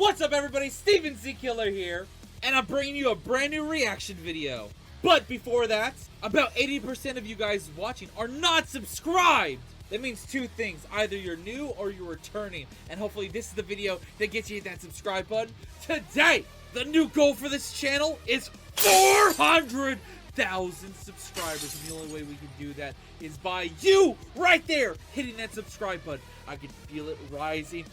What's up everybody, Steven Z Killer here, and I'm bringing you a brand new reaction video. But before that, about 80% of you guys watching are not subscribed. That means two things, either you're new or you're returning, and hopefully this is the video that gets you that subscribe button. Today, the new goal for this channel is 400,000 subscribers, and the only way we can do that is by you right there hitting that subscribe button. I can feel it rising.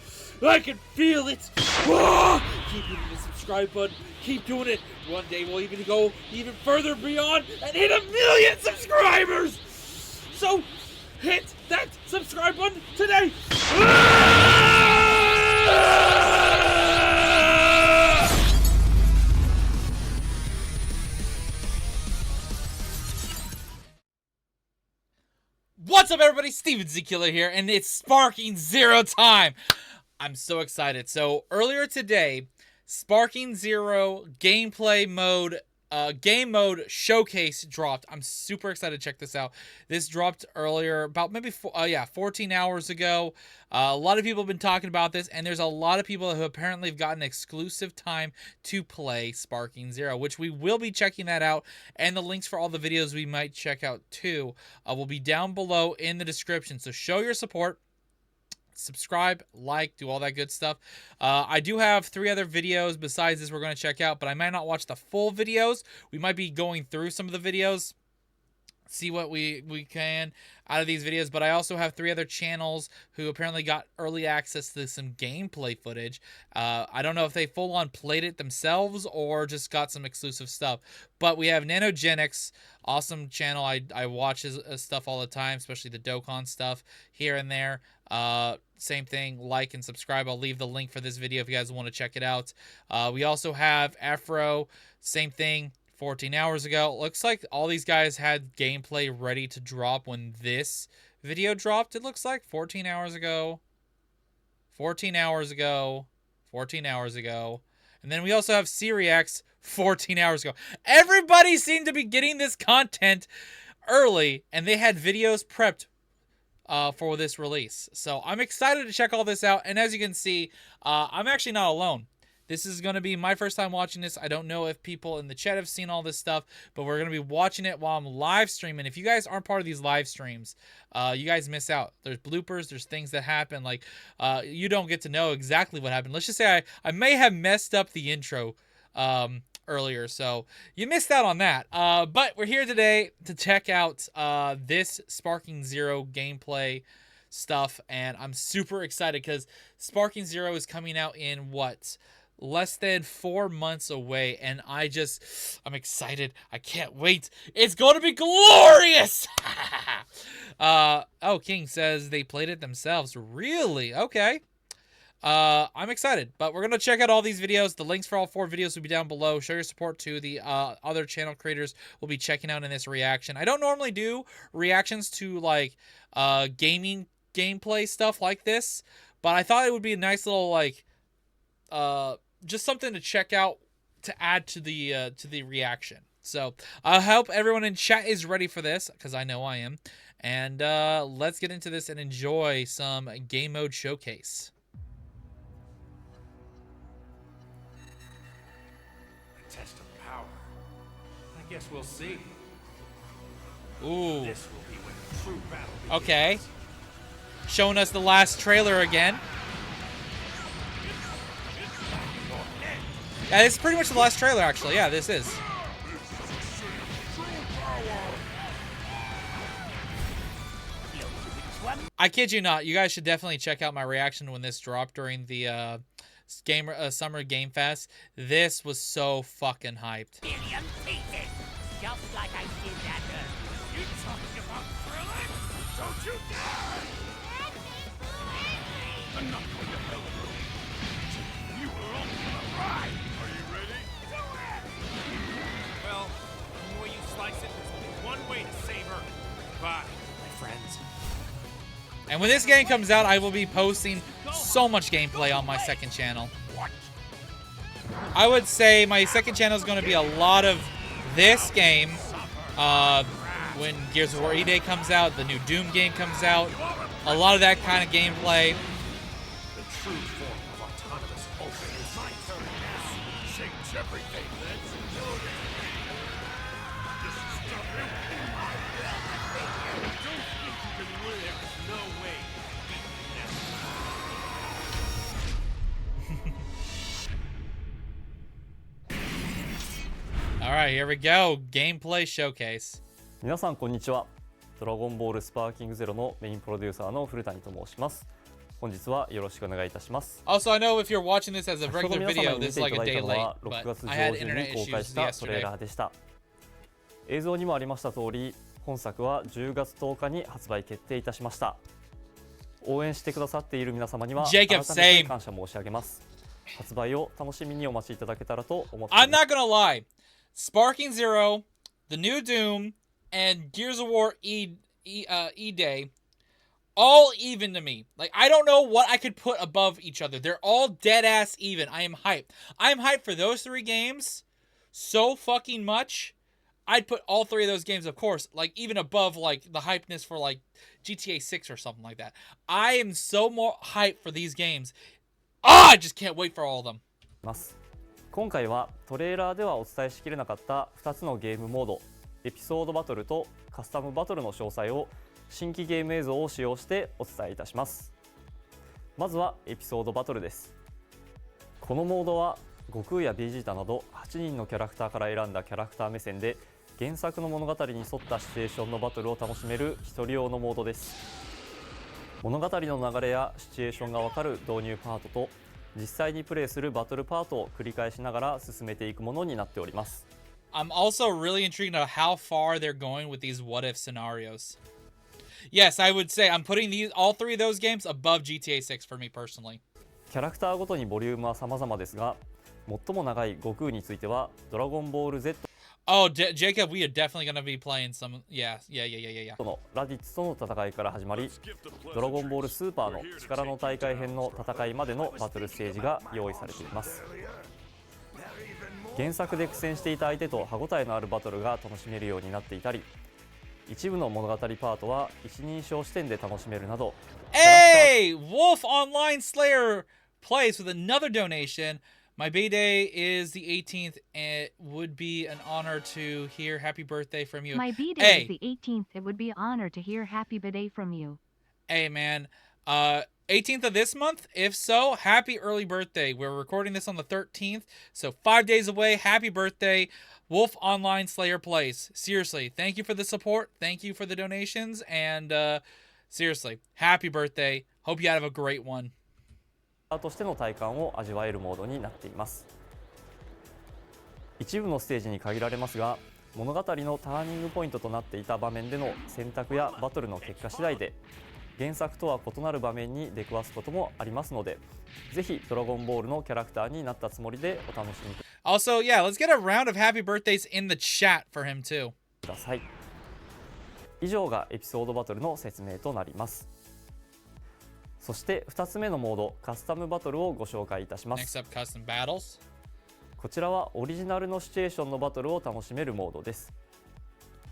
I can feel it. Ah! Keep hitting the subscribe button. Keep doing it. One day we'll even go even further beyond and hit 1 million subscribers. So hit that subscribe button today. What's up everybody, Steven Z Killer here, and it's Sparking Zero time. I'm so excited. So earlier today, Sparking Zero gameplay mode, game mode showcase dropped. I'm super excited to check this out. This dropped earlier, about maybe 14 hours ago. A lot of people have been talking about this, and there's a lot of people who apparently have gotten exclusive time to play Sparking Zero, which we will be checking that out, and the links for all the videos we might check out too will be down below in the description. So show your support. Subscribe, like, do all that good stuff. I do have 3 other videos besides this we're going to check out, but I might not watch the full videos. We might be going through some of the videos, see what we can out of these videos. But I also have 3 other channels who apparently got early access to some gameplay footage. I don't know if they full on played it themselves or just got some exclusive stuff. But we have Nanogenics, awesome channel. I watch his stuff all the time, especially the Dokkan stuff here and there. Same thing, like and subscribe. I'll leave the link for this video if you guys want to check it out. We also have Afro, same thing, 14 hours ago. Looks like all these guys had gameplay ready to drop when this video dropped. It looks like 14 hours ago, 14 hours ago, 14 hours ago. And then we also have Syriax 14 hours ago. Everybody seemed to be getting this content early, and they had videos prepped for this release. So I'm excited to check all this out. And as you can see, I'm actually not alone. This is going to be my first time watching this. I don't know if people in the chat have seen all this stuff, but we're going to be watching it while I'm live streaming. If you guys aren't part of these live streams, you guys miss out. There's bloopers, there's things that happen. Like, you don't get to know exactly what happened. Let's just say I may have messed up the intro earlier, so you missed out on that. But we're here today to check out this Sparking Zero gameplay stuff, and I'm super excited because Sparking Zero is coming out in what, less than 4 months away, and I'm excited. I can't wait. It's going to be glorious. Oh, King says they played it themselves. Really? Okay. I'm excited, but we're going to check out all these videos. The links for all 4 videos will be down below. Show your support to the other channel creators we'll be checking out in this reaction. I don't normally do reactions to like gaming gameplay stuff like this, but I thought it would be a nice little like just something to check out to add to the reaction. So I hope everyone in chat is ready for this, because I know I am. And let's get into this and enjoy some game mode showcase. Test of power. I guess we'll see. Ooh. This will be when the true battle begins. Okay. Showing us the last trailer again. Yeah, this is pretty much the last trailer, actually. Yeah, this is. I kid you not. You guys should definitely check out my reaction when this dropped during the Summer Game Fest. This was so fucking hyped. Just like I did that. You talking about thrilling? Don't you dare! I'm not going to hell, bro. You were only gonna ride. Are you ready? Do it! Well, the way you slice it, there's only one way to save her. Bye, my friends. And when this game comes out, I will be posting so much gameplay on my second channel. What? I would say my second channel is going to be a lot of this game. When Gears of War E-Day comes out, the new Doom game comes out, a lot of that kind of gameplay. The true form of autonomous It's my turn. Change everything. Let's do this. This is stuff you. Don't think you can win. There's no way. All right, here we go. Gameplay showcase. 皆さんこんにちは。ドラゴンボールスパーキングゼロのメインプロデューサーの古谷と申します。本日はよろしくお願いいたします。 Also, I know if you're watching this as a 先ほど regular 皆様 video, に見 this is てい like た a だいた day の late, は but 6月 I had 上旬 internet に公開 issues したトレー yesterday. ラーでした。映像にもありました通り、本作は10月10日に発売決定いたしました。応援してくださっている皆様には改 Jacob, めて感謝申し上げます。発売を楽しみにお待ちいただけたらと思ってい I'm ます。 not gonna lie. Sparking Zero, the new Doom, and Gears of War E-Day, all even to me. Like, I don't know what I could put above each other. They're all dead ass even. I am hyped. I am hyped for those three games so fucking much. I'd put all three of those games, of course, like even above like the hypeness for like GTA 6 or something like that. I am so more hyped for these games. I just can't wait for all of them. 今回はトレーラーではお伝えしきれなかった2つのゲームモード、エピソードバトルとカスタムバトルの詳細を新規ゲーム映像を使用してお伝えいたします。まずはエピソードバトルです。このモードは悟空やベジータなど8人のキャラクターから選んだキャラクター目線で原作の物語に沿ったシチュエーションのバトルを楽しめる一人用のモードです。物語の流れやシチュエーションが分かる導入パートと実際にプレイするバトルパートを繰り返しながら進めていくものになっております。I'm also really intrigued on how far they're going with these what if scenarios. Yes, I would say I'm putting all three of those games above GTA 6 for me personally. キャラクターごとにボリュームは様々ですが、最も長い悟空についてはドラゴンボール Z Oh, Jacob, we are definitely going to be playing some. Yeah. のラディッツとの戦いから始まり、ドラゴンボールスーパーの力の大会編の戦いまでのバトルステージが用意されています。原作で苦戦していた相手と歯ごたえのあるバトルが楽しめるようになっていたり、一部の物語パートは一人称視点で楽しめるなど。 Hey, Wolf Online Slayer plays with another donation. My B-Day is the 18th, and it would be an honor to hear happy birthday from you. My B-Day Hey. is the 18th. It would be an honor to hear happy birthday from you. Hey, man. 18th of this month? If so, happy early birthday. We're recording this on the 13th, so 5 days away. Happy birthday, Wolf Online Slayer Plays. Seriously, thank you for the support. Thank you for the donations, and seriously, happy birthday. Hope you have a great one. としての体感を味わえるモードになっています。一部のステージに限られますが、物語のターニングポイントとなっていた場面での選択やバトルの結果次第で原作とは異なる場面に出くわすこともありますので、ぜひドラゴンボールのキャラクターになったつもりでお楽しみ Also, yeah, let's get a round of happy birthdays in the chat for him too. ください。以上がエピソードバトルの説明となります。そして2つ目のモード、カスタムバトルをご紹介いたします。 Next up, custom battles. こちらはオリジナルのシチュエーションのバトルを楽しめるモードです。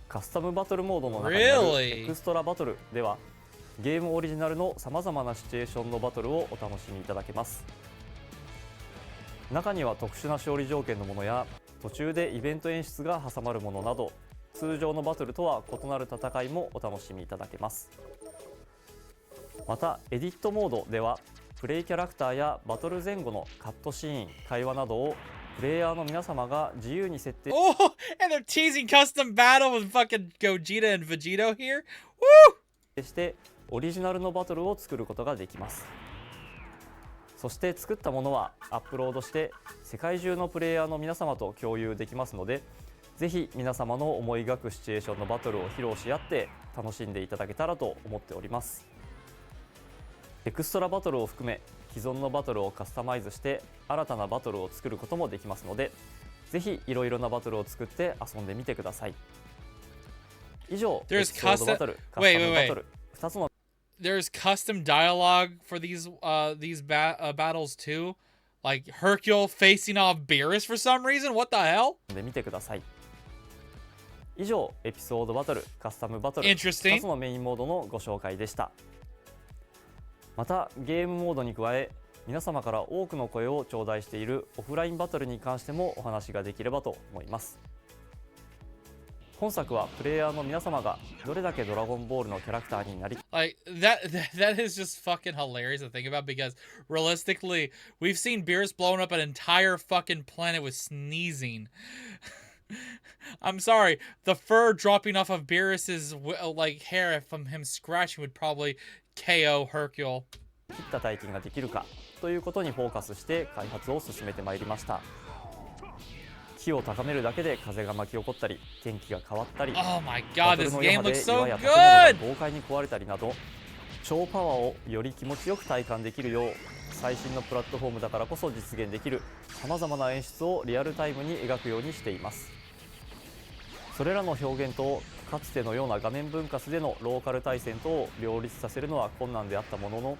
カスタムバトルモードの中にある Really? エクストラバトルでは、ゲームオリジナルのさまざまなシチュエーションのバトルをお楽しみいただけます。中には特殊な勝利条件のものや途中でイベント演出が挟まるものなど、通常のバトルとは異なる戦いもお楽しみいただけます。またエディットモードではプレイキャラクターやバトル前後のカットシーン、会話などをプレイヤーの皆様が自由に設定 Oh, and they're teasing custom battle with fucking Gogeta and Vegito here. Woo! してオリジナルのバトルを作ることができます。そして作ったものはアップロードして世界中のプレイヤーの皆様と共有できますので、ぜひ皆様の思い描くシチュエーションのバトルを披露し合って楽しんでいただけたらと思っております。エクストラバトルを含め既存のバトルをカスタマイズして新たなバトルを作ることもできますので、ぜひいろいろなバトルを作って遊んでみてください。以上、エピ There's ソードバトル、カスタムバトル2つの There's custom dialogue for these battles too, like Hercule facing off Beerus for some reason. What the hell? で見てください。以上、エピソードバトル、カスタムバトル Interesting. 2つのメインモードのご紹介でした。またゲームモードに加え皆様から多くの声を頂戴しているオフラインバトルに関してもお話ができればと思います。本作はプレイヤーの皆様がどれだけドラゴンボールのキャラクターになり Like that is just fucking hilarious to think about, because realistically, we've seen Beerus blowing up an entire fucking planet with sneezing. I'm sorry, the fur dropping off of Beerus's like hair from him scratching would probably KO Hercule. 切った体験ができるかということにフォーカスして開発を進めてまいりました。気を高めるだけで風が巻き起こったり、天気が変わったり、 Oh my バ god, トル this の game 山で looks 岩 so や建物が good! 豪快に壊れたりなど、超パワーをより気持ちよく体感できるよう、最新のプラットフォームだからこそ実現できるさまざまな演出をリアルタイムに描くようにしています。それらの表現とかつてのような画面分割でのローカル対戦とを両立させるのは困難であったものの、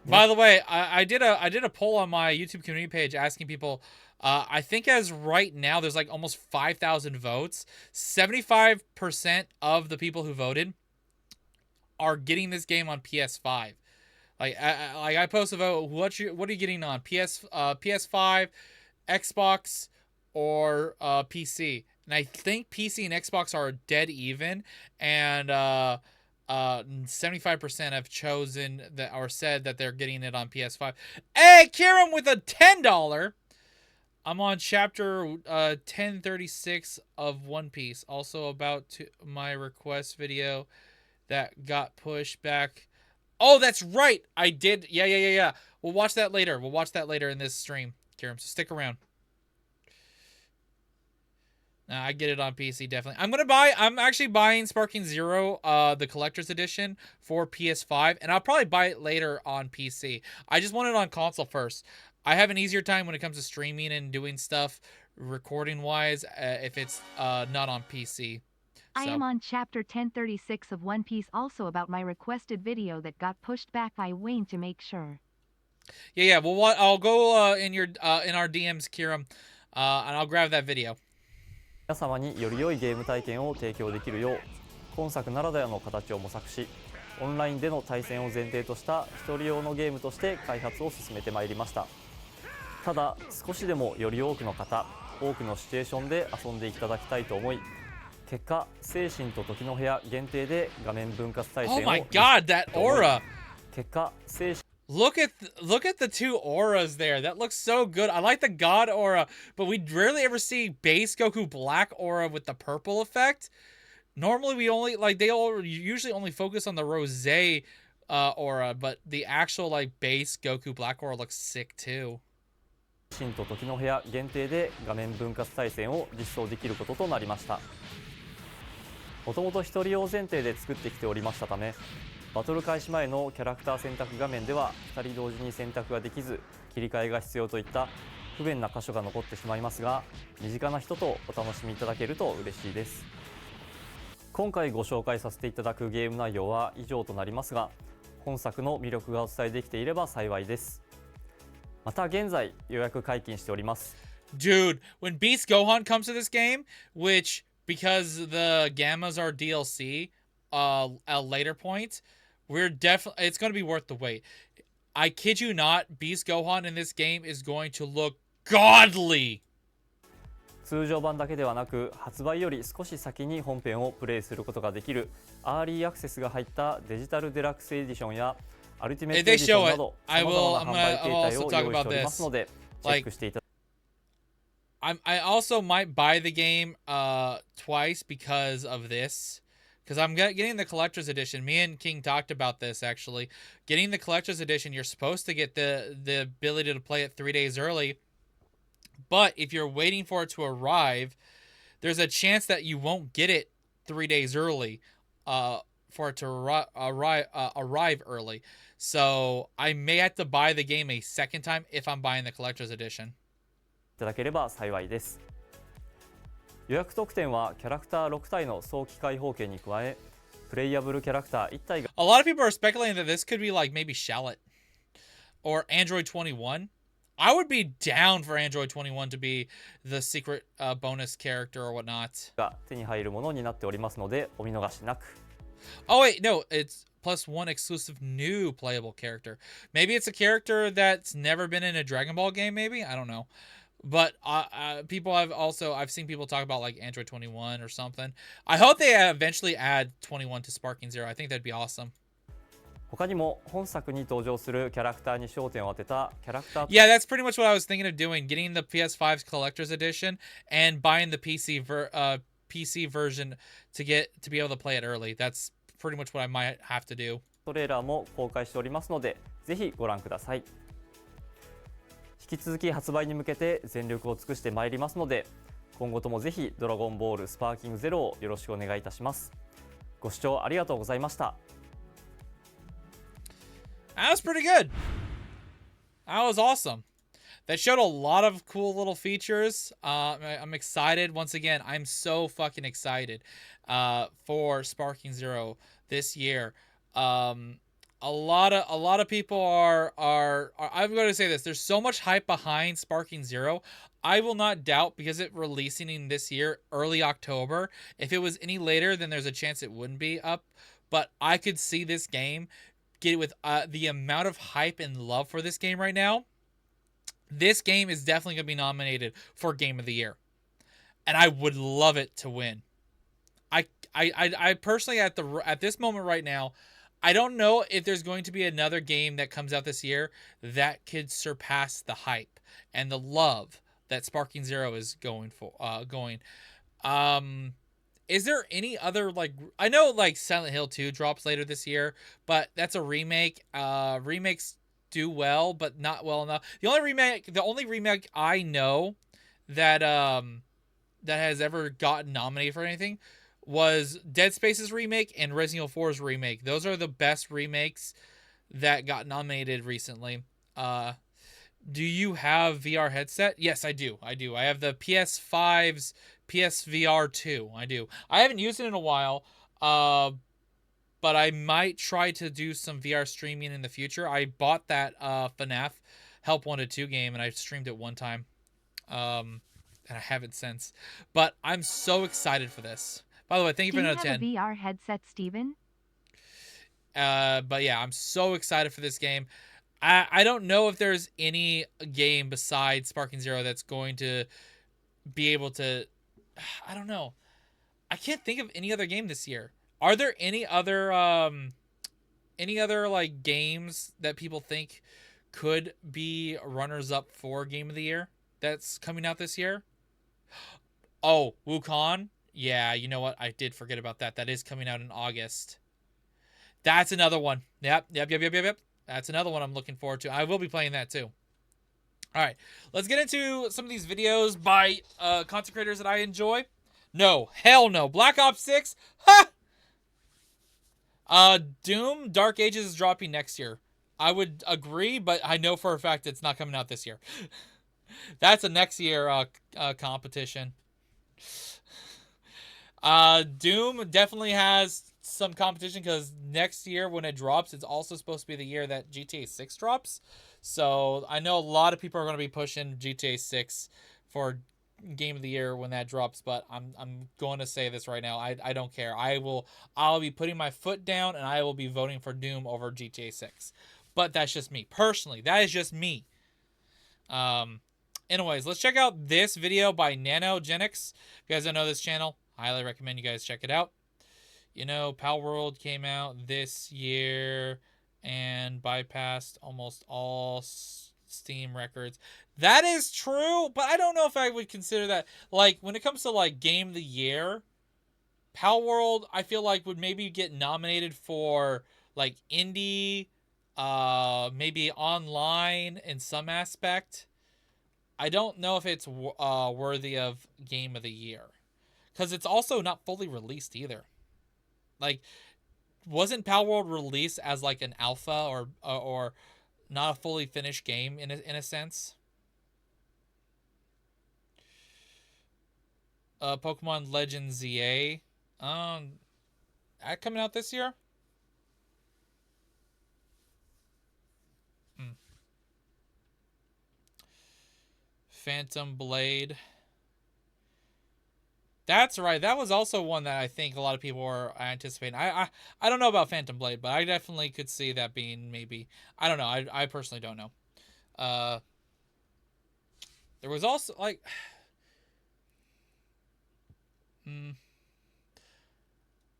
By the way, I did a poll on my YouTube community page asking people. I think as right now, there's like almost 5,000 votes. 75% of the people who voted are getting this game on PS5. Like I post a vote. What are you getting on PS5, Xbox, or PC? And I think PC and Xbox are dead even, and 75% have chosen that or said that they're getting it on PS5. Hey, Kieran with a $10. I'm on chapter 1036 of One Piece. Also about my request video that got pushed back. Oh, that's right. I did. Yeah. We'll watch that later. We'll watch that later in this stream, Kieran. So stick around. I get it on PC, definitely. I'm actually buying Sparking Zero, the collector's edition for PS5, and I'll probably buy it later on PC. I just want it on console first. I have an easier time when it comes to streaming and doing stuff recording-wise if it's not on PC. I am on chapter 1036 of One Piece, also about my requested video that got pushed back by Wayne to make sure. Yeah. Well, I'll go in our DMs, Kieran, and I'll grab that video. 皆様により良いゲーム体験を提供できるよう、今作ならではの形を模索し、オンラインでの対戦を前提とした一人用のゲームとして開発を進めてまいりました。ただ少しでもより多くの方、多くのシチュエーションで遊んでいただきたいと思い、結果精神と時の部屋限定で画面分割対戦を Oh my god, that aura! 結果精神 Look at the two auras there. That looks so good. I like the God aura, but we rarely ever see base Goku Black aura with the purple effect. Normally we only they all usually only focus on the Rose aura, but the actual like base Goku Black aura looks sick too. 精神と時の部屋限定で画面分割対戦を実装できることとなりました。もともと一人用前提で作ってきておりましたため、バトル開始前のキャラクター選択画面では2人同時に選択ができず、切り替えが必要といった不便な箇所が残ってしまいますが、身近な人とお楽しみいただけると嬉しいです。今回ご紹介させていただくゲーム内容は以上となりますが、本作の魅力がお伝えできていれば幸いです。また現在予約解禁しております。 Dude, when Beast Gohan comes to this game, which because the Gammas are DLC at a later point, it's going to be worth the wait. I kid you not, Beast Gohan in this game is going to look godly. 通常版だけではなく、発売より少し先に本編をプレイすることができるアーリーアクセスが入ったデジタルデラックスエディションやアルティメットエディションなどさまざまな販売形態を用意しておりますので、チェックしていただき I also might buy the game twice because of this. Because I'm getting the collector's edition. Me and King talked about this, actually. Getting the collector's edition, you're supposed to get the ability to play it 3 days early. But if you're waiting for it to arrive, there's a chance that you won't get it 3 days early for it to arrive early. So I may have to buy the game a second time if I'm buying the collector's edition. いただければ幸いです。予約特典はキャラクター6体の早期開放券に加え、プレイヤブルキャラクター1体が A lot of people are speculating that this could be like maybe Shallot or Android 21. I would be down for Android 21 to be the secret bonus character or whatnot. が手に入るものになっておりますので、お見逃しなく。Oh wait, no, it's +1 exclusive new playable character. Maybe it's a character that's never been in a Dragon Ball game. Maybe, I don't know. But people I've seen people talk about like Android 21 or something. I hope they eventually add 21 to Sparking Zero. I think that'd be awesome. 他にも本作に登場するキャラクターに焦点を当てたキャラクター Yeah, that's pretty much what I was thinking of doing. Getting the PS5's collector's edition and buying the PC version to be able to play it early. That's pretty much what I might have to do. トレーラーも公開しておりますので、ぜひご覧ください。引き続き発売に向けて全力を尽くしてまいりますので、今後ともぜひドラゴンボールスパーキングゼロをよろしくお願いいたします。ご視聴ありがとうございました。That was pretty good. That was awesome. That showed a lot of cool little features. I'm excited. Once again, I'm so fucking excited for Sparking Zero this year. A lot of people are I'm going to say this. There's so much hype behind Sparking Zero. I will not doubt, because it releasing in this year, early October. If it was any later, then there's a chance it wouldn't be up. But I could see this game get it with the amount of hype and love for this game right now. This game is definitely going to be nominated for Game of the Year, and I would love it to win. I personally at this moment right now, I don't know if there's going to be another game that comes out this year that could surpass the hype and the love that Sparking Zero is going for. Is there any other, like, I know like Silent Hill 2 drops later this year, but that's a remake. Remakes do well, but not well enough. The only remake I know that that has ever gotten nominated for anything was Dead Space's remake and Resident Evil 4's remake. Those are the best remakes that got nominated recently. Do you have VR headset? Yes, I do. I have the PS5's PSVR 2. I do. I haven't used it in a while, but I might try to do some VR streaming in the future. I bought that FNAF Help Wanted 2 game, and I streamed it one time, and I haven't since. But I'm so excited for this. By the way, thank you for another 10. Do you have a VR headset, Steven? But yeah, I'm so excited for this game. I don't know if there's any game besides Sparking Zero that's going to be able to... I don't know. I can't think of any other game this year. Are there any other like games that people think could be runners up for Game of the Year that's coming out this year? Oh, Wukong? Yeah, you know what? I did forget about that. That is coming out in August. That's another one. Yep. That's another one I'm looking forward to. I will be playing that too. All right, let's get into some of these videos by content creators that I enjoy. No, hell no. Black Ops 6? Ha! Doom Dark Ages is dropping next year. I would agree, but I know for a fact it's not coming out this year. That's a next year competition. Doom definitely has some competition because next year when it drops, it's also supposed to be the year that GTA 6 drops. So I know a lot of people are going to be pushing GTA 6 for Game of the Year when that drops, but I'm going to say this right now. I don't care. I'll be putting my foot down and I will be voting for Doom over GTA 6. But that's just me. Personally, that is just me. Anyways, let's check out this video by Nanogenics. If you guys don't know this channel, highly recommend you guys check it out. You know, Pal World came out this year and bypassed almost all Steam records. That is true, but I don't know if I would consider that. Like, when it comes to, like, Game of the Year, Pal World, I feel like, would maybe get nominated for, like, indie, maybe online in some aspect. I don't know if it's worthy of Game of the Year. Because it's also not fully released either. Like, wasn't Pal World released as like an alpha or not a fully finished game in a sense? Pokemon Legends ZA, that coming out this year? Phantom Blade. That's right. That was also one that I think a lot of people were anticipating. I don't know about Phantom Blade, but I definitely could see that being maybe. I don't know. I personally don't know. There was also like.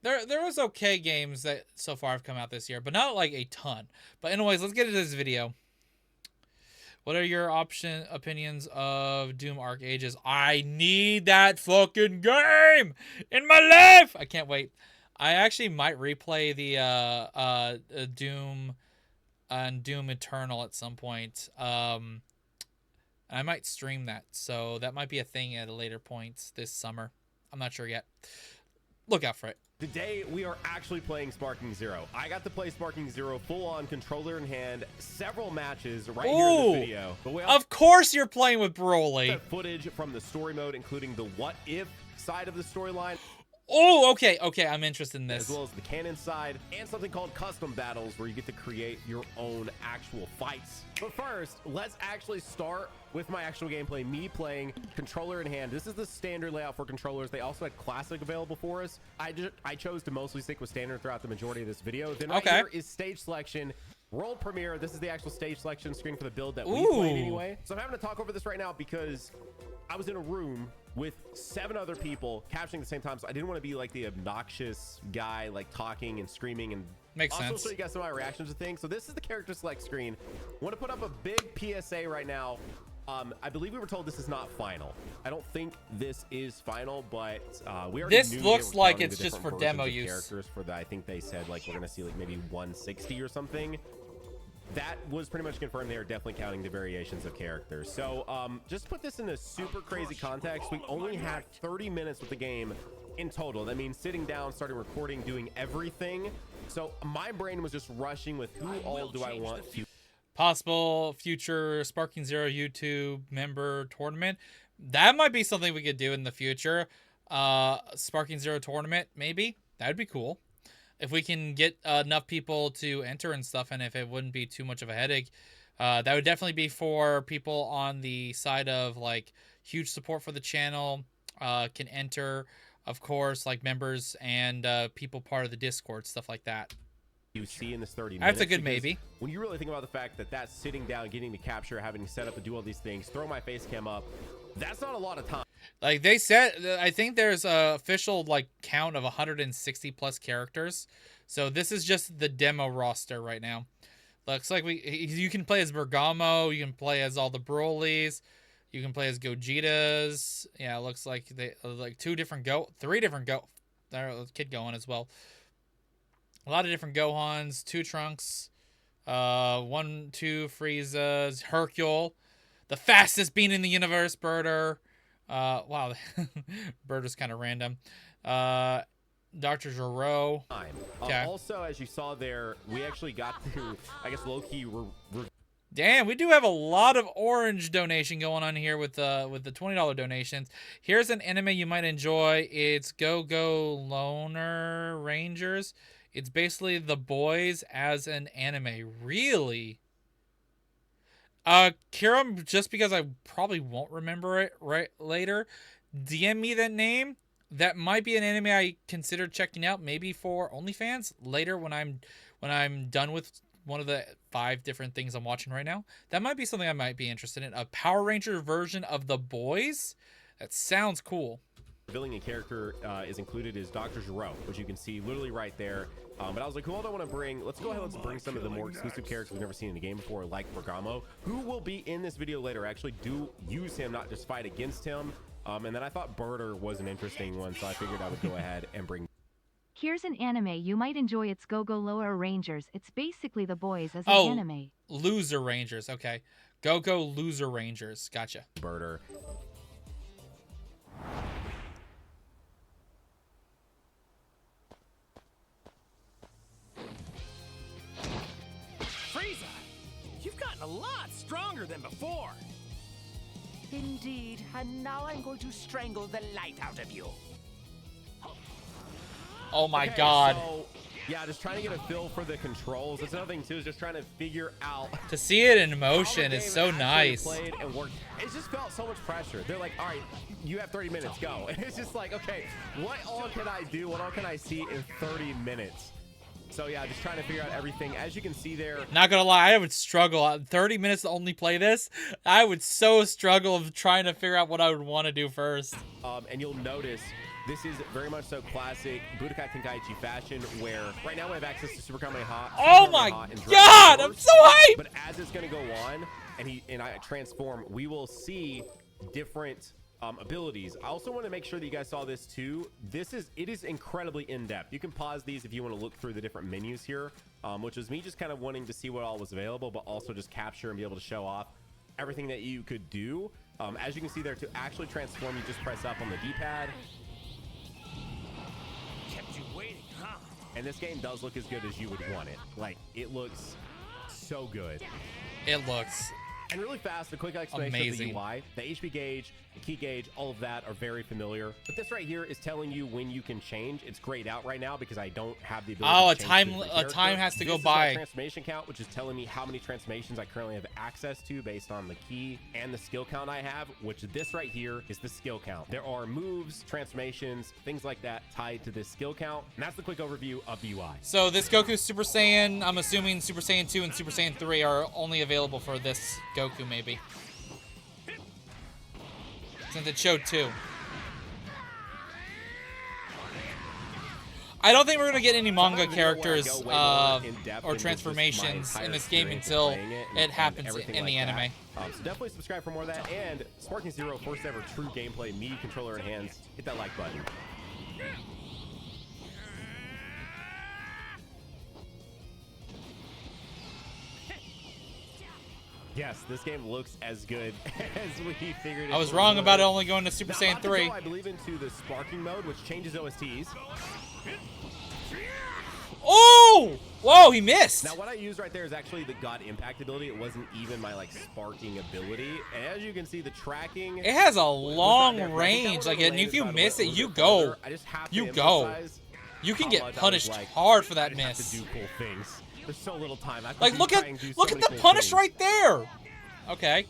There was okay games that so far have come out this year, but not like a ton. But anyways, let's get into this video. What are your opinions of Doom Arc Ages? I need that fucking game in my life. I can't wait. I actually might replay the Doom and Doom Eternal at some point. I might stream that, so that might be a thing at a later point this summer. I'm not sure yet. Look out for it. Today, we are actually playing Sparking Zero. I got to play Sparking Zero full-on, controller in hand, several matches right here in this video. But of course you're playing with Broly. Footage from the story mode, including the what-if side of the storyline. Oh, okay, I'm interested in this. As well as the canon side, and something called custom battles, where you get to create your own actual fights. But first, let's actually start with my actual gameplay, me playing controller in hand. This is the standard layout for controllers. They also had classic available for us. I chose to mostly stick with standard throughout the majority of this video. Then right here is stage selection. World premiere. This is the actual stage selection screen for the build that we played anyway. So I'm having to talk over this right now because I was in a room with 7 other people capturing at the same time, so I didn't want to be like the obnoxious guy like talking and screaming, and makes sense. Also show you guys some of my reactions to things. So this is the character select screen. I want to put up a big PSA right now. I believe we were told this is not final. I don't think this is final, but we already this knew looks like it's just for demo use. Characters for the, I think they said like we're gonna see like maybe 160 or something. That was pretty much confirmed. They are definitely counting the variations of characters. So just put this in a super crazy context. We only had 30 minutes with the game in total. That means sitting down, starting recording, doing everything. So my brain was just rushing with who all do I want to. Possible future Sparking Zero YouTube member tournament. That might be something we could do in the future. Sparking Zero tournament, maybe. That'd be cool. If we can get enough people to enter and stuff, and if it wouldn't be too much of a headache, that would definitely be for people on the side of like huge support for the channel, can enter, of course, like members and people part of the Discord, stuff like that. You see in this 30 minutes. That's a good maybe. When you really think about the fact that that's sitting down, getting the capture, having to set up and do all these things, throw my face cam up, that's not a lot of time. Like they said, I think there's a official like count of 160 plus characters. So this is just the demo roster right now. Looks like you can play as Bergamo, you can play as all the Brolys, you can play as Gogetas. Yeah, it looks like they like 3 different Kid Gohan as well. A lot of different Gohans, 2 Trunks, 1, 2 Friezas, Hercule, the fastest being in the universe, Birder. Wow, Birder's kind of random. Dr. Gero. Okay. Also, as you saw there, we actually got to, I guess, low-key. Damn, we do have a lot of orange donation going on here with the $20 donations. Here's an anime you might enjoy. It's Go-Go Loner Rangers. It's basically The Boys as an anime. Really? Kiram, just because I probably won't remember it right later, DM me that name. That might be an anime I consider checking out, maybe for OnlyFans later when I'm done with one of the 5 different things I'm watching right now. That might be something I might be interested in. A Power Ranger version of The Boys? That sounds cool. Revealing a character is included is Dr. Gero, which you can see literally right there. But I was like, who all do I want to bring? Let's go ahead, let's bring some of the more exclusive characters we've never seen in the game before, like Bergamo, who will be in this video later. Actually do use him, not just fight against him. And then I thought Birder was an interesting one, so I figured I would go ahead and bring. Here's an anime you might enjoy. It's Go-Go Lower Rangers. It's basically The Boys as an anime. Loser Rangers. Okay. Go-Go Loser Rangers. Gotcha. Birder. Frieza, you've gotten a lot stronger than before. Indeed, and now I'm going to strangle the light out of you. Oh my Okay, god. So, yeah, just trying to get a feel for the controls. That's another thing too, is just trying to figure out To see it in how the motion is game so actually nice. played and worked. It just felt so much pressure. They're like, all right, you have 30 minutes, go. And it's just like, okay, what all can I do? What all can I see in 30 minutes? So yeah, just trying to figure out everything. As you can see there, Not gonna lie, I would struggle. 30 minutes to only play this, I would so struggle of trying to figure out what I would want to do first. and you'll notice this is very much so classic Budokai Tenkaichi fashion, where right now we have access to Super Kamehameha. Oh my god, I'm so hyped! But as it's going to go on, and I transform, we will see different abilities. I also want to make sure that you guys saw this too. It is incredibly in-depth. You can pause these if you want to look through the different menus here, which was me just kind of wanting to see what all was available, but also just capture and be able to show off everything that you could do. As you can see there, to actually transform, you just press up on the D-pad. Kept you waiting, huh? And this game does look as good as you would want it. Like, it looks so good. It looks And really fast, a quick explanation amazing. of the UI. The HP gauge, the key gauge, all of that are very familiar. But this right here is telling you when you can change. It's grayed out right now because I don't have the ability Oh, to change a time has to go This is my by. transformation count, which is telling me how many transformations I currently have access to based on the key and the skill count I have, which this right here is the skill count. There are moves, transformations, things like that tied to this skill count. And that's the quick overview of the UI. So this Goku Super Saiyan, I'm assuming Super Saiyan 2 and Super Saiyan 3 are only available for this Goku, maybe. Since it showed 2. I don't think we're gonna get any manga characters or transformations in this game until it happens in the anime. So definitely subscribe for more of that. And Sparking Zero, first ever true gameplay, me, controller in hands. Hit that like button. Yes, this game looks as good as we figured it I was would. wrong about it only going to Super Now, Saiyan about to 3. go, I believe, into the sparking mode, which changes OSTs. Oh! Whoa, he missed! Now, what I used right there is actually the God Impact ability. It wasn't even my, like, sparking ability. And as you can see, the tracking... It has a was not long there. I think that range. would've Like, and landed, if you by the way, miss a it, little you bit go. further. I just have to You go. emphasize You can how get much I was punished like, hard for that I just have miss. to do cool things. There's so little time. I have to Like, look try and do so at many the cool punish things. right there! Okay.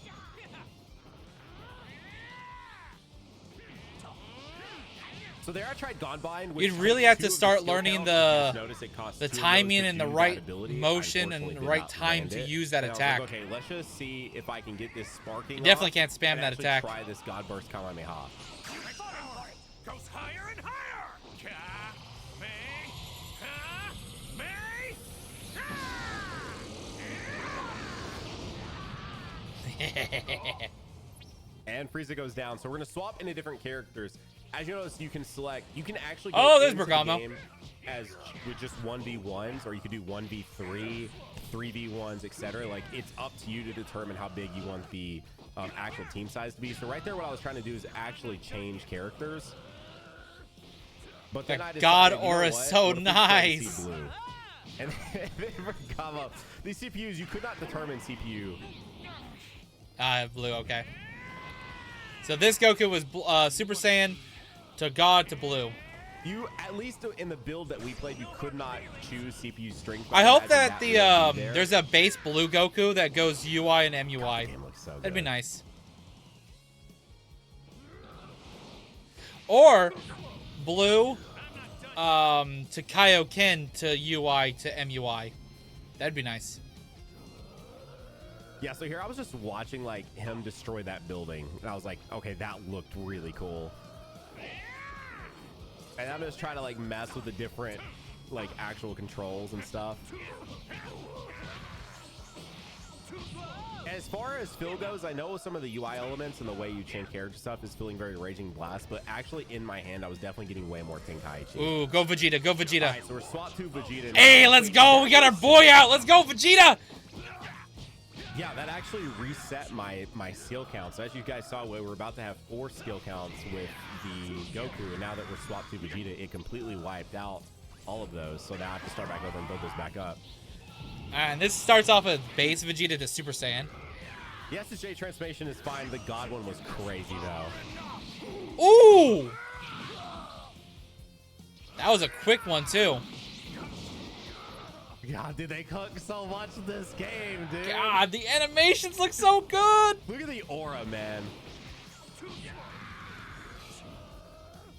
So there I tried Gonbind, which You'd really takes have 2 to of the start skill learning count. the Just notice it costs 2 of those timing to and the do that right ability. motion I and the unfortunately right did not time land to it. use that And I was attack. like, okay, let's just see if I can get this sparking You definitely off can't spam and that actually attack. Try this God Burst Kamehameha. Goes higher and higher. And Frieza goes down. So we're going to swap into different characters. As you notice, you can select, you can actually go Oh, there's into the Bergamo. game as with just 1v1s, or you could do 1v3, 3v1s, etc. Like, it's up to you to determine how big you want the actual team size to be. So right there, what I was trying to do is actually change characters. But then That I decided, God you know Aura is what? so What if we try to see nice. blue? And then Bergamo. These CPUs, you could not determine CPU. Blue, okay. So this Goku was Super Saiyan to God to blue. You, at least in the build that we played, you could not choose CPU strength. I hope imagine that would be there. there's a base blue Goku that goes UI and MUI. Game looks so That'd be good. nice. Or blue to Kaioken to UI to MUI. That'd be nice. Yeah, so here I was just watching like him destroy that building, and I was like, okay, that looked really cool. And I'm just trying to like mess with the different like actual controls and stuff. As far as feel goes, I know some of the UI elements and the way you change character stuff is feeling very Raging Blast, but actually in my hand, I was definitely getting way more Tenkaichi. Ooh, go Vegeta, go Vegeta. All right, so we're swap to Vegeta. Hey, let's go. We got our boy out. Let's go, Vegeta. Yeah, that actually reset my skill count. So as you guys saw, we were about to have 4 skill counts with the Goku, and now that we're swapped to Vegeta, it completely wiped out all of those. So now I have to start back over and build those back up. And this starts off with base Vegeta to Super Saiyan. The SSJ transformation is fine. The God one was crazy, though. Ooh! That was a quick one, too. God, dude, they cook so much in this game, dude. God, the animations look so good. Look at the aura, man.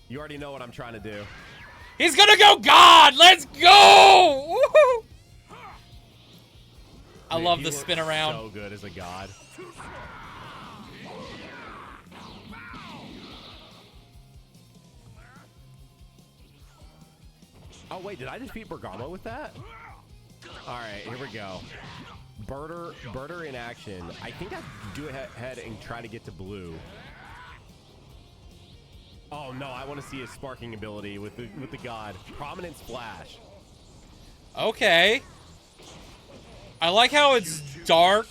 You already know what I'm trying to do. He's gonna go God. Let's go. Woo-hoo. I Dude, love he the looks spin around. So good as a god. Oh wait, did I defeat Bergamo with that? All right, here we go. Birder in action. I think I do ahead and try to get to blue. Oh no, I want to see his sparking ability with the god. Prominence flash. Okay. I like how it's dark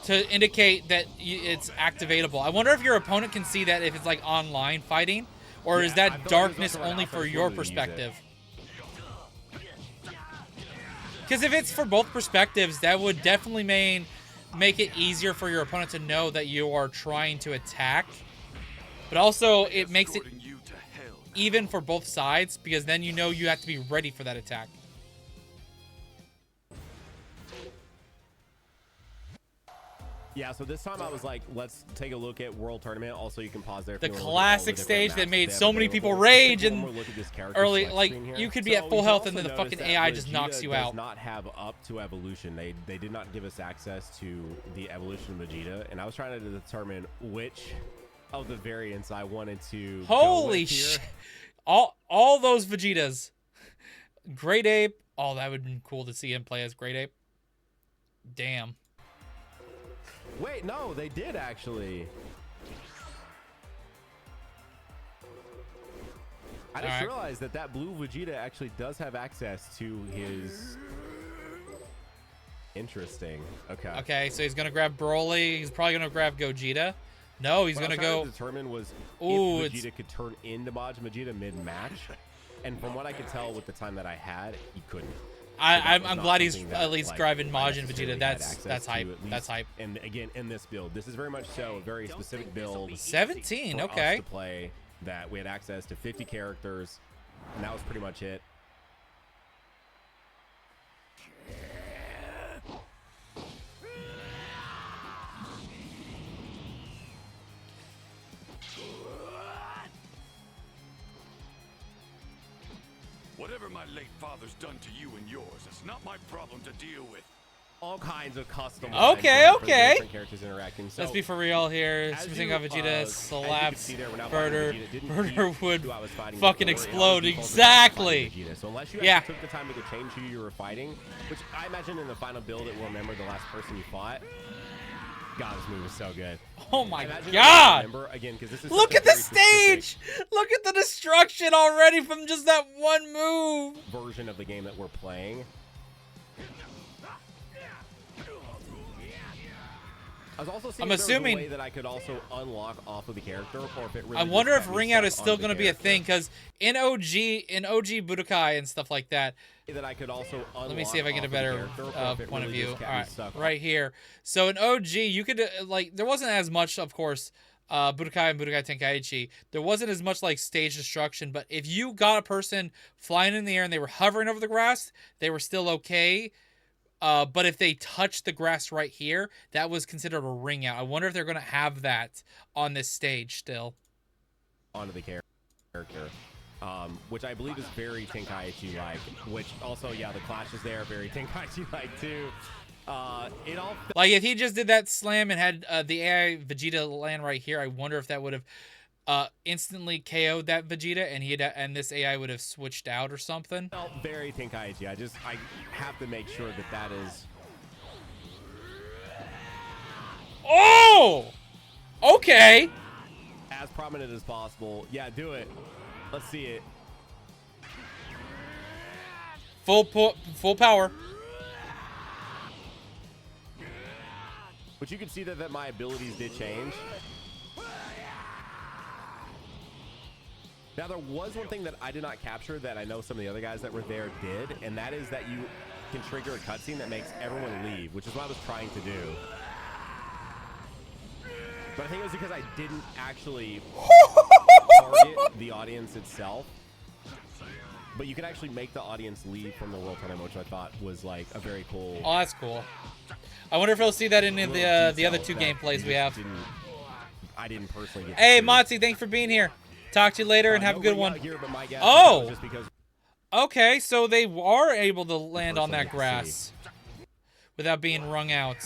to indicate that it's activatable. I wonder if your opponent can see that if it's like online fighting, or is that darkness only for your perspective? Because if it's for both perspectives, that would definitely make it easier for your opponent to know that you are trying to attack. But also, it makes it even for both sides, because then you know you have to be ready for that attack. Yeah, so this time I was like, let's take a look at World Tournament. Also, you can pause there. If The you wanna look at all classic the stage different that made maps so they have many people available. rage Take one and more look at this character early, select like screen here. you could be at full you health can and then the also fucking notice AI that just knocks you Vegeta out. does not have up to evolution. They did not give us access to the evolution of Vegeta, and I was trying to determine which of the variants I wanted to. Holy shit! All those Vegetas. Great Ape. Oh, that would have been cool to see him play as Great Ape. Damn. Wait, no, they did actually. I just realized that blue Vegeta actually does have access to his. Interesting. Okay. Okay, so he's gonna grab Broly. He's probably gonna grab Gogeta. No, he's gonna go. What I was trying to determine was Ooh, if Vegeta could turn into Majin Vegeta mid-match, and from what I could tell with the time that I had, he couldn't. I'm glad he's at least like, grabbing I Majin necessarily Vegeta. had That's access to hype. at least. That's hype. And again, in this build, this is very much so a very specific build. 17. For Okay. us to play that we had access to 50 characters, and that was pretty much it. Whatever my late father's done to you and yours, it's not my problem to deal with. All kinds of custom. Okay, lines for the okay. different characters interacting. So, Let's be for real here. as Switching you, out Vegeta, as you can slaps, see there, we're now fighting Birder. Vegeta. Didn't Birder keep would who I was fighting fucking before. It explode. always defaulted to Exactly. fighting Vegeta. So unless you Yeah. actually took the time to change who you were fighting, which I imagine in the final build it will remember the last person you fought. God, this move is so good. Oh my Imagine god! remember, again, 'cause this is Look such a at the very specific stage! Look at the destruction already from just that one move! version of the game that we're playing. I was also seeing I'm if there was a assuming- way that I could also unlock off of the character, or if it really I just wonder if kept me ring out stuck is still onto the going to be a character. thing, because in OG Budokai and stuff like that, That I could also unlock let me see if I get a off of the better character, or if it point of really view. just kept All me right, stuck right here. So in OG, you could, like, there wasn't as much, of course, Budokai and Budokai Tenkaichi. There wasn't as much, like, stage destruction, but if you got a person flying in the air and they were hovering over the grass, they were still okay. But if they touched the grass right here, that was considered a ring out. I wonder if they're going to have that on this stage still. onto the character, which I believe is very Tenkaichi-like, which also, yeah, the clash is there, very Tenkaichi-like too. It all Like, if he just did that slam and had the AI Vegeta land right here, I wonder if that would have instantly KO'd that Vegeta, and this AI would have switched out or something. felt very Tenkaichi. I have to make sure that is... Oh! Okay! as prominent as possible. Yeah, do it. Let's see it. Full power. But you can see that my abilities did change. Now, there was one thing that I did not capture that I know some of the other guys that were there did, and that is that you can trigger a cutscene that makes everyone leave, which is what I was trying to do. But I think it was because I didn't actually target the audience itself. but you can actually make the audience leave from the World Tournament, which I thought was like a very cool. Oh, that's cool. I wonder if we'll see that in the other two gameplays we have. I didn't personally get Hey, to. Motzi, thanks for being here. Talk to you later and have No a good ring one. out here, but my guess Oh! was just because Okay, so they are able to land on that Personally, grass without being wrung out.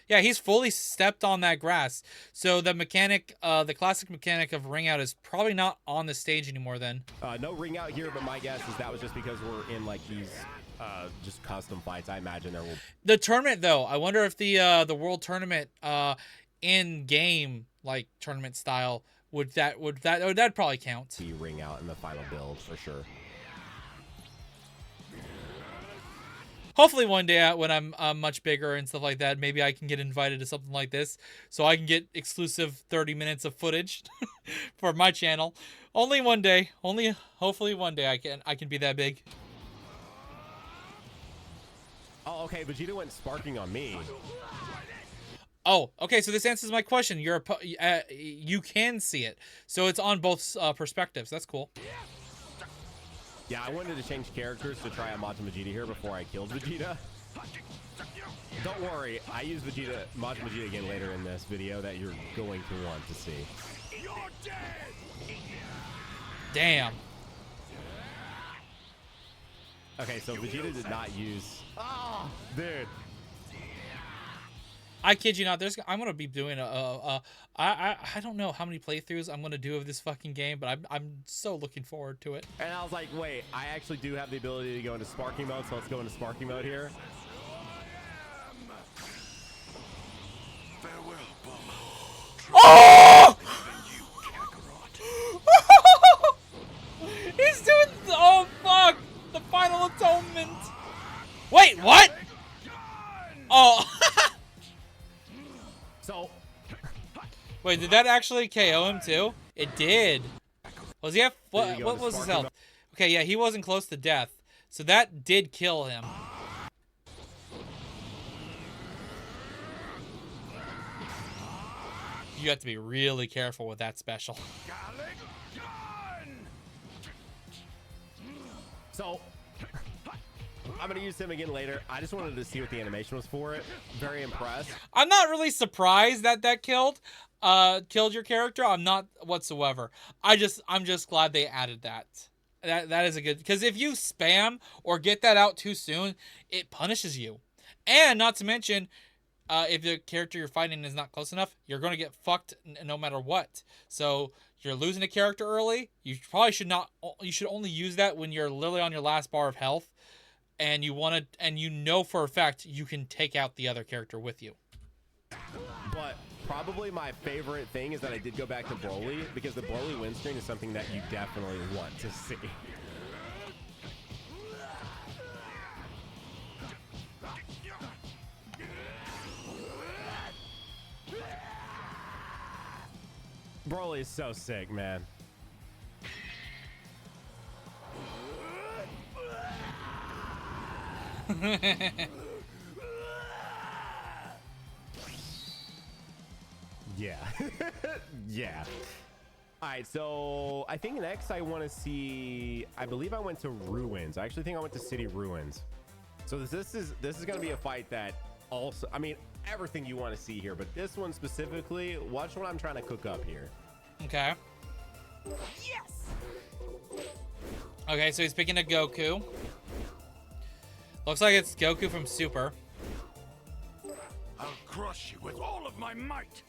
Yeah, he's fully stepped on that grass. So the mechanic, the classic mechanic of ring out is probably not on the stage anymore then. no ring out here, but my guess is that was just because we're in like these just custom fights. I imagine there will The tournament though, I wonder if the world tournament in game like tournament style that'd probably count. be ring out in the final build for sure. Hopefully one day when I'm much bigger and stuff like that, maybe I can get invited to something like this so I can get exclusive 30 minutes of footage for my channel. Only one day. Hopefully one day I can be that big. Oh, okay. Vegeta went sparking on me. Oh, okay. So this answers my question. You can see it, so it's on both perspectives. That's cool. Yeah, I wanted to change characters to try out Majin Vegeta here before I killed Vegeta. Don't worry, I use Majin Vegeta again later in this video that you're going to want to see. Damn. Okay, so Vegeta did not use. Oh, dude. I kid you not. I'm gonna be doing I don't know how many playthroughs I'm gonna do of this fucking game, but I'm so looking forward to it. And I was like, wait, I actually do have the ability to go into sparking mode, so let's go into sparking mode here. Oh! He's doing. Oh fuck! The final atonement. Wait, what? Oh. So, Wait, did that actually KO him too? It did. Was he at Did he go what to was his sparking health? Okay, yeah, he wasn't close to death, so that did kill him. You have to be really careful with that special. so I'm gonna use him again later. I just wanted to see what the animation was for it. Very impressed. I'm not really surprised that killed your character. I'm not whatsoever. I'm just glad they added that. That is a good, because if you spam or get that out too soon, it punishes you. And not to mention, if the character you're fighting is not close enough, you're going to get fucked no matter what. So you're losing a character early. You probably should not. You should only use that when you're literally on your last bar of health, and you know for a fact you can take out the other character with you. But probably my favorite thing is that I did go back to Broly, because the Broly win screen is something that you definitely want to see. Broly is so sick, man. Yeah. Yeah. All right, so I think next I want to see, I believe I went to Ruins. I actually think I went to City Ruins. So this is going to be a fight that also, I mean, everything you want to see here, but this one specifically, watch what I'm trying to cook up here. Okay. Yes! Okay, so he's picking a Goku. Looks like it's Goku from Super. I'll crush you with all of my might.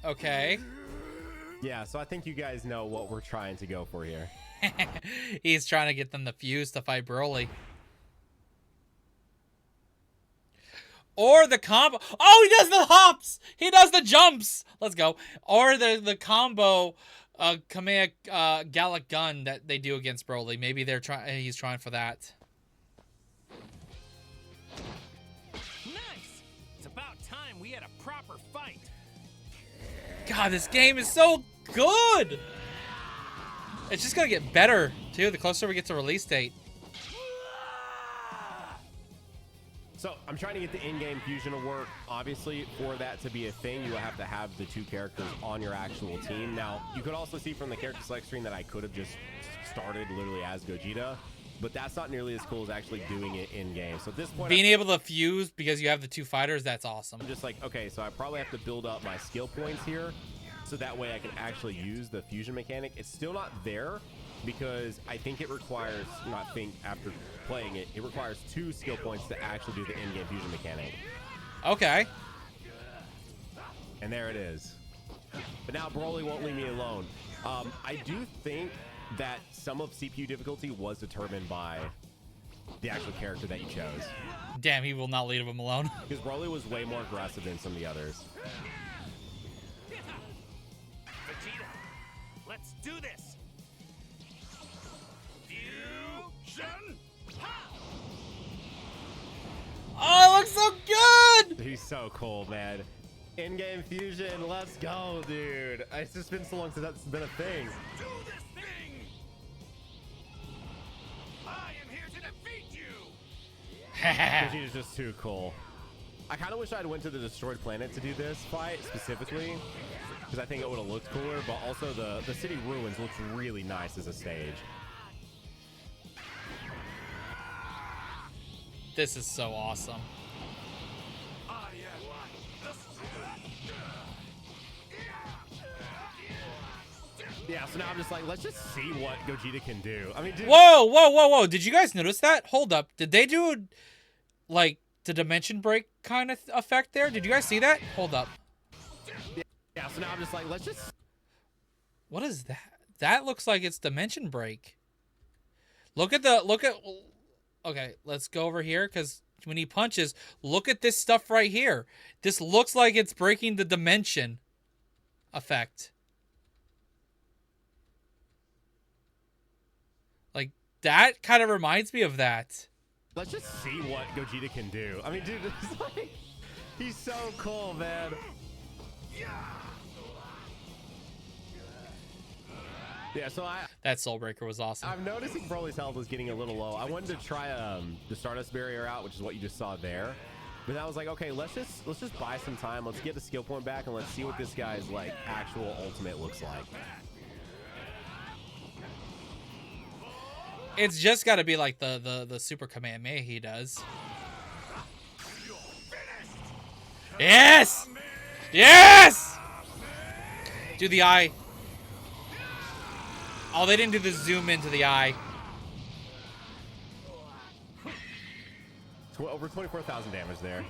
Okay. Yeah, so I think you guys know what we're trying to go for here. He's trying to get them to fuse to fight Broly. Or the combo. Oh, he does the hops. He does the jumps. Let's go. Or the combo Kamea Gallic gun that they do against Broly. Maybe he's trying for that. Nice! It's about time we had a proper fight. God, this game is so good. It's just gonna get better, too, the closer we get to release date. So I'm trying to get the in-game fusion to work. Obviously, for that to be a thing, you will have to have the 2 characters on your actual team. Now, you could also see from the character select screen that I could have just started literally as Gogeta, but that's not nearly as cool as actually doing it in-game. So at this point, Being able to fuse because you have the 2 fighters, that's awesome. I'm just like, okay, so I probably have to build up my skill points here, so that way I can actually use the fusion mechanic. It's still not there because I think it requires, not think after playing it, it requires 2 skill points to actually do the in-game fusion mechanic. Okay. And there it is. But now Broly won't leave me alone. I do think that some of CPU difficulty was determined by the actual character that you chose. Damn, he will not leave him alone. Because Broly was way more aggressive than some of the others. Vegeta, let's do this. Fusion. Oh, it looks so good! He's so cool, man. In-game fusion, let's go, dude. It's just been so long since that's been a thing. Do this thing. I am here to defeat you. Vegeta's just too cool. I kind of wish I'd went to the destroyed planet to do this fight specifically, because I think it would have looked cooler, but also the city ruins looks really nice as a stage. This is so awesome. Yeah, so now I'm just like, let's just see what Gogeta can do. I mean, dude. Whoa, whoa, whoa, whoa. Did you guys notice that? Hold up. Did they do, like, the dimension break kind of effect there? Did you guys see that? Hold up. Yeah, so now I'm just like, let's just... What is that? That looks like it's dimension break. Okay, let's go over here, because when he punches, look at this stuff right here. This looks like it's breaking the dimension effect. Like, that kind of reminds me of that. Let's just see what Gogeta can do. I mean, dude, it's like, he's so cool, man. Yeah, so That Soul Breaker was awesome. I'm noticing Broly's health is getting a little low. I wanted to try the Stardust barrier out, which is what you just saw there. But then I was like, okay, let's just buy some time. Let's get the skill point back and let's see what this guy's like actual ultimate looks like. It's just got to be like the Super Kamehameha he does. Yes! Yes! Do the eye. Oh, they didn't do the zoom into the eye. Over 24,000 damage there.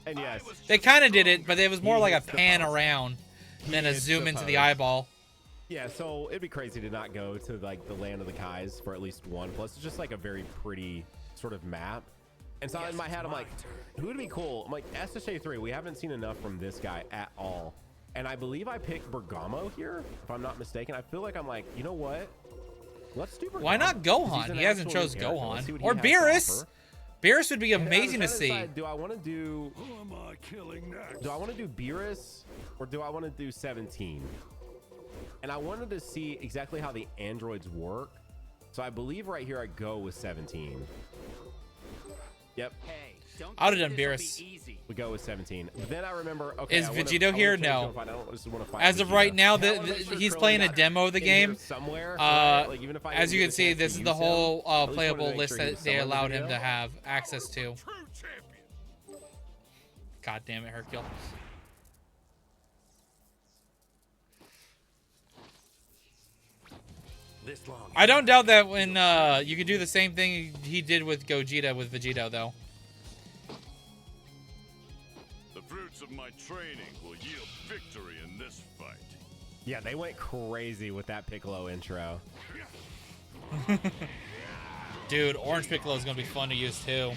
And yes, They kind of did it, but it was more like a pan around than a zoom into the eyeball. yeah, so it'd be crazy to not go to like the land of the Kais for at least one. Plus, it's just like a very pretty sort of map. And so in my head, I'm like, who would be cool? I'm like, SSJ 3, we haven't seen enough from this guy at all. And I believe I picked Bergamo here, if I'm not mistaken. I feel like I'm like, you know what? Let's do Bergamo. Why not Gohan? He hasn't chose Gohan. Or Beerus. Beerus would be amazing to see. Do I want to do... Who am I killing next? Do I want to do Beerus or do I want to do 17? And I wanted to see exactly how the androids work. So I believe right here I go with 17. Yep. Hey, don't I would've think done this'll be Beerus. easy. We go with 17. But then I remember, okay, Is I wanna- Vegito I wanna here? change No. to a fight. I don't just want to fight As of Vegeta. right now, Yeah, I wanna make sure he's Krillin playing a got demo of the in here game. somewhere, right? Like, even if I As you didn't can get a see, chance to this is use the him, whole at least wanted to playable make list sure he that was they somewhere in the allowed him video. to have access to. True champion. God damn it, Hercule. This long. I don't doubt that when you could do the same thing he did with Gogeta with Vegito, though. The fruits of my training will yield victory in this fight. Yeah, they went crazy with that Piccolo intro. Dude, Orange Piccolo is going to be fun to use, too.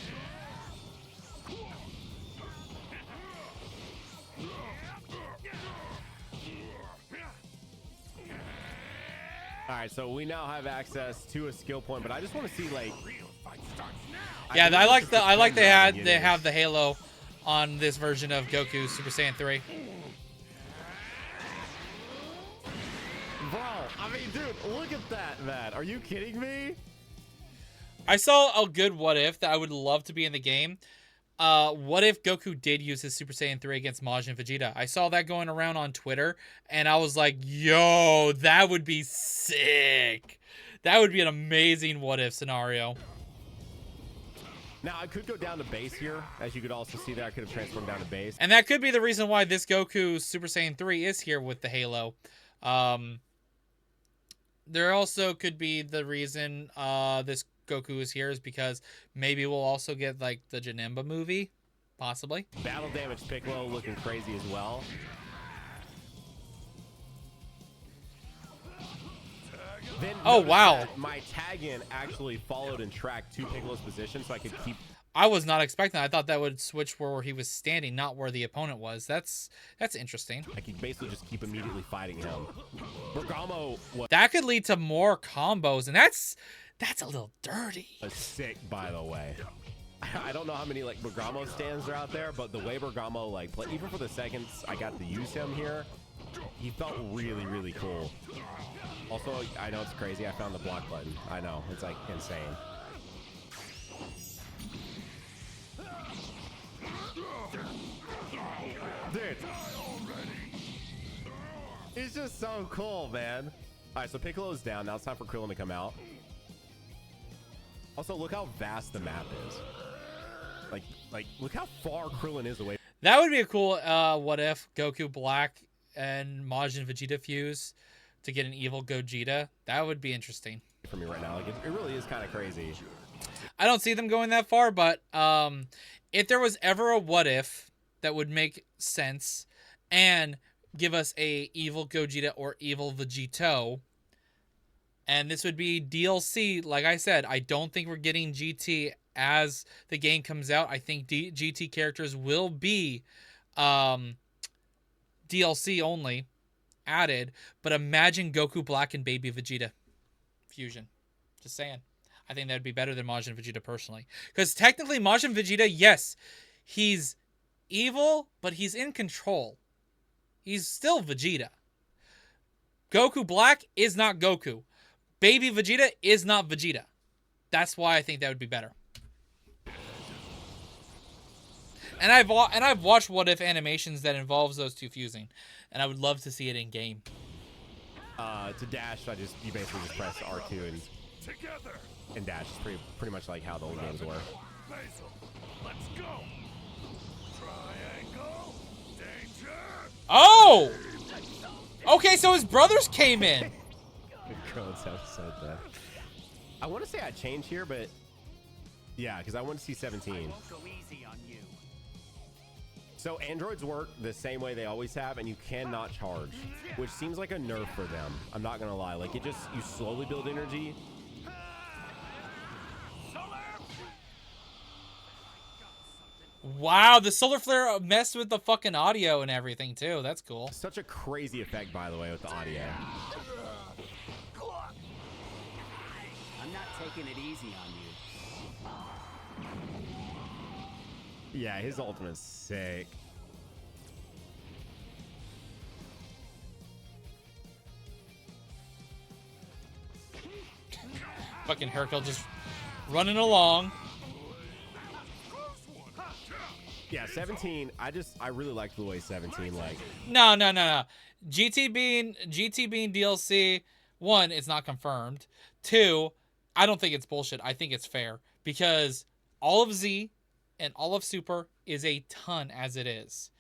All right, so we now have access to a skill point, but I just want to see like. Yeah, I like believe they this is had the they Yen. have the Halo on this version of Goku Super Saiyan 3. Bro, I mean, dude, look at that, man. Are you kidding me? I saw a good what if that I would love to be in the game. What if Goku did use his Super Saiyan 3 against Majin Vegeta? I saw that going around on Twitter, and I was like, yo, that would be sick. That would be an amazing what if scenario. Now, I could go down to base here. As you could also see there, I could have transformed down to base. And that could be the reason why this Goku Super Saiyan 3 is here with the Halo. There also could be the reason this Goku is here is because maybe we'll also get like the Janemba movie, possibly. Battle damage Piccolo looking crazy as well. Then Oh, notice wow. that my tag-in actually followed and tracked to Piccolo's position so I could keep... I was not expecting that. I thought that would switch where he was standing, not where the opponent was. That's interesting. I could basically just keep immediately fighting him. Bergamo was That could lead to more combos, and that's a little dirty. sick, by the way. I don't know how many like Bergamo stands are out there, but the way Bergamo like play, even for the seconds I got to use him here, he felt really, really cool. Also, I know it's crazy. I found the block button. I know it's like insane. Dude, it's just so cool, man. All right, so Piccolo's down. Now it's time for Krillin to come out. Also, look how vast the map is. Like, look how far Krillin is away. That would be a cool what if Goku Black and Majin Vegeta fuse to get an evil Gogeta. That would be interesting. For me right now, like it really is kind of crazy. I don't see them going that far, but if there was ever a what if that would make sense and give us a evil Gogeta or evil Vegito, and this would be DLC, like I said, I don't think we're getting GT as the game comes out. I think GT characters will be DLC only added, but imagine Goku Black and Baby Vegeta fusion. Just saying. I think that'd be better than Majin Vegeta personally. Because technically Majin Vegeta, yes, he's evil, but he's in control. He's still Vegeta. Goku Black is not Goku. Baby Vegeta is not Vegeta. That's why I think that would be better. And I've watched what if animations that involves those two fusing, and I would love to see it in game. To dash, you basically just press R2 and dash. It's pretty much like how the old games were. Basil, let's go. Triangle, danger. Oh! Okay, so his brothers came in. Krillin's episode there. I want to say I changed here, but yeah, because I want to see 17. Won't go easy on you. So androids work the same way they always have, and you cannot charge, which seems like a nerf for them. I'm not gonna lie. Like you slowly build energy. Wow, the solar flare messed with the fucking audio and everything too. That's cool. Such a crazy effect, by the way, with the audio. I'm not taking it easy on you. Yeah, his ultimate's sick. Fucking Hercule just running along. Yeah, 17. I really like the way 17 like. No. GT being DLC, one, it's not confirmed. Two, I don't think it's bullshit. I think it's fair because all of Z and all of Super is a ton as it is.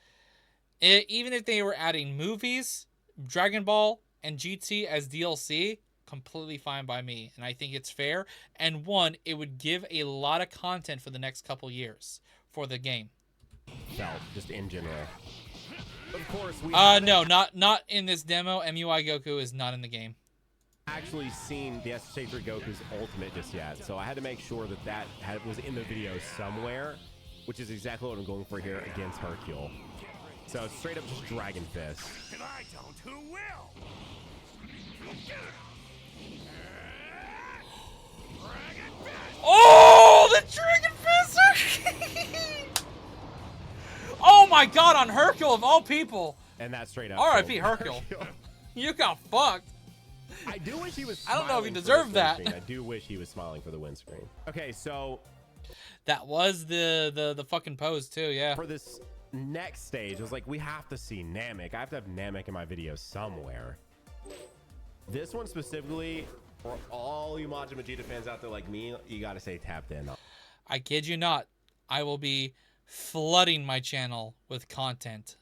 Even if they were adding movies, Dragon Ball, and GT as DLC, completely fine by me. And I think it's fair. And one, it would give a lot of content for the next couple years for the game. Felt just in general. Of course, we no, not in this demo. MUI Goku is not in the game. actually seen the SFW Goku's ultimate just yet, so I had to make sure that was in the video somewhere, which is exactly what I'm going for here against Hercule. So straight up just Dragon Fist. If I don't, who will? Oh, the Dragon Fist! Oh my god, on Hercule of all people. And that's straight up. R.I.P. killed Hercule. You got fucked. I do wish he was. I don't know if he smiling for deserved this that. windscreen. I do wish he was smiling for the windscreen. Okay, so That was the fucking pose too, yeah. for this next stage, I was like, we have to see Namek. I have to have Namek in my video somewhere. This one specifically, for all you Majin Vegeta fans out there like me, you got to say tapped in. I kid you not. I will be flooding my channel with content.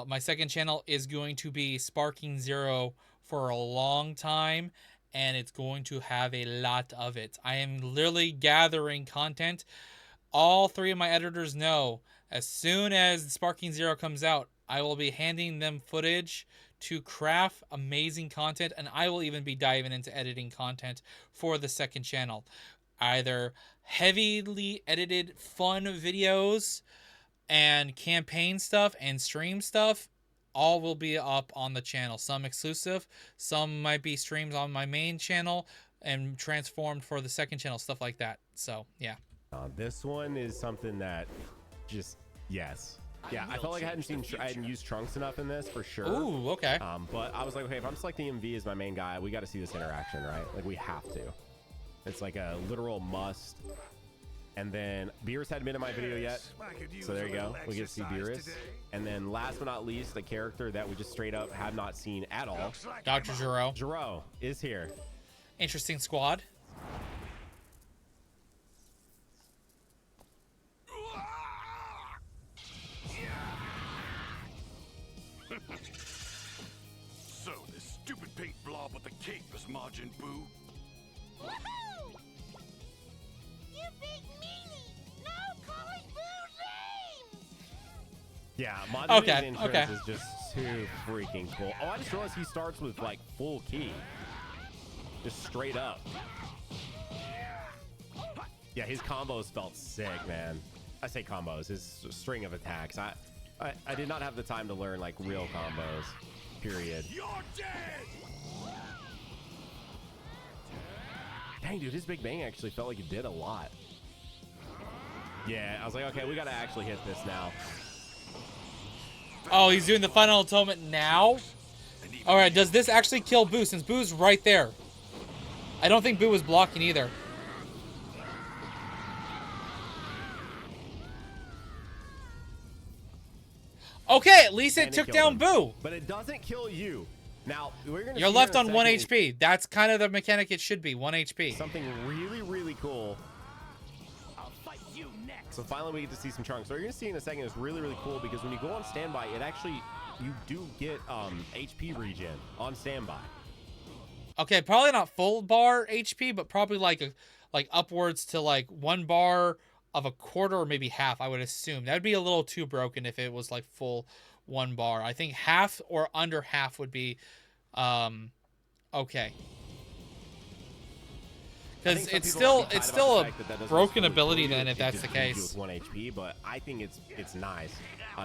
My second channel is going to be Sparking Zero for a long time, and it's going to have a lot of it. I am literally gathering content. All three of my editors know as soon as Sparking Zero comes out, I will be handing them footage to craft amazing content, and I will even be diving into editing content for the second channel. Either heavily edited fun videos and campaign stuff and stream stuff, all will be up on the channel. Some exclusive, some might be streams on my main channel and transformed for the second channel, stuff like that. So yeah. This one is something that just, yes. Yeah, I felt like I hadn't used Trunks enough in this for sure. Ooh, okay. But I was like, okay, if I'm selecting MV as my main guy, we got to see this interaction, right? Like, we have to. It's like a literal must. And then Beerus hadn't been in my video yet, so there you go. We get to see Beerus. And then last but not least, the character that we just straight up have not seen at all. Dr. Gero. Gero is here. Interesting squad. So this stupid pink blob with the cape is Majin Buu. Woohoo! You big meanie! No calling Boo names! Yeah, Majin Okay, Buu's entrance okay. is just too freaking cool. Oh, I just realized he starts with like full key. Just straight up. Yeah, his combos felt sick, man. I say combos, his string of attacks. I did not have the time to learn like real combos, period. You're dead! Dang, dude, his Big Bang actually felt like it did a lot. Yeah, I was like, okay, we got to actually hit this now. Oh, he's doing the final atonement now? Alright, does this actually kill Boo, since Boo's right there? I don't think Boo was blocking either. Okay, at least it And took killed down him. Boo. But it doesn't kill you. Now, we're gonna You're see left here in on a 1 second HP. That's kind of the mechanic it should be, 1 HP. Something really, really cool. I'll fight you next. So finally we get to see some Trunks. So you're gonna see in a second is really, really cool because when you go on standby, it actually, you do get HP regen on standby. Okay, probably not full bar HP, but probably like upwards to like 1 bar of a quarter or maybe half, I would assume. That'd be a little too broken if it was like full 1 bar. I think half or under half would be okay. Because it's still a broken ability then if that's the case. With 1 HP, but I think it's nice.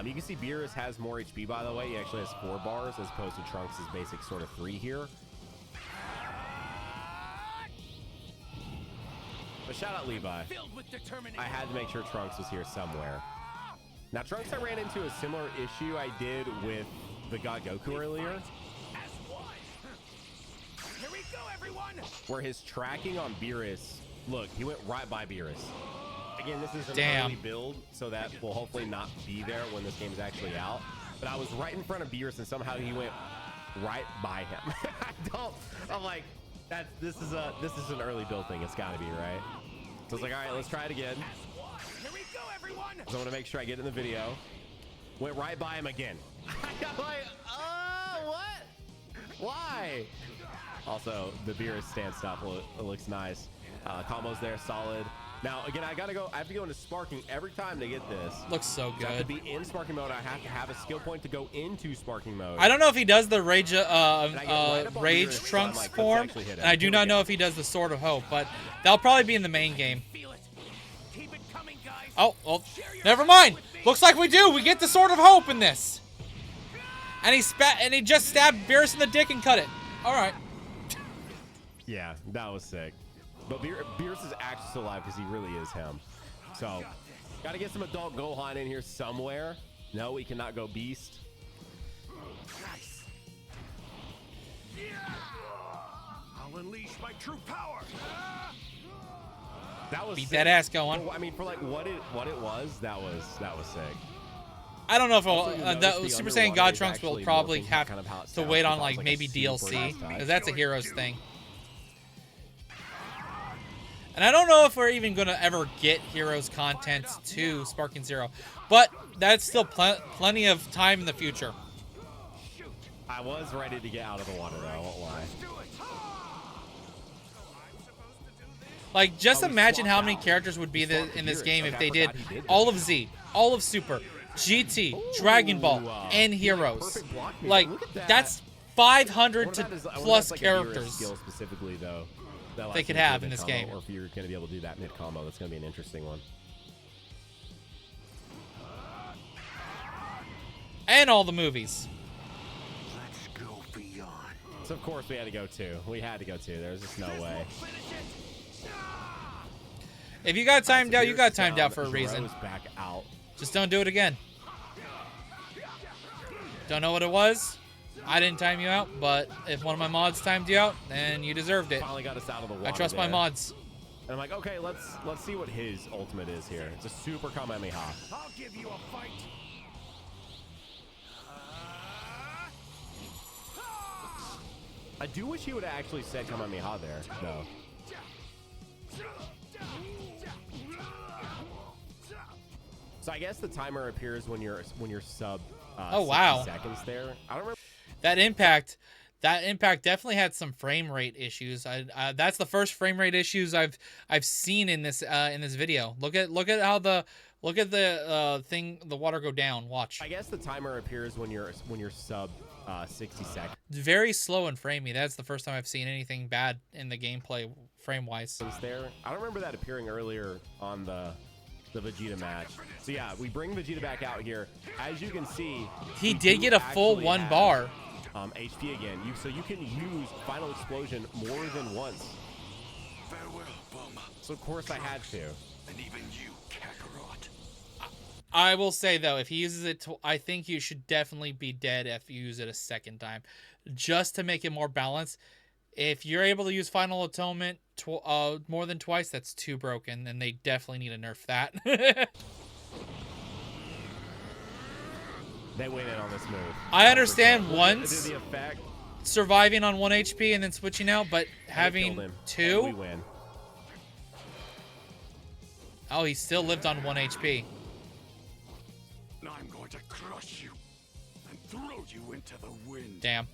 You can see Beerus has more HP, by the way. He actually has 4 bars as opposed to Trunks' basic sort of 3 here. But shout out Levi. Filled with determination. I had to make sure Trunks was here somewhere. Now, Trunks, I ran into a similar issue I did with the God Goku earlier, As one. Here we go, everyone. where his tracking on Beerus, look, he went right by Beerus. Again, this is an Damn. early build, so that will hopefully not be there when this game is actually out. But I was right in front of Beerus, and somehow he went right by him. I'm like, this is an early build thing. It's got to be, right? So I was like, all right, let's try it again. Here we go, everyone. So I want to make sure I get in the video. Went right by him again. I'm like, what? Why? Also, the Beerus stand stop looks nice. Combos there, solid. Now, again, I have to go into Sparking every time to get this. Looks so So I have to good. be in Sparking mode. I have to have a skill point to go into Sparking mode. I don't know if he does the Rage right up on Rage Beerus, so I'm Trunks like, let's form, actually hit him. and I do Here we not know go. if he does the Sword of Hope, but that'll probably be in the main game. Feel it. Keep it coming, guys. Oh, well, never mind. Looks like we do. We get the Sword of Hope in this. And he just stabbed Beerus in the dick and cut it. All right. Yeah, that was sick. But Beerus is actually still alive because he really is him. So, got to get some adult Gohan in here somewhere. No, we cannot go Beast. I'll unleash my true power. That was Beat sick. that ass going. I mean, for like what it was, that was sick. I don't know if Also, you the notice the Super Saiyan underwater God is Trunks will actually probably morphing have kind of how it to sounds. wait I on thought it was like like a maybe super DLC nice touch. because that's a Heroes thing. And I don't know if we're even gonna ever get Heroes content to Sparking Zero, but that's still plenty of time in the future. I was ready to get out of the water though, I won't lie. Like, just Oh, we imagine how swapped many out. characters would be We swapped in this gears. game Okay, if I they did forgot he did all that. of Z, all of Super, GT, Dragon Ball, and Heroes. perfect block me. Like, Look at that. that's I 500 wonder if that is- I wonder if plus that's like a hero characters. skill specifically though. that allows They you could to do have a in this mid-combo, game. Or if you're going to be able to do that mid combo, that's going to be an interesting one. And all the movies. Let's go beyond. So of course we had to go 2. We had to go 2. There's just no way. If you got timed So out, you here's got timed out Zoro for a reason. back out. Just don't do it again. Don't know what it was. I didn't time you out, but if one of my mods timed you out, then you deserved it. Finally got us out of the water. I trust my there. mods. And I'm like, okay, let's see what his ultimate is here. It's a super Kamehameha. I'll give you a fight. I do wish he would have actually said Kamehameha there, though. So I guess the timer appears when you're sub. Oh, 60 wow. seconds there. I don't remember. That impact definitely had some frame rate issues. That's the first frame rate issues I've seen in this video. Look at how the the water go down. Watch. I guess the timer appears when you're sub 60 seconds Very slow and framey. That's the first time I've seen anything bad in the gameplay frame wise. there. I don't remember that appearing earlier on the Vegeta match. So yeah, we bring Vegeta back out here. As you can see, He we did do get a full actually 1 have, bar. HP again. So you can use Final Explosion more than once. Farewell, Bulma. So of course I had to. And even you, Kakarot. I will say though, if he uses it, I think you should definitely be dead if you use it a second time, just to make it more balanced. If you're able to use Final Atonement more than twice, that's too broken, and they definitely need to nerf that. They went in on this move. I understand Did once the effect. surviving on 1 HP and then switching out, but Killed having him. 2? And we win. Oh, he still lived on 1 HP. I'm going to crush you and throw you into the wind. Damn.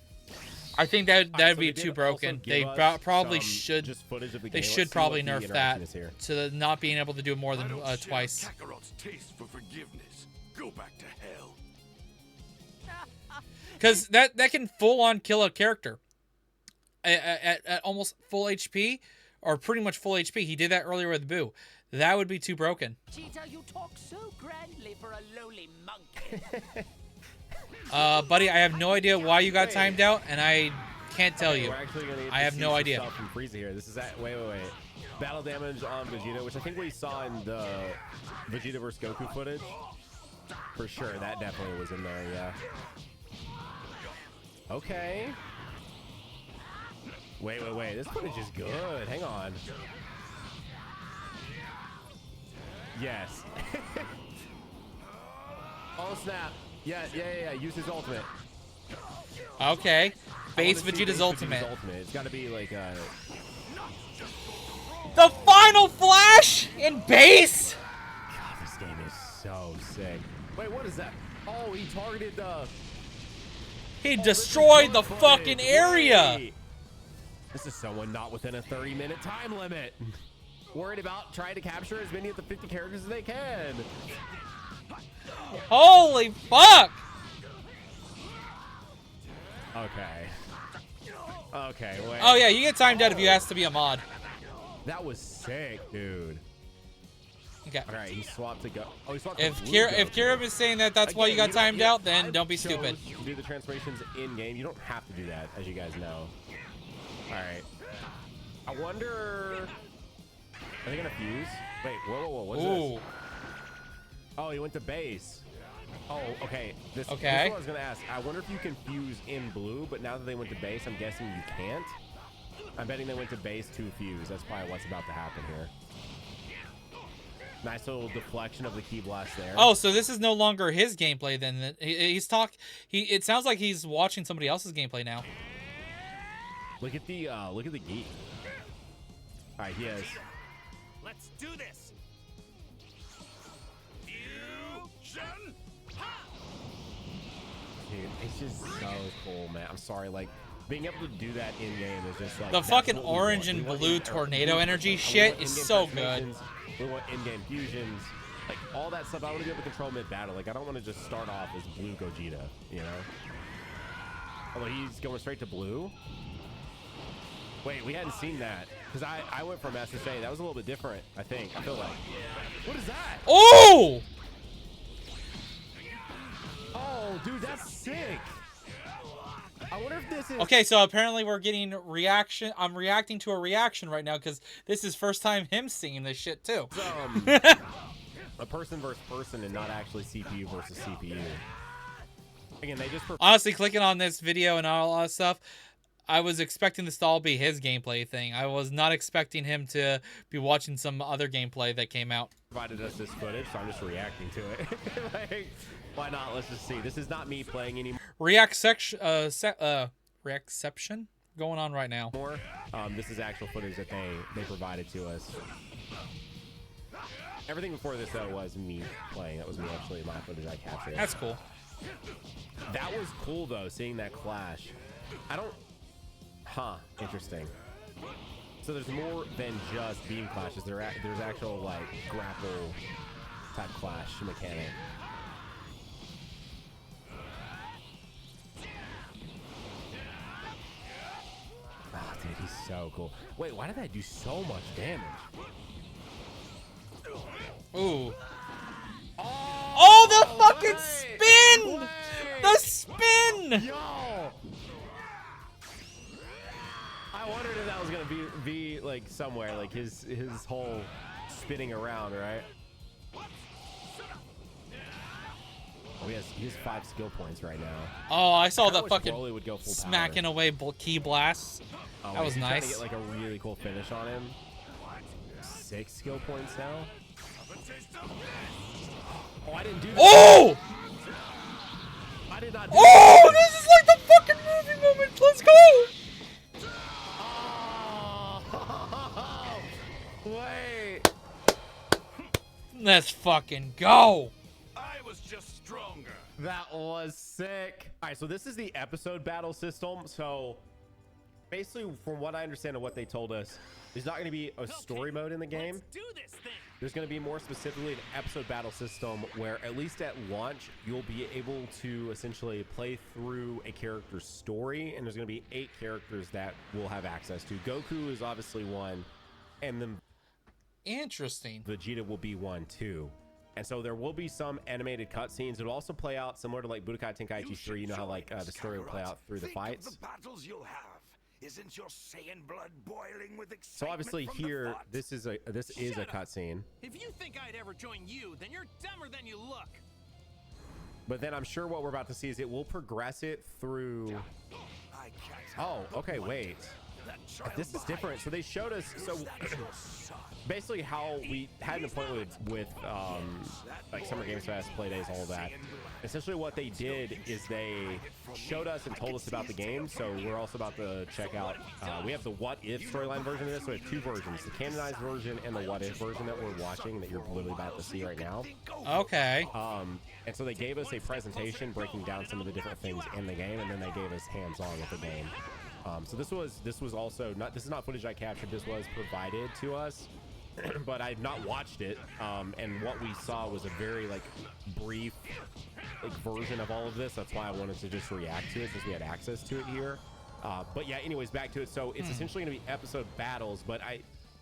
I think that'd Alright, so be they did too also broken. give They us probably some should. just footage of the They game. should Let's see probably what the nerf interaction that is here. to not being able to do more I than don't share twice. Kakarot's taste for forgiveness. Go back to hell. Because that can full on kill a character at almost full HP or pretty much full HP. He did that earlier with Boo. That would be too broken. Cheetah, you talk so grandly for a lowly monkey. Buddy, I have no idea why you got timed out, and I can't tell you. We're actually gonna get I to have see no some idea. stuff from Frieza here. This is wait. Battle damage on Vegeta, which I think we saw in the Vegeta vs Goku footage. For sure, that definitely was in there. Yeah. Okay. Wait. This footage is good. Hang on. Yes. Oh snap. Yeah. Use his ultimate. Okay. Base I wanna see Vegeta's ultimate. It's got to be like The final flash in base? God, this game is so sick. Wait, what is that? Oh, he targeted the... He Oh, destroyed the this is good fucking footage. area. Wait. This is someone not within a 30-minute time limit. Worried about trying to capture as many of the 50 characters as they can. Holy fuck. Okay, wait. Oh yeah, you get timed out if you ask to be a mod. That was sick, dude. Okay. All right, he swapped to go. Oh, he swapped to If blue Kira Goku. is saying that that's why you got Again, timed out, then don't be chose stupid. to do the transformations in game. You don't have to do that, as you guys know. All right. I wonder. Are they gonna fuse? Wait, whoa! What's Ooh. this? Oh, he went to base. Oh, okay. This is Okay. what I was gonna ask. I wonder if you can fuse in blue, but now that they went to base, I'm guessing you can't. I'm betting they went to base 2 fuse. That's probably what's about to happen here. Nice little deflection of the ki blast there. Oh, so this is no longer his gameplay then. It sounds like he's watching somebody else's gameplay now. Look at the gi. All right, he has. Let's do this. Fusion. Dude, it's just so cool, man. I'm sorry, like being able to do that in game is just like The that's fucking what we orange want. and We want blue in- tornado we- energy we shit want is in-game so good. transformations, we want in-game fusions, like all that stuff. I want to be able to control mid-battle. Like I don't want to just start off as blue Gogeta, you know? Although he's going straight to blue. Wait, we hadn't seen that because I went from SSA. That was a little bit different, I think. I feel like. What is that? Oh! Oh, dude, that's sick. I wonder if this is Okay, so apparently we're getting reaction. I'm reacting to a reaction right now because this is first time him seeing this shit too. a person versus person and not actually CPU versus CPU. Again, they just Honestly, clicking on this video and all that stuff, I was expecting this to all be his gameplay thing. I was not expecting him to be watching some other gameplay that came out. provided us this footage, so I'm just reacting to it. Like, why not? Let's just see. This is not me playing anymore. Reaction going on right now. This is actual footage that they provided to us. Everything before this though was me playing. That was me actually my footage I captured. That's cool. That was cool though, seeing that clash. I don't. Huh. Interesting. So there's more than just beam clashes. There's actual like grapple type clash mechanic. Oh, dude, he's so cool. Wait, why did that do so much damage? Ooh. Oh, the fucking spin! The spin! Yo! I wondered if that was gonna be like somewhere, like his whole spinning around, right? Oh, he has 5 skill points right now. Oh, I saw I the wish fucking Broly would go full smacking power. away key blasts. Oh, That was he's trying nice. to get like a really cool finish on him. 6 skill points now. Oh, I didn't do that. Oh! I did not do Oh, this is like the fucking movie moment. Let's go! Oh, wait. Let's fucking go. I was just stronger. That was sick. All right, so this is the episode battle system. So basically, from what I understand of what they told us, there's not going to be a story mode in the game. Let's do this thing. There's going to be more specifically an episode battle system where at least at launch, you'll be able to essentially play through a character's story. And there's going to be 8 characters that we'll have access to. Goku is obviously one, and then Interesting. Vegeta will be one too. And so there will be some animated cutscenes. It'll also play out similar to like Budokai Tenkaichi 3. You know how like the story will play out through the fights. The battles you'll have. Isn't your Saiyan blood boiling with excitement? So obviously from the here, thought? this is a Shut up. cutscene. If you think I'd ever join you, then you're dumber than you look. But then I'm sure what we're about to see is it will progress it through. I can't Oh, okay, wait. that child This is different. So they showed us. So basically, how we had an appointment with like Summer Games Fest, play days, all of that. Essentially, what they did is they showed us and told us about the game. So we're also about to check out. We have the What If storyline version of this. So we have 2 versions: the canonized version and the What If version that we're watching, that you're literally about to see right now. Okay. And so they gave us a presentation breaking down some of the different things in the game, and then they gave us hands-on with the game. So this was also not, this is not footage I captured. This was provided to us, but I've not watched it. And what we saw was a very like brief like version of all of this. That's why I wanted to just react to it, since we had access to it here. But yeah, anyways, back to it. So it's essentially going to be episode battles, but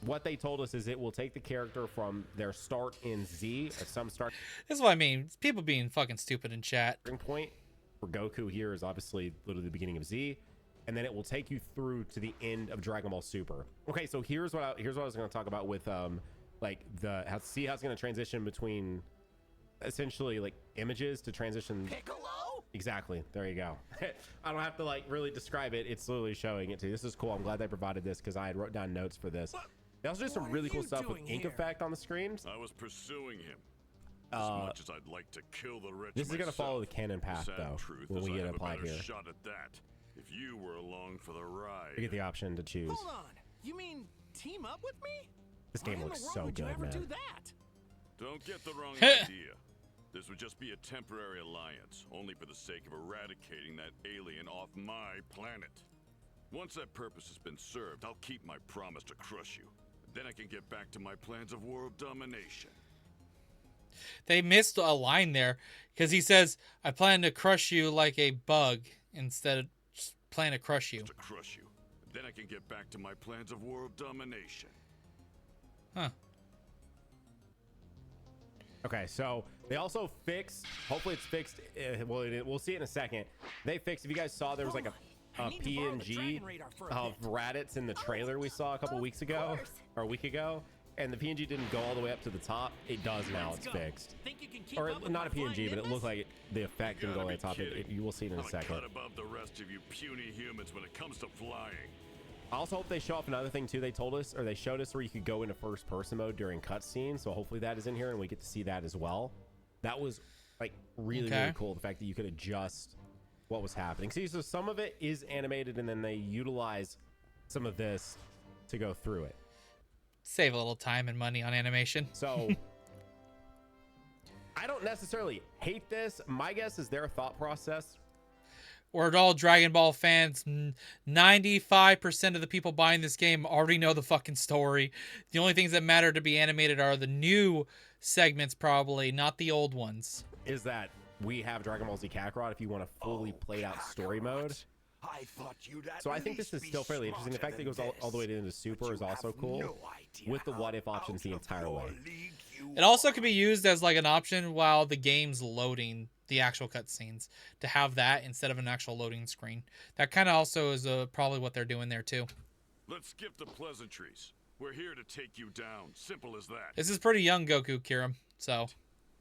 what they told us is it will take the character from their start in Z, or some start This is what I mean. It's people being fucking stupid in chat. point for Goku here is obviously literally the beginning of Z, and then it will take you through to the end of Dragon Ball Super. Okay, so here's what I was going to talk about with like see how it's going to transition between essentially like images to transition. Piccolo? Exactly. There you go. I don't have to like really describe it. It's literally showing it to you. This is cool. I'm glad they provided this because I had wrote down notes for this. They also did some really cool stuff with ink effect on the screens. I was pursuing him. As much as I'd like to kill the rich This is going to follow the myself, canon path, sad though, truth when is we I get have a applied better here. shot at that. If you were along for the ride. You get the option to choose. Hold on. You mean team up with me? This game Why in looks the world so would good, you ever man. do that? Don't get the wrong idea. This would just be a temporary alliance, only for the sake of eradicating that alien off my planet. Once that purpose has been served, I'll keep my promise to crush you. Then I can get back to my plans of world domination. They missed a line there because he says, "I plan to crush you like a bug," instead of just plan to crush you. To crush you. Then I can get back to my plans of world domination. Huh. Okay, so they also fixed, hopefully it's fixed, well, we'll see it in a second. They fixed, if you guys saw, there was like a PNG of Raditz in the trailer we saw a couple weeks ago, or a week ago, and the PNG didn't go all the way up to the top. It does now, it's fixed. Or not a PNG, but it looked like the effect didn't go all the way top. You will see it in a second. Cut above the rest of you puny humans when it comes to flying. I also hope they show off another thing too. They told us, or they showed us, where you could go into first person mode during cutscenes. So hopefully that is in here and we get to see that as well. That was like really cool. The fact that you could adjust what was happening. See, so some of it is animated and then they utilize some of this to go through it. Save a little time and money on animation. So I don't necessarily hate this. My guess is their thought process. We're all Dragon Ball fans. 95% of the people buying this game already know the fucking story. The only things that matter to be animated are the new segments, probably, not the old ones. Is that we have Dragon Ball Z Kakarot if you want a fully played out story mode. I thought you'd So I think this is still fairly interesting. The fact that it goes all the way into Super is also cool, with the what if options the entire way. It also can be used as like an option while the game's loading the actual cutscenes, to have that instead of an actual loading screen. That kind of also is probably what they're doing there too. Let's skip the pleasantries. We're here to take you down. Simple as that. This is pretty young Goku, Kirim. So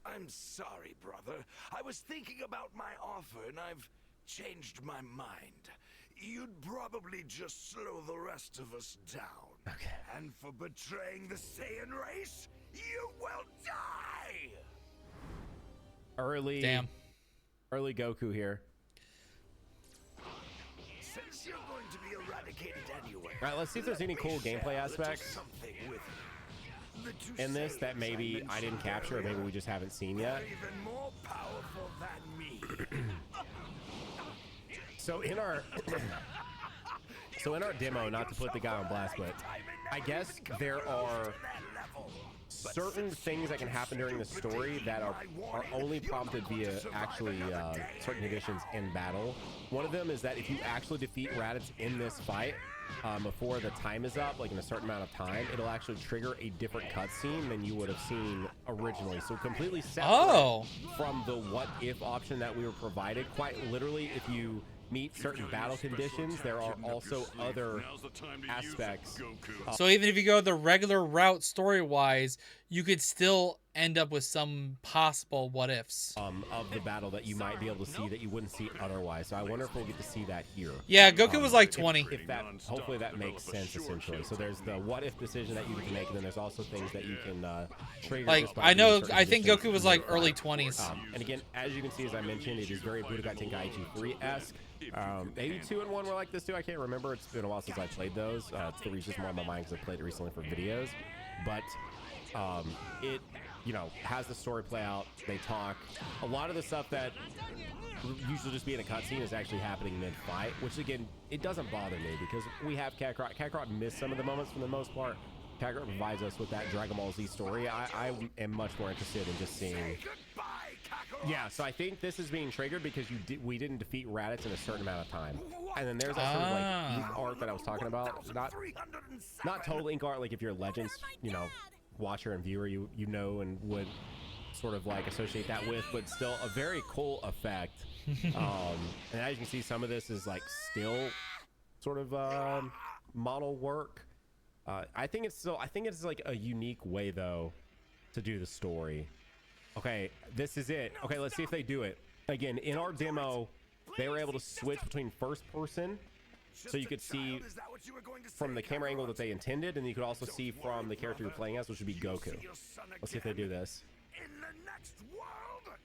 I'm sorry, brother. I was thinking about my offer and I've changed my mind. You'd probably just slow the rest of us down. Okay. And for betraying the Saiyan race, you will die! Early Goku here. Since you're going to be eradicated anyway. All right, let's see if there's any cool gameplay aspects in this that maybe I didn't capture or maybe we just haven't seen yet. Even more powerful than me. So in our demo, not to put the guy on blast, but I guess there are certain things that can happen during the story that are only prompted via actually certain conditions in battle. One of them is that if you actually defeat Raditz in this fight before the time is up, like in a certain amount of time, it'll actually trigger a different cutscene than you would have seen originally. So completely separate from the what if option that we were provided. Quite literally, if you meet certain battle conditions, there are also other aspects. So even if you go the regular route story-wise, you could still end up with some possible what-ifs. Of the battle that you might be able to see that you wouldn't see otherwise. So I wonder if we'll get to see that here. Yeah, Goku was like 20. If that, hopefully that makes sense, essentially. So there's the what-if decision that you can make, and then there's also things that you can trigger. Like, I think Goku was like early 20s. And again, as you can see, as I mentioned, it is very Budokai Tenkaichi 3-esque. Maybe 2 and 1 were like this too. I can't remember. It's been a while since I played those. It's the reason more on my mind because I played it recently for videos. But it, you know, has the story play out. They talk. A lot of the stuff that usually just be in a cutscene is actually happening mid-fight, which again, it doesn't bother me because we have Kakarot. Kakarot missed some of the moments for the most part. Kakarot provides us with that Dragon Ball Z story. I am much more interested in just seeing. Yeah, so I think this is being triggered because we didn't defeat Raditz in a certain amount of time, and then there's that sort of like ink art that I was talking about. Not total ink art, like if you're a Legends, you know, watcher and viewer, you know and would sort of like associate that with, but still a very cool effect. And as you can see, some of this is like still sort of model work. I think it's like a unique way though to do the story. Okay, this is it. Okay, let's see if they do it. Again, in our demo, they were able to switch between first person, so you could see from the camera angle that they intended, and you could also see from the character you're playing as, which would be Goku. Let's see if they do this. In the next world?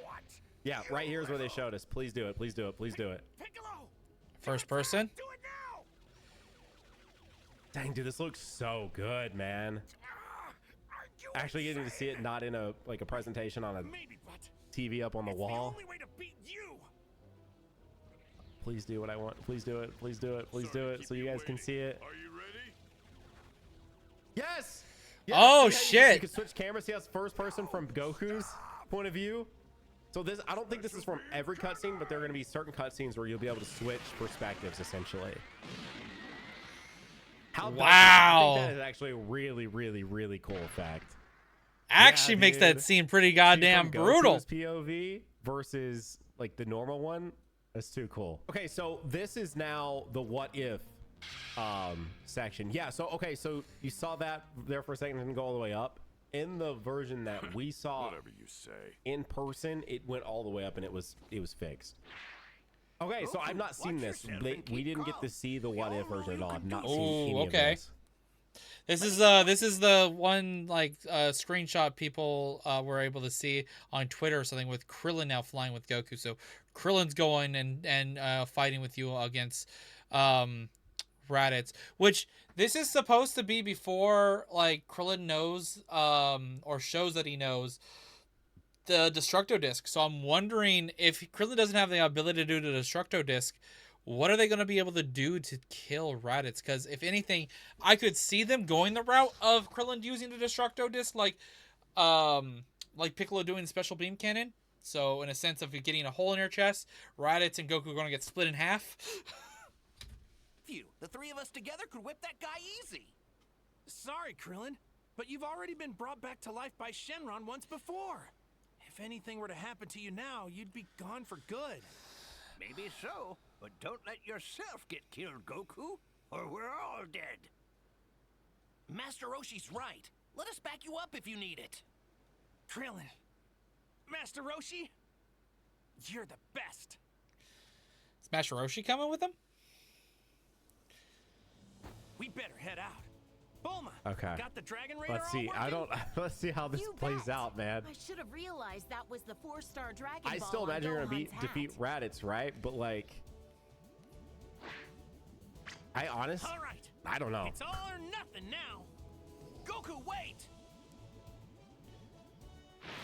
What? Yeah, right here is where they showed us. Please do it. Please do it. Please do it. Piccolo! First person. Do it now! Dang, dude, this looks so good, man. Actually getting to see it not in a like a presentation on a Maybe, but TV up on the it's wall. the only way to beat you. Please do what I want. Please do it. Please do it. Please do it so you guys can see it. Are you ready? Yes! Oh, See how You shit. can switch cameras. See how it's first person from Goku's point of view. So this, I don't think this is from every cutscene, but there are going to be certain cutscenes where you'll be able to switch perspectives, essentially. How Wow. I think that is actually a really, really, really cool effect. Actually Yeah, makes that dude. scene pretty See, goddamn from brutal. Goku's POV versus like the normal one. That's too cool. Okay, so this is now the what if section. Yeah, so okay, so you saw that there for a second and didn't go all the way up. In the version that we saw Whatever you say. in person, it went all the way up and it was fixed. Okay, so I've not seen this. We didn't get to see the what if version at all. I've not seen any okay. of this. This is the one like screenshot people were able to see on Twitter or something with Krillin now flying with Goku. So Krillin's going and fighting with you against Raditz, which this is supposed to be before like Krillin knows or shows that he knows the Destructo Disc. So I'm wondering if Krillin doesn't have the ability to do the Destructo Disc, what are they going to be able to do to kill Raditz? Because if anything, I could see them going the route of Krillin using the Destructo Disc, like Piccolo doing Special Beam Cannon. So in a sense of getting a hole in your chest, Raditz and Goku are going to get split in half. Phew, the three of us together could whip that guy easy. Sorry, Krillin, but you've already been brought back to life by Shenron once before. If anything were to happen to you now, you'd be gone for good. Maybe so, but don't let yourself get killed, Goku, or we're all dead. Master Roshi's right. Let us back you up if you need it. Krillin, Master Roshi, you're the best. Is Master Roshi coming with them? We better head out. Bulma, Okay. got the Dragon Radar Let's see. all working? Let's see how this You plays bet. out, man. I should have realized that was the 4-star Dragon Ball. I still on imagine you're gonna Gohan's hat. defeat Raditz, right? But like, I All right. don't know. It's all or nothing now. Goku, wait!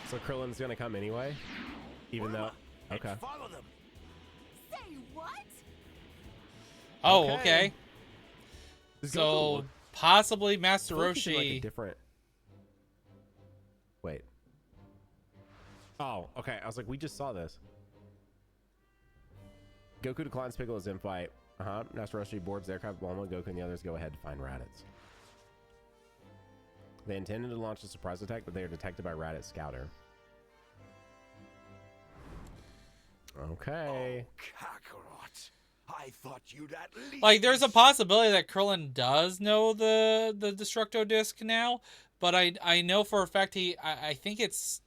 So Krillin's gonna come anyway, even though. Okay. Follow them. Say what? Oh, Okay. okay. Does Goku So look- possibly Master I feel like he's in, like, a Roshi. different. Wait. Oh, okay. I was like, we just saw this. Goku declines Piccolo's infight. Master Roshi boards the aircraft. Bulma, Goku, and the others go ahead to find Raditz. They intended to launch a surprise attack, but they are detected by Raditz Scouter. Okay. Oh, Kakarot. I thought you'd at least Like, there's a possibility that Krillin does know the Destructo Disc now, but I know for a fact I think it's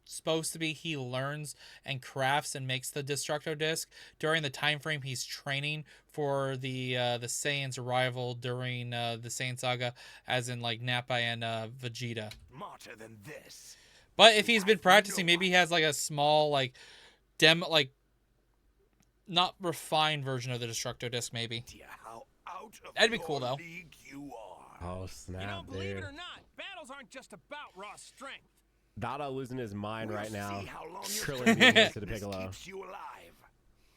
supposed to be he learns and crafts and makes the Destructo Disc during the time frame he's training for the Saiyan's arrival during the Saiyan Saga, as in like Nappa and Vegeta. smarter than this. But if he's been practicing, maybe he has like a small like not refined version of the Destructo Disc, maybe. Dear, how out of That'd be cool, your though. league you are. Oh, You know, snap, believe dude. it or not, battles aren't just about raw strength. Dada losing his mind We'll right now. see how long Krillin your being used to the this Piccolo. keeps you alive.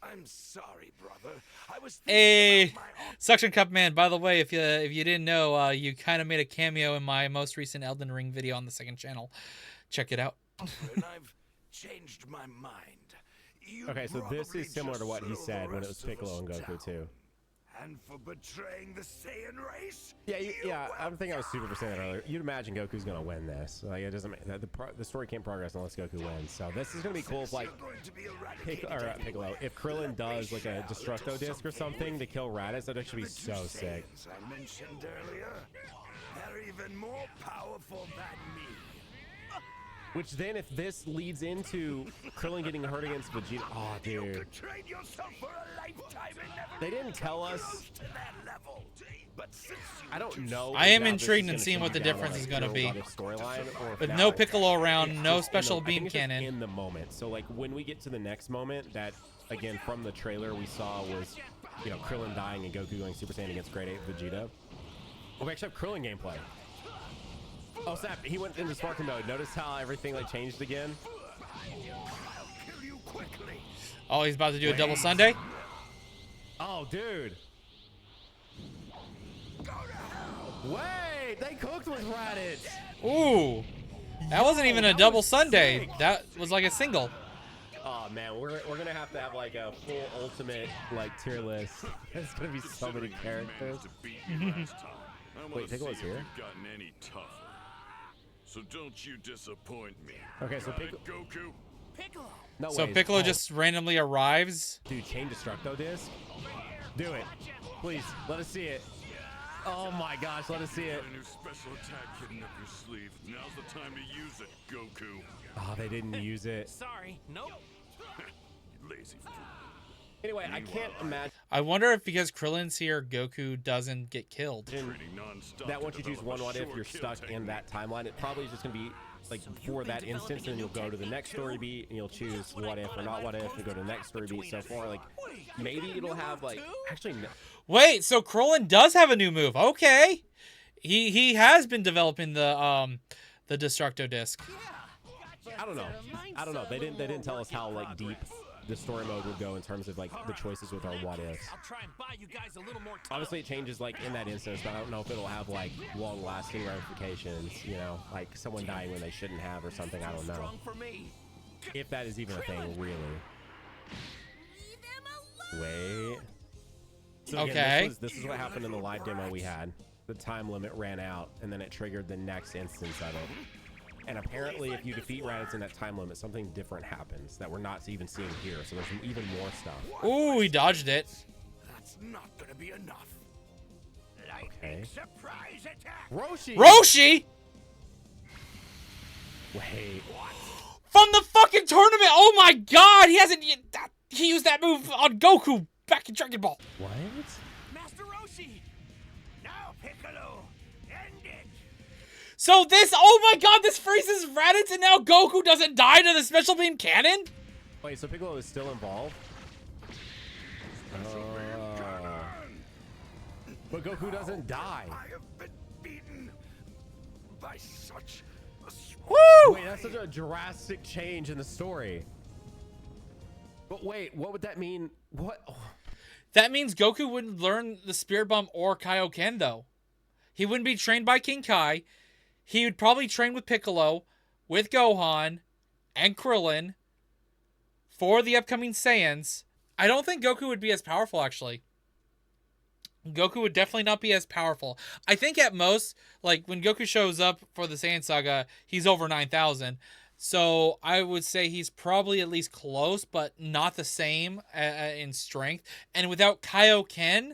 I'm sorry, brother. I was Hey, thinking about my Suction Cup Man. By the way, if you didn't know, you kind of made a cameo in my most recent Elden Ring video on the second channel. Check it out. offer, and I've changed my mind. You Okay, so this probably is similar to just what he slow said the when it was rest of Piccolo and us Goku down. too. And for betraying the Saiyan race? Yeah, you yeah. will I'm thinking I was super saying that earlier. You'd imagine Goku's gonna win this. Like it doesn't. The story can't progress unless Goku wins. So this is gonna be cool. If like You're going to be eradicated Piccolo, anyway. if Krillin does like a Share Destructo little Disc or something to kill Raditz, that'd actually be The two so sick. Saiyans I mentioned earlier, they're even more powerful than me. Which then, if this leads into Krillin getting hurt against Vegeta, oh dude, Train yourself for a lifetime and never they didn't tell us. close to that level. But since you I don't know. I if am now this intrigued is in gonna seeing come what the down to, difference like, is gonna your be. what if storyline, or if With now no it's Piccolo around, just no in special the, I beam think it's just cannon. in the moment. So like when we get to the next moment, that again from the trailer we saw was, you know, Krillin dying and Goku going Super Saiyan against Grade 8 Vegeta. Oh, we actually have Krillin gameplay. Oh snap! He went into Sparking mode. Notice how everything like changed again. I'll kill you quickly. Oh, he's about to do a double Sunday. Oh, dude. Wait, they cooked with Raditz. Ooh, that wasn't even a that double was Sunday. sick. That was like a single. Oh man, we're gonna have to have like a full ultimate like tier list. There's gonna be so many characters. Wait, Piccolo's here? Gotten any tougher. So don't you disappoint me. Okay, so Got it, Piccolo. Goku. Piccolo. No So way. Piccolo just randomly arrives. Dude, chain destructo disc. Do it, please. Let us see it. Oh my gosh, let us see it. Got a new special attack hidden up your sleeve. Now's the time to use it, Goku. Oh, they didn't use it. Sorry. Nope. You lazy fool. Anyway, I can't imagine I wonder if because Krillin's here, Goku doesn't get killed. Training non-stop that to once you choose develop one a what if, sure you're kill stuck in that timeline. It probably is just gonna be like for that instance, and then you'll go to the next story beat and you'll choose what if or not what if, and go to the next story beat. So far, like maybe it'll have like actually no, Wait, so Krillin does have a new move. Okay, he has been developing the Destructo disc. I don't know. I don't know. They didn't tell us how like deep the story mode would go in terms of like the choices with our what ifs. I'll try and buy you guys a little more time. Obviously, it changes like in that instance, but I don't know if it'll have like long-lasting ramifications. You know, like someone dying when they shouldn't have or something. I don't know Strong for me. if that is even a thing, really. Wait. So again, Okay. This is what happened in the live demo we had. The time limit ran out, and then it triggered the next instance of it. And apparently, if you defeat Raditz in that time limit, something different happens that we're not even seeing here. So there's even more stuff. Ooh, he dodged it. That's not gonna be enough. Okay. Surprise attack! Roshi! Roshi Wait. from the fucking tournament. Oh my God, he hasn't. He used that move on Goku back in Dragon Ball. What? Master Roshi. Now, Piccolo, end it! So this, oh my God, this freezes Raditz, and now Goku doesn't die to the special beam cannon. Wait, so Piccolo is still involved? But Goku doesn't die. I have been beaten by such a Woo! Wait, that's such a drastic change in the story. But wait, what would that mean? What? Oh. That means Goku wouldn't learn the Spirit Bomb or Kaioken, though. He wouldn't be trained by King Kai. He would probably train with Piccolo, with Gohan, and Krillin for the upcoming Saiyans. I don't think Goku would be as powerful, actually. Goku would definitely not be as powerful. I think at most, like, when Goku shows up for the Saiyan Saga, he's over 9,000. So I would say he's probably at least close, but not the same in strength. And without Kaioken,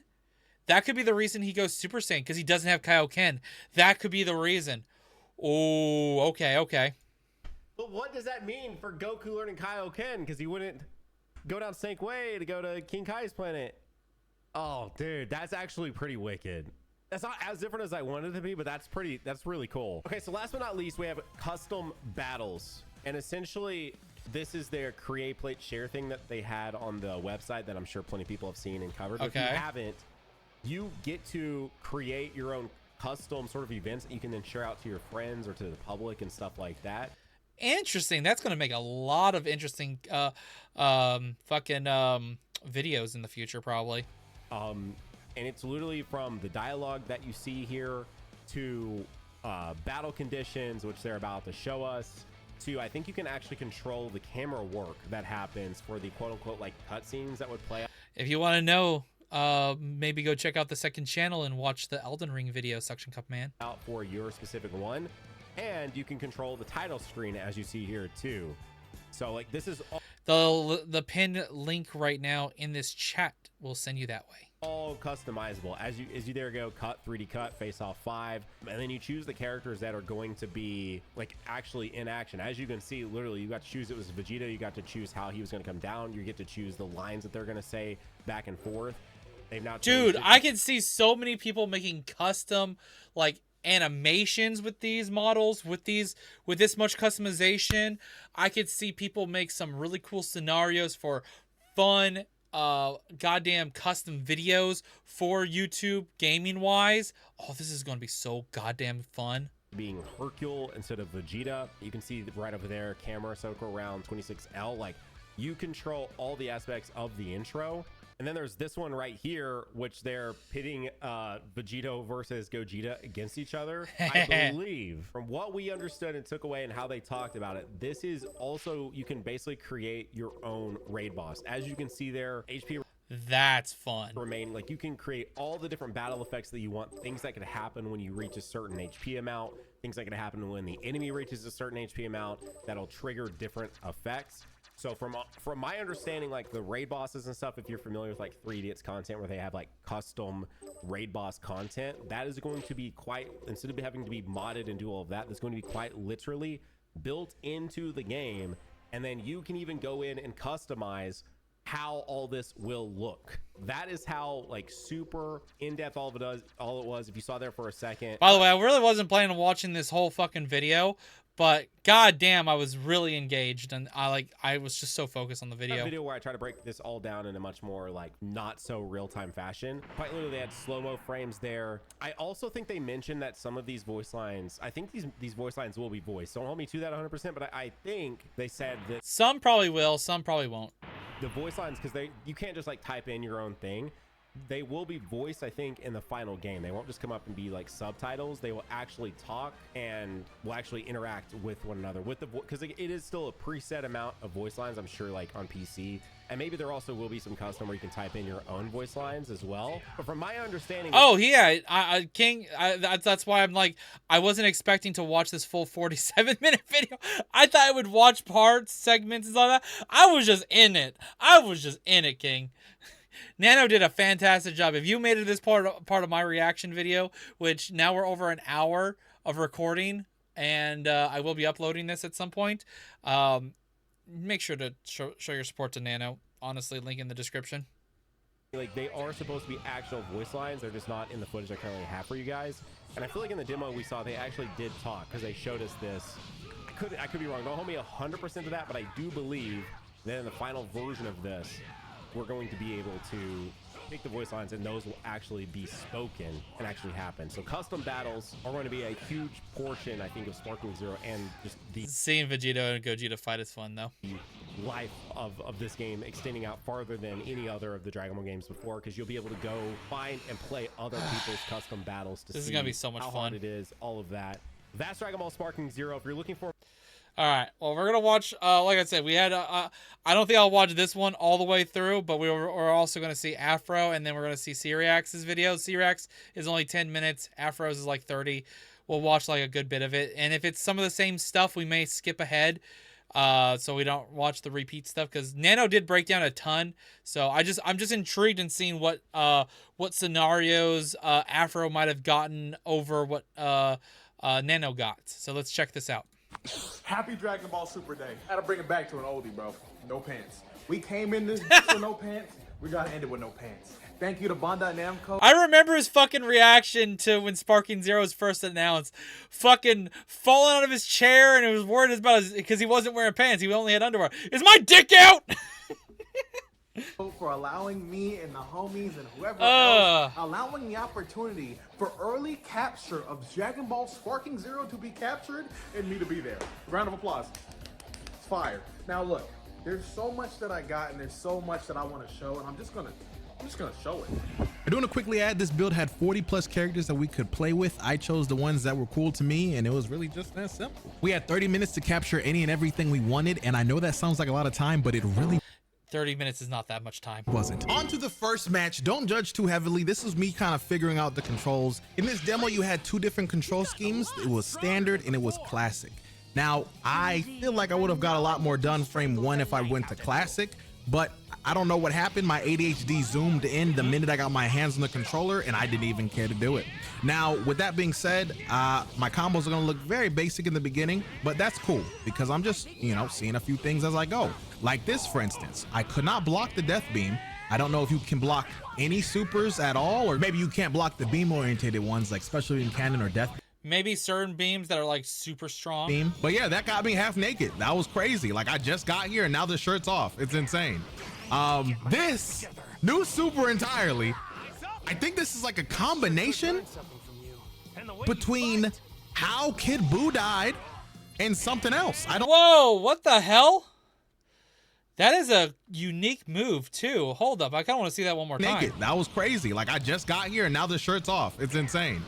that could be the reason he goes Super Saiyan, because he doesn't have Kaioken. That could be the reason. Oh, okay. But what does that mean for Goku learning Kaioken? Because he wouldn't go down Snake Way to go to King Kai's planet. Oh, dude, that's actually pretty wicked. That's not as different as I wanted it to be, but that's really cool. Okay, so last but not least, we have custom battles. And essentially, this is their create, plate, share thing that they had on the website that I'm sure plenty of people have seen and covered. But if you haven't, you get to create your own custom sort of events that you can then share out to your friends or to the public and stuff like that. Interesting. That's going to make a lot of interesting videos in the future, probably. And it's literally from the dialogue that you see here to battle conditions, which they're about to show us, to I think you can actually control the camera work that happens for the quote-unquote like cutscenes that would play. If you want to know, maybe go check out the second channel and watch the Elden Ring video, Suction Cup Man. Out for your specific one, and you can control the title screen as you see here too. So like this is all The pinned link right now in this chat will send you that way. all customizable. As you there go, cut, 3D cut, face off 5, and then you choose the characters that are going to be like actually in action. As you can see, literally you got to choose, it was Vegeta, you got to choose how he was going to come down, you get to choose the lines that they're going to say back and forth. They've now Dude, I can see so many people making custom like animations with these models, with this much customization. I could see people make some really cool scenarios for fun goddamn custom videos for YouTube gaming wise. Oh, this is gonna be so goddamn fun. Being Hercule instead of Vegeta. You can see right over there, camera circle around 26L. Like, you control all the aspects of the intro. And then there's this one right here, which they're pitting Vegito versus Gogeta against each other. I believe, from what we understood and took away and how they talked about it, this is also, you can basically create your own raid boss. As you can see there, HP That's fun. remain, like, you can create all the different battle effects that you want, things that could happen when you reach a certain HP amount, things that could happen when the enemy reaches a certain HP amount that'll trigger different effects. So from my understanding, like the raid bosses and stuff, if you're familiar with like 3 Idiots content where they have like custom raid boss content, that is going to be quite, instead of having to be modded and do all of that, that's going to be quite literally built into the game. And then you can even go in and customize how all this will look. That is how like super in-depth all it was. If you saw there for a second. By the way, I really wasn't planning on watching this whole fucking video, but goddamn, I was really engaged, and I was just so focused on the video. A video where I try to break this all down in a much more like not so real-time fashion. Quite literally, they had slow-mo frames there. I also think they mentioned that some of these voice lines, I think these voice lines will be voiced. Don't hold me to that 100%, but I think they said that some probably will, some probably won't. The voice lines, because you can't just like type in your own thing. They will be voiced, I think, in the final game. They won't just come up and be like subtitles. They will actually talk and will actually interact with one another with the because it is still a preset amount of voice lines, I'm sure, like on PC. And maybe there also will be some custom where you can type in your own voice lines as well. But from my understanding, oh yeah, King, that's why I'm like, I wasn't expecting to watch this full 47-minute video. I thought I would watch parts, segments, and all that. I was just in it, King. Nano did a fantastic job. If you made it this part of my reaction video, which now we're over an hour of recording, and I will be uploading this at some point, make sure to show your support to Nano. Honestly, link in the description. Like, they are supposed to be actual voice lines. They're just not in the footage I currently have for you guys. And I feel like in the demo we saw, they actually did talk because they showed us this. I could be wrong. Don't hold me 100% to that, but I do believe that in the final version of this, we're going to be able to pick the voice lines, and those will actually be spoken and actually happen. So custom battles are going to be a huge portion, I think, of Sparking Zero, and just the seeing Vegeta and Gogeta fight is fun, though. Life of this game extending out farther than any other of the Dragon Ball games before, because you'll be able to go find and play other people's custom battles to see. This is gonna be so much how fun. hard it is, all of that. That's Dragon Ball Sparking Zero. If you're looking for, all right, well, we're gonna watch. Like I said, we had. I don't think I'll watch this one all the way through, but we're also gonna see Afro, and then we're gonna see Cyrax's video. Cyrax is only 10 minutes. Afro's is like 30. We'll watch like a good bit of it, and if it's some of the same stuff, we may skip ahead, so we don't watch the repeat stuff. Because Nano did break down a ton, so I'm just intrigued in seeing what scenarios Afro might have gotten over what Nano got. So let's check this out. Happy Dragon Ball Super Day. Gotta bring it back to an oldie, bro. No pants. We came in this bitch with no pants. We gotta end it with no pants. Thank you to Bandai Namco. I remember his fucking reaction to when Sparking Zero was first announced. Fucking falling out of his chair, and it was worried about his, because he wasn't wearing pants. He only had underwear. Is my dick out? For allowing me and the homies and whoever else, allowing the opportunity for early capture of Dragon Ball Sparking Zero to be captured and me to be there. Round of applause. It's fire. Now look, there's so much that I got and there's so much that I want to show, and I'm just gonna show it. I do want to quickly add, this build had 40 plus characters that we could play with. I chose the ones that were cool to me, and it was really just that simple. We had 30 minutes to capture any and everything we wanted, and I know that sounds like a lot of time, but it really 30 minutes is not that much time. Wasn't. On to the first match. Don't judge too heavily. This is me kind of figuring out the controls. In this demo, you had 2 different control schemes. It was standard and it was classic. Now, I feel like I would have got a lot more done frame 1 if I went to classic, but I don't know what happened. My ADHD zoomed in the minute I got my hands on the controller, and I didn't even care to do it. Now, with that being said, my combos are gonna look very basic in the beginning, but that's cool because I'm just, you know, seeing a few things as I go. Like this, for instance, I could not block the death beam. I don't know if you can block any supers at all, or maybe you can't block the beam orientated ones like special beam cannon or death Maybe certain beams that are like super strong. beam. But yeah, that got me half naked. That was crazy. Like I just got here and now the shirt's off. It's insane. This new super entirely, I think this is like a combination between how Kid Buu died and something else. I don't. Whoa, what the hell? That is a unique move too. Hold up, I kind of want to see that one more time. Naked. That was crazy. Like I just got here and now the shirt's off. It's insane.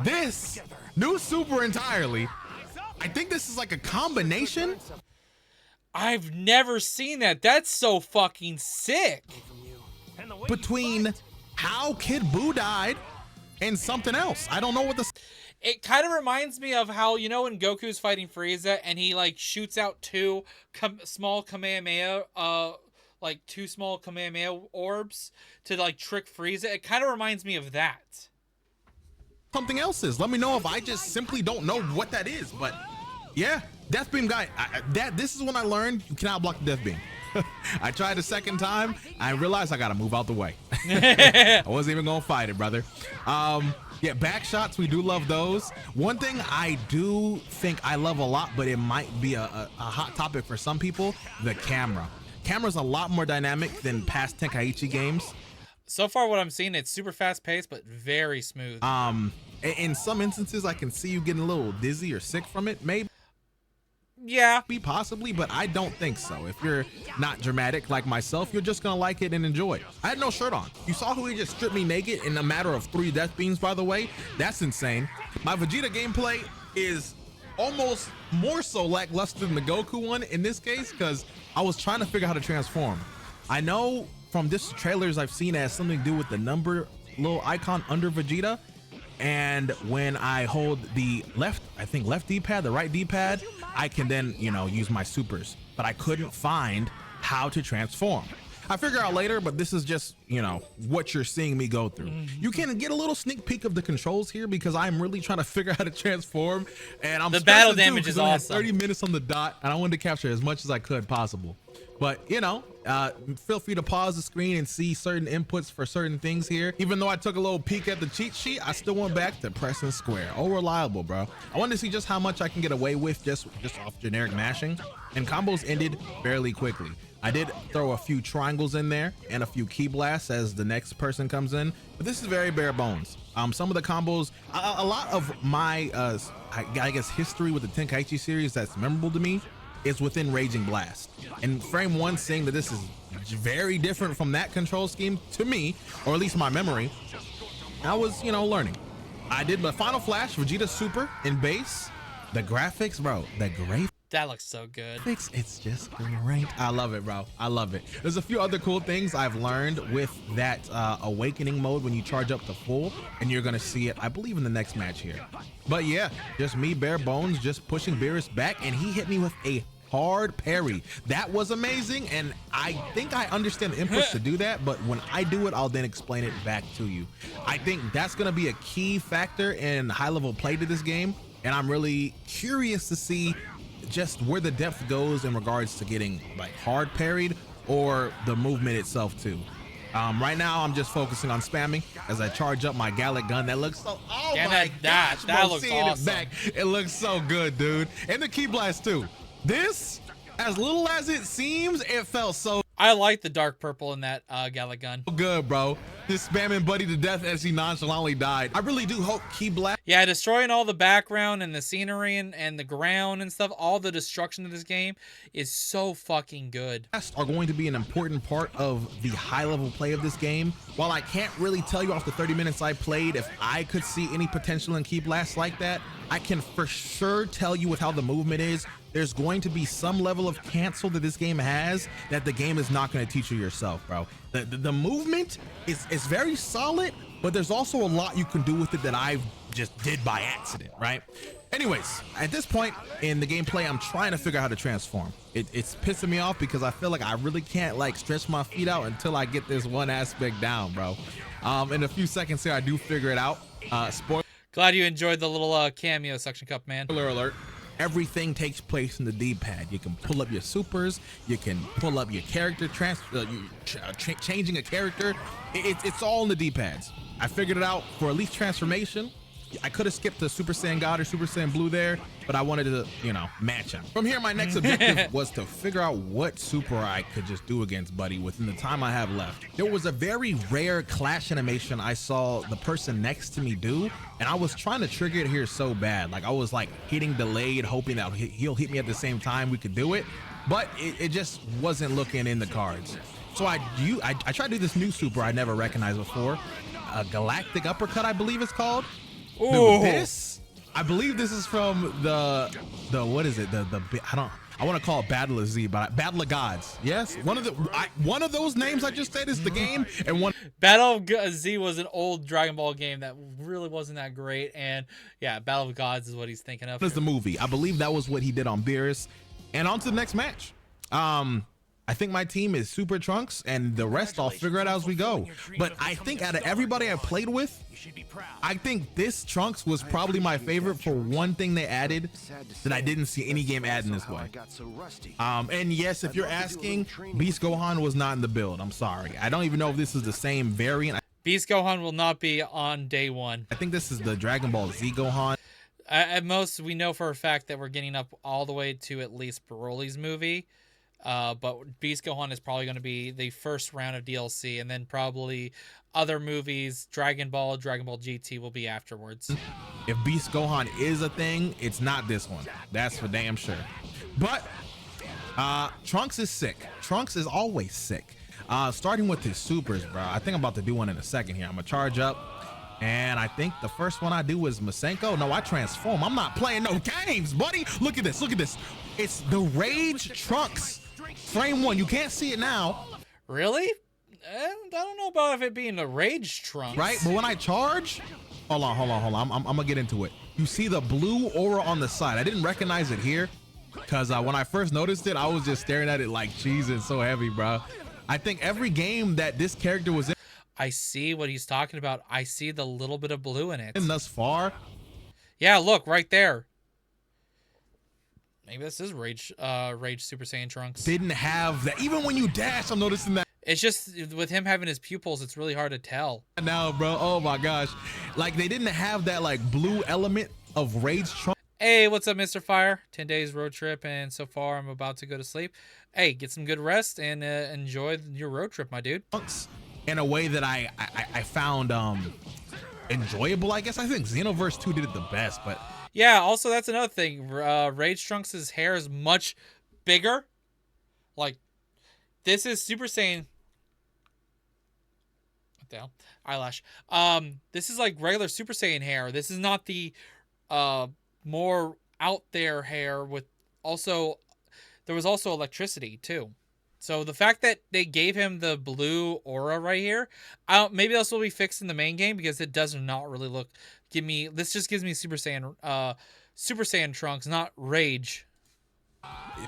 This new super entirely, I think this is like a combination. I've never seen that. That's so fucking sick. Between how Kid Buu died and something else. I don't know what the. It kind of reminds me of how, you know, when Goku's fighting Frieza and he like shoots out two small Kamehameha, like two small Kamehameha orbs to like trick Frieza. It kind of reminds me of that. Something else is. Let me know if I just simply don't know what that is. But yeah, Death Beam guy. This is when I learned you cannot block the Death Beam. I tried a second time. I realized I gotta move out the way. I wasn't even gonna fight it, brother. Yeah, back shots, we do love those. One thing I do think I love a lot, but it might be a hot topic for some people, the camera. Camera's a lot more dynamic than past Tenkaichi games. So far what I'm seeing, it's super fast paced, but very smooth. In some instances, I can see you getting a little dizzy or sick from it, maybe. Yeah. Possibly, but I don't think so. If you're not dramatic like myself, you're just gonna like it and enjoy it. I had no shirt on. You saw who he just stripped me naked in a matter of 3 death beams, by the way. That's insane. My Vegeta gameplay is almost more so lackluster than the Goku one in this case, because I was trying to figure out how to transform. I know from this trailers I've seen it has something to do with the number little icon under Vegeta. And when I hold the left D-pad, the right D-pad, I can then, you know, use my supers. But I couldn't find how to transform. I figure out later, but this is just, you know, what you're seeing me go through. You can get a little sneak peek of the controls here because I'm really trying to figure out how to transform. And I'm the battle damage is awesome. 30 minutes on the dot, and I wanted to capture as much as I could possible. But, you know, feel free to pause the screen and see certain inputs for certain things here. Even though I took a little peek at the cheat sheet, I still went back to pressing square. Oh, reliable, bro. I wanted to see just how much I can get away with just off generic mashing. And combos ended fairly quickly. I did throw a few triangles in there and a few key blasts as the next person comes in. But this is very bare bones. Some of the combos, a lot of my, I guess, history with the Tenkaichi series that's memorable to me is within Raging Blast. And frame 1, seeing that this is very different from that control scheme to me, or at least my memory, I was, you know, learning. I did my Final Flash, Vegeta Super in base. The graphics, bro, the great. That looks so good. It's just great. I love it, bro. I love it. There's a few other cool things I've learned with that awakening mode when you charge up to full, and you're gonna see it, I believe, in the next match here. But yeah, just me bare bones, just pushing Beerus back, and he hit me with a hard parry. That was amazing, and I think I understand the inputs to do that, but when I do it, I'll then explain it back to you. I think that's gonna be a key factor in high level play to this game, and I'm really curious to see just where the depth goes in regards to getting like hard parried or the movement itself too. Right now I'm just focusing on spamming as I charge up my Gallic gun. That looks so, oh yeah, my gosh, that bro, looks seeing awesome. it back, it looks so good, dude. And the key blast too. This, as little as it seems, it felt so I like the dark purple in that Gallic gun. good, bro. Just spamming Buddy to death as he nonchalantly died. I really do hope key blast. Yeah, destroying all the background and the scenery and the ground and stuff, all the destruction of this game is so fucking good. Are going to be an important part of the high level play of this game. While I can't really tell you off the 30 minutes I played if I could see any potential in key blasts like that, I can for sure tell you with how the movement is, there's going to be some level of cancel that this game has that the game is not going to teach you yourself, bro. The movement is very solid, but there's also a lot you can do with it that I've just did by accident, right? Anyways, at this point in the gameplay, I'm trying to figure out how to transform. It's pissing me off because I feel like I really can't like stretch my feet out until I get this one aspect down, bro. In a few seconds here, I do figure it out. Spoiler Glad you enjoyed the little cameo Suction Cup, man. alert. Everything takes place in the D-pad. You can pull up your supers. You can pull up your character, changing a character. It's all in the D-pads. I figured it out for at least transformation. I could have skipped the Super Saiyan God or Super Saiyan Blue there, but I wanted to, you know, match him. From here, my next objective was to figure out what super I could just do against Buddy within the time I have left. There was a very rare clash animation I saw the person next to me do, and I was trying to trigger it here so bad. Like I was like hitting delayed, hoping that he'll hit me at the same time we could do it, but it just wasn't looking in the cards. So I tried to do this new super I never recognized before, a Galactic Uppercut, I believe it's called. Dude, this, I believe this is from the what is it? I want to call it Battle of Z, but Battle of Gods. Yes, one of those names I just said is the game, and one Battle of Z was an old Dragon Ball game that really wasn't that great, and yeah, Battle of Gods is what he's thinking of. Is the movie? I believe that was what he did on Beerus, and on to the next match. I think my team is Super Trunks, and the rest I'll figure it out as we go. But I think out of everybody I played with, I think this Trunks was probably my favorite for one thing they added that I didn't see any game add in this way. And yes, if you're asking, Beast Gohan was not in the build. I'm sorry. I don't even know if this is the same variant. Beast Gohan will not be on day one. I think this is the Dragon Ball Z Gohan. At most, we know for a fact that we're getting up all the way to at least Broly's movie. But Beast Gohan is probably going to be the first round of DLC, and then probably other movies, Dragon Ball GT will be afterwards. If Beast Gohan is a thing, it's not this one. That's for damn sure. But Trunks is sick. Trunks is always sick. Starting with his supers, bro. I think I'm about to do one in a second here. I'm gonna charge up, and I think the first one I do is Masenko. No, I transform. I'm not playing no games, buddy. Look at this. Look at this. It's the Rage Trunks. Frame 1, you can't see it now. Really? I don't know about if it being the Rage Trunks. Right, but when I charge, hold on. I'm gonna get into it. You see the blue aura on the side. I didn't recognize it here because when I first noticed it, I was just staring at it like, jeez, it's so heavy, bro. I think every game that this character was in, I see what he's talking about. I see the little bit of blue in it. And thus far, yeah, look right there. Maybe this is Rage Super Saiyan Trunks. Didn't have that. Even when you dash, I'm noticing that. It's just with him having his pupils, it's really hard to tell. Now, bro, oh my gosh. Like they didn't have that like blue element of Rage Trunks. Hey, what's up, Mr. Fire? 10 days road trip, and so far I'm about to go to sleep. Hey, get some good rest and enjoy your road trip, my dude. In a way that I found enjoyable, I guess. I think Xenoverse 2 did it the best, but yeah, also that's another thing. Rage Trunks' hair is much bigger. Like, this is Super Saiyan. What the hell? Eyelash. This is like regular Super Saiyan hair. This is not the more out there hair with also, there was also electricity too. So the fact that they gave him the blue aura right here, maybe this will be fixed in the main game because it does not really look. This just gives me Super Saiyan Trunks, not Rage.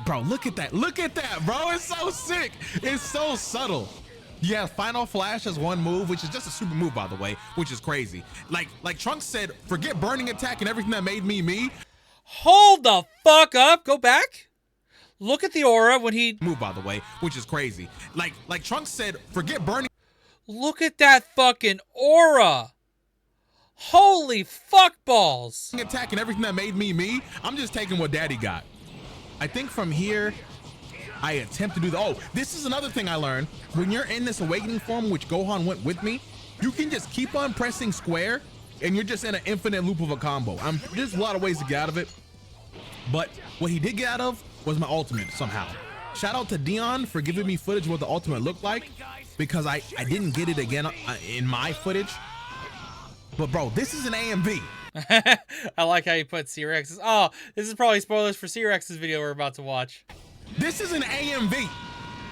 Bro, look at that. Look at that, bro. It's so sick. It's so subtle. Yeah, Final Flash has one move, which is just a super move, by the way, which is crazy. Like Trunks said, forget Burning Attack and everything that made me me. Hold the fuck up. Go back. Look at the aura when he move, by the way, which is crazy. Like Trunks said, forget Burning. Look at that fucking aura. Holy fuck balls. Attack and everything that made me me. I'm just taking what daddy got. I think from here, I attempt to do this is another thing I learned. When you're in this awakening form, which Gohan went with me, you can just keep on pressing square and you're just in an infinite loop of a combo. There's a lot of ways to get out of it, but what he did get out of was my ultimate somehow. Shout out to Dion for giving me footage of what the ultimate looked like, because I didn't get it again in my footage. But bro, this is an AMV. I like how you put C-Rex's. Oh, this is probably spoilers for C-Rex's video we're about to watch. This is an AMV.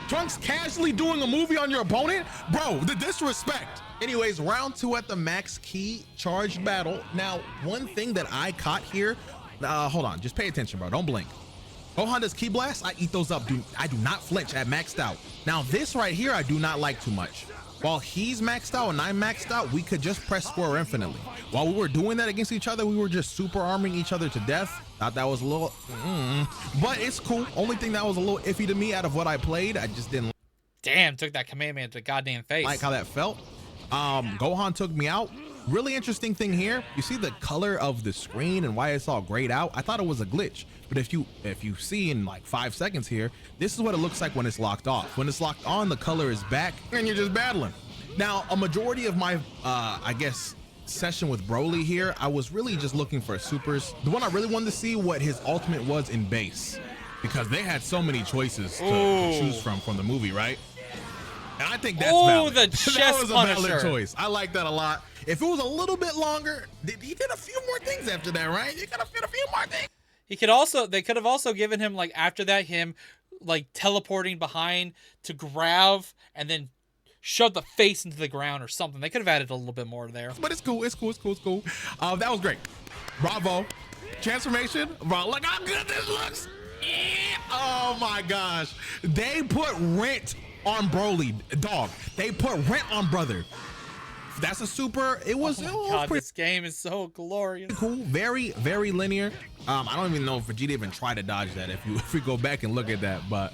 Trunks casually doing a movie on your opponent? Bro, the disrespect. Anyways, round 2 at the max key charged battle. Now, one thing that I caught here, hold on, just pay attention, bro. Don't blink. Gohan does Ki Blast, I eat those up. I do not flinch at maxed out. Now, this right here, I do not like too much. While he's maxed out and I'm maxed out, we could just press square infinitely. While we were doing that against each other, we were just super arming each other to death. Thought that was a little, but it's cool. Only thing that was a little iffy to me out of what I played, I just didn't. Damn, took that Kamehameha to the goddamn face. Like how that felt. Gohan took me out. Really interesting thing here, you see the color of the screen and why it's all grayed out. I thought it was a glitch, but if you see in like 5 seconds here, this is what it looks like when it's locked off. When it's locked on, the color is back and you're just battling. Now, a majority of my I guess session with Broly here, I was really just looking for supers. The one I really wanted to see what his ultimate was in base, because they had so many choices to choose from the movie, right? And I think that's valid. The chest that was a valid punisher. choice. I like that a lot. If it was a little bit longer, he did a few more things after that, right? He could have did a few more things. They could have also given him, like, after that, him like teleporting behind to grab and then shove the face into the ground or something. They could have added a little bit more there. But it's cool. It's cool. It's cool. It's cool. That was great. Bravo. Transformation. Bro, look how good this looks. Yeah. Oh my gosh. They put rent on Broly, dog. They put rent on brother. That's a super. It was. God, this game is so glorious. Cool. Very, very linear. I don't even know if Vegeta even tried to dodge that. If we go back and look at that, but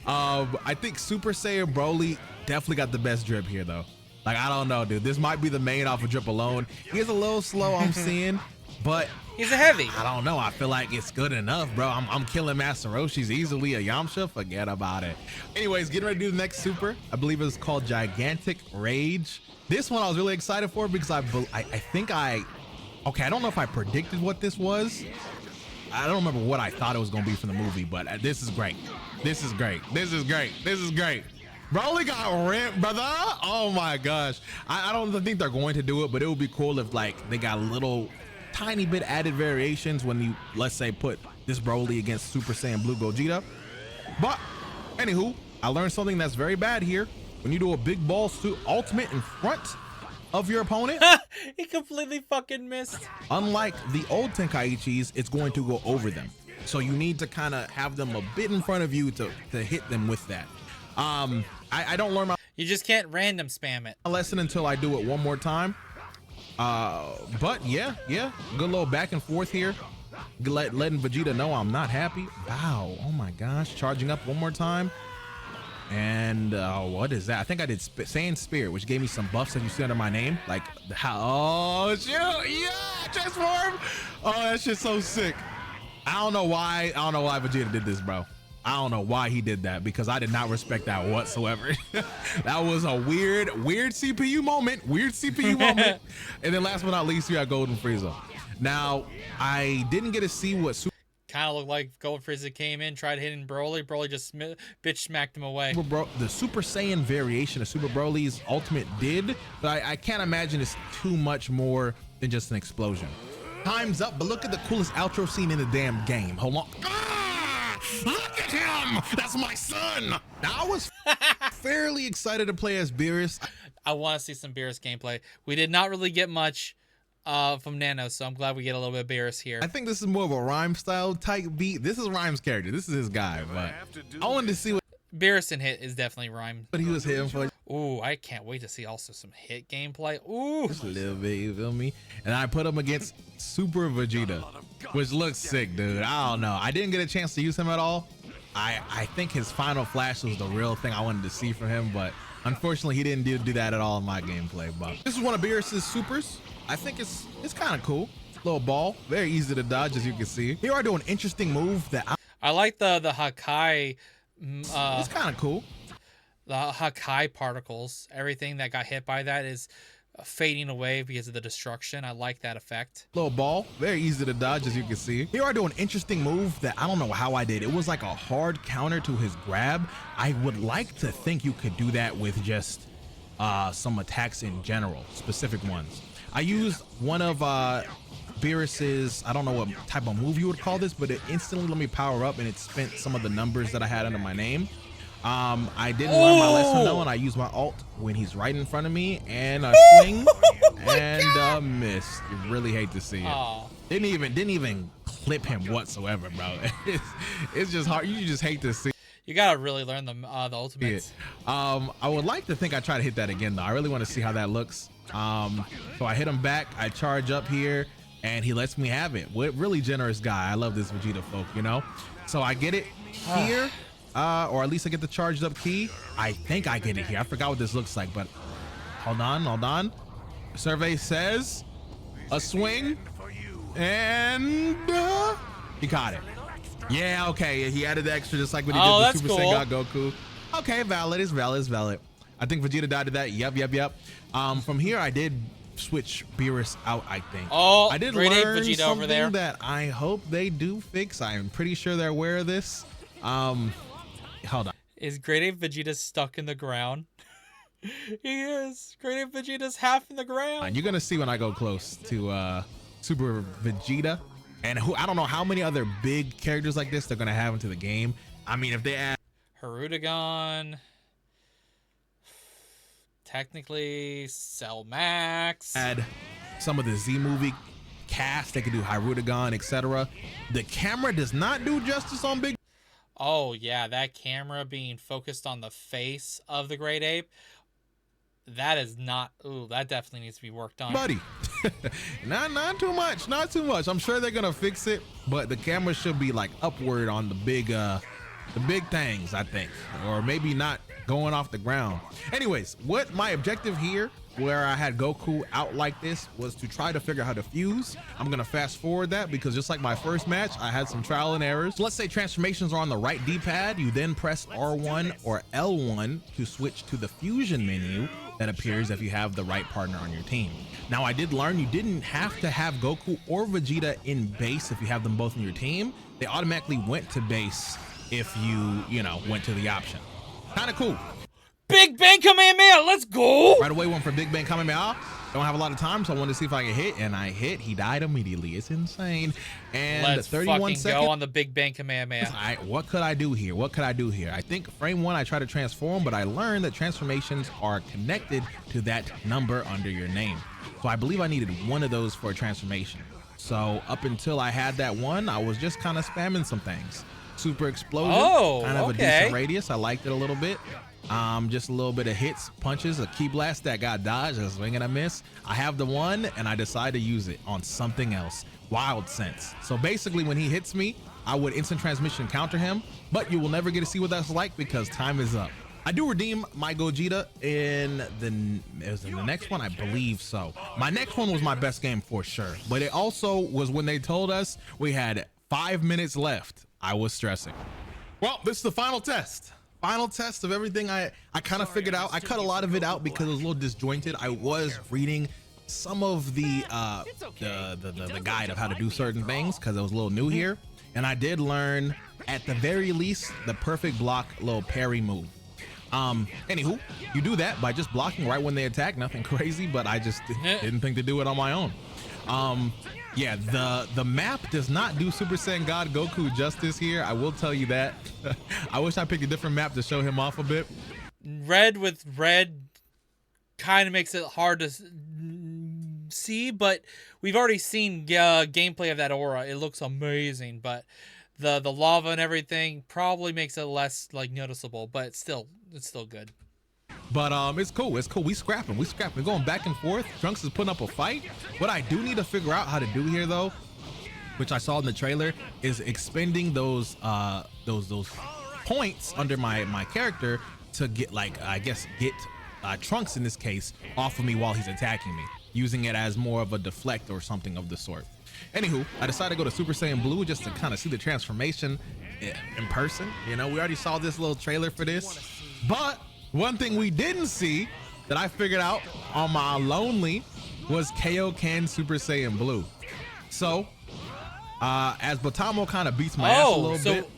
I think Super Saiyan Broly definitely got the best drip here, though. Like, I don't know, dude. This might be the main off of drip alone. He is a little slow, I'm seeing, but he's a heavy. I don't know. I feel like it's good enough, bro. I'm killing Master Roshi's easily a Yamcha. Forget about it. Anyways, getting ready to do the next super. I believe it's called Gigantic Rage. This one I was really excited for because I think okay, I don't know if I predicted what this was. I don't remember what I thought it was going to be from the movie, but this is great. This is great. This is great. This is great. Broly got rent, brother. Oh my gosh. I don't think they're going to do it, but it would be cool if like they got a little tiny bit added variations when you, let's say, put this Broly against Super Saiyan Blue Gogeta. But anywho, I learned something that's very bad here. When you do a big ball suit ultimate in front of your opponent, he completely fucking missed. Unlike the old Tenkaichis, it's going to go over them. So you need to kind of have them a bit in front of you to hit them with that. I don't learn my. You just can't random spam it. Lesson until I do it one more time. But yeah, good little back and forth here. Letting Vegeta know I'm not happy. Wow, oh my gosh, charging up one more time. And what is that? I think I did Saiyan Spirit, which gave me some buffs that you see under my name. Like how? Oh shoot! Yeah, transform. Oh, that shit's so sick. I don't know why Vegeta did this, bro. I don't know why he did that, because I did not respect that whatsoever. That was a weird CPU moment. Weird CPU moment. And then last but not least, we got Golden Frieza. Now, I didn't get to see what kind of looked like Golden Frieza came in, tried hitting Broly. Broly just bitch smacked him away. The Super Saiyan variation of Super Broly's ultimate did, but I can't imagine it's too much more than just an explosion. Time's up, but look at the coolest outro scene in the damn game. Hold on. Look at him! That's my son! Now, I was fairly excited to play as Beerus. I want to see some Beerus gameplay. We did not really get much from Nano, so I'm glad we get a little bit of Beerus here. I think this is more of a Rhyme style type beat. This is Rhyme's character. This is his guy, but I wanted to see what Beerus and Hit is definitely Rhyme. But he was hitting for. Ooh, I can't wait to see also some Hit gameplay. Ooh, just a little bit, you feel me? And I put him against Super Vegeta, which looks sick, dude. I don't know. I didn't get a chance to use him at all. I think his final flash was the real thing I wanted to see from him, but unfortunately he didn't do that at all in my gameplay. But this is one of Beerus's supers. I think it's kind of cool. Little ball, very easy to dodge, as you can see. Here I do an interesting move that I like the Hakai. It's kind of cool. The Hakai particles, everything that got hit by that is fading away because of the destruction. I like that effect. Little ball, very easy to dodge, as you can see. Here I do an interesting move that I don't know how I did. It was like a hard counter to his grab. I would like to think you could do that with just some attacks in general, specific ones. I used one of Beerus's, I don't know what type of move you would call this, but it instantly let me power up and it spent some of the numbers that I had under my name. I didn't learn my lesson though, and I used my ult when he's right in front of me, and a swing and a miss. You really hate to see it. Oh. Didn't even clip him whatsoever, bro. It's just hard. You just hate to see. You gotta really learn the ultimates. I would like to think I try to hit that again though. I really want to see how that looks. So I hit him back. I charge up here, and he lets me have it. What really generous guy. I love this Vegeta folk, you know. So I get it here, or at least I get the charged up key. I think I get it here. I forgot what this looks like, but hold on. Survey says a swing, and he caught it. Yeah, okay. He added the extra just like when he did the Super Saiyan God Goku. Okay, valid. It's valid. I think Vegeta died to that. Yep. From here, I did switch Beerus out, I think. Oh, I did learn something over there that I hope they do fix. I am pretty sure they're aware of this. Hold on. Is Great Ape Vegeta stuck in the ground? He is. Great Ape Vegeta's half in the ground. You're gonna see when I go close to Super Vegeta. And I don't know how many other big characters like this they're gonna have into the game. I mean, if they add Harudagon, technically Cell Max, add some of the Z movie cast, they could do Harudagon, etc. The camera does not do justice on Big. Oh yeah, that camera being focused on the face of the Great Ape. That is not. Ooh, that definitely needs to be worked on, buddy. not too much. I'm sure they're gonna fix it, but the camera should be like upward on the big things, I think, or maybe not going off the ground. Anyways, what my objective here, where I had Goku out like this, was to try to figure out how to fuse. I'm gonna fast forward that because just like my first match, I had some trial and errors. So let's say transformations are on the right D-pad. You then press R1 or L1 to switch to the fusion menu that appears if you have the right partner on your team. Now, I did learn you didn't have to have Goku or Vegeta in base if you have them both in your team. They automatically went to base if you know, went to the option. Kind of cool. Big Bang Kamehameha, let's go! Right away, went for Big Bang Kamehameha. Don't have a lot of time, so I wanted to see if I could hit, and I hit. He died immediately. It's insane. And let's 31 fucking seconds. go on the Big Bang Kamehameha. What could I do here? I think frame one, I try to transform, but I learned that transformations are connected to that number under your name. So I believe I needed one of those for a transformation. So up until I had that one, I was just kind of spamming some things. Super explosion, kind of a decent radius. I liked it a little bit. Just a little bit of hits, punches, a key blast that got dodged, a swing and a miss. I have the one, and I decide to use it on something else. Wild Sense. So basically, when he hits me, I would instant transmission counter him, but you will never get to see what that's like because time is up. I do redeem my Gogeta in the next one, I believe so. My next one was my best game for sure, but it also was when they told us we had 5 minutes left. I was stressing. Well, this is the final test. Final test of everything I kind of figured out. I cut a lot of it out because it was a little disjointed. I was reading some of the guide of how to do certain things because I was a little new here, and I did learn at the very least the perfect block little parry move. Anywho, you do that by just blocking right when they attack. Nothing crazy, but I just didn't think to do it on my own. Yeah, the map does not do Super Saiyan God Goku justice here. I will tell you that. I wish I picked a different map to show him off a bit. Red with red kind of makes it hard to see, but we've already seen gameplay of that aura. It looks amazing, but the lava and everything probably makes it less like noticeable, but it's still good. But it's cool. We scrapping. We're going back and forth. Trunks is putting up a fight. What I do need to figure out how to do here, though, which I saw in the trailer, is expending those points under my character to get, like, I guess get Trunks in this case off of me while he's attacking me, using it as more of a deflect or something of the sort. Anywho, I decided to go to Super Saiyan Blue just to kind of see the transformation in person. You know, we already saw this little trailer for this, but one thing we didn't see that I figured out on my lonely was Kaioken Super Saiyan Blue. So, as Botamo kind of beats my ass a little bit,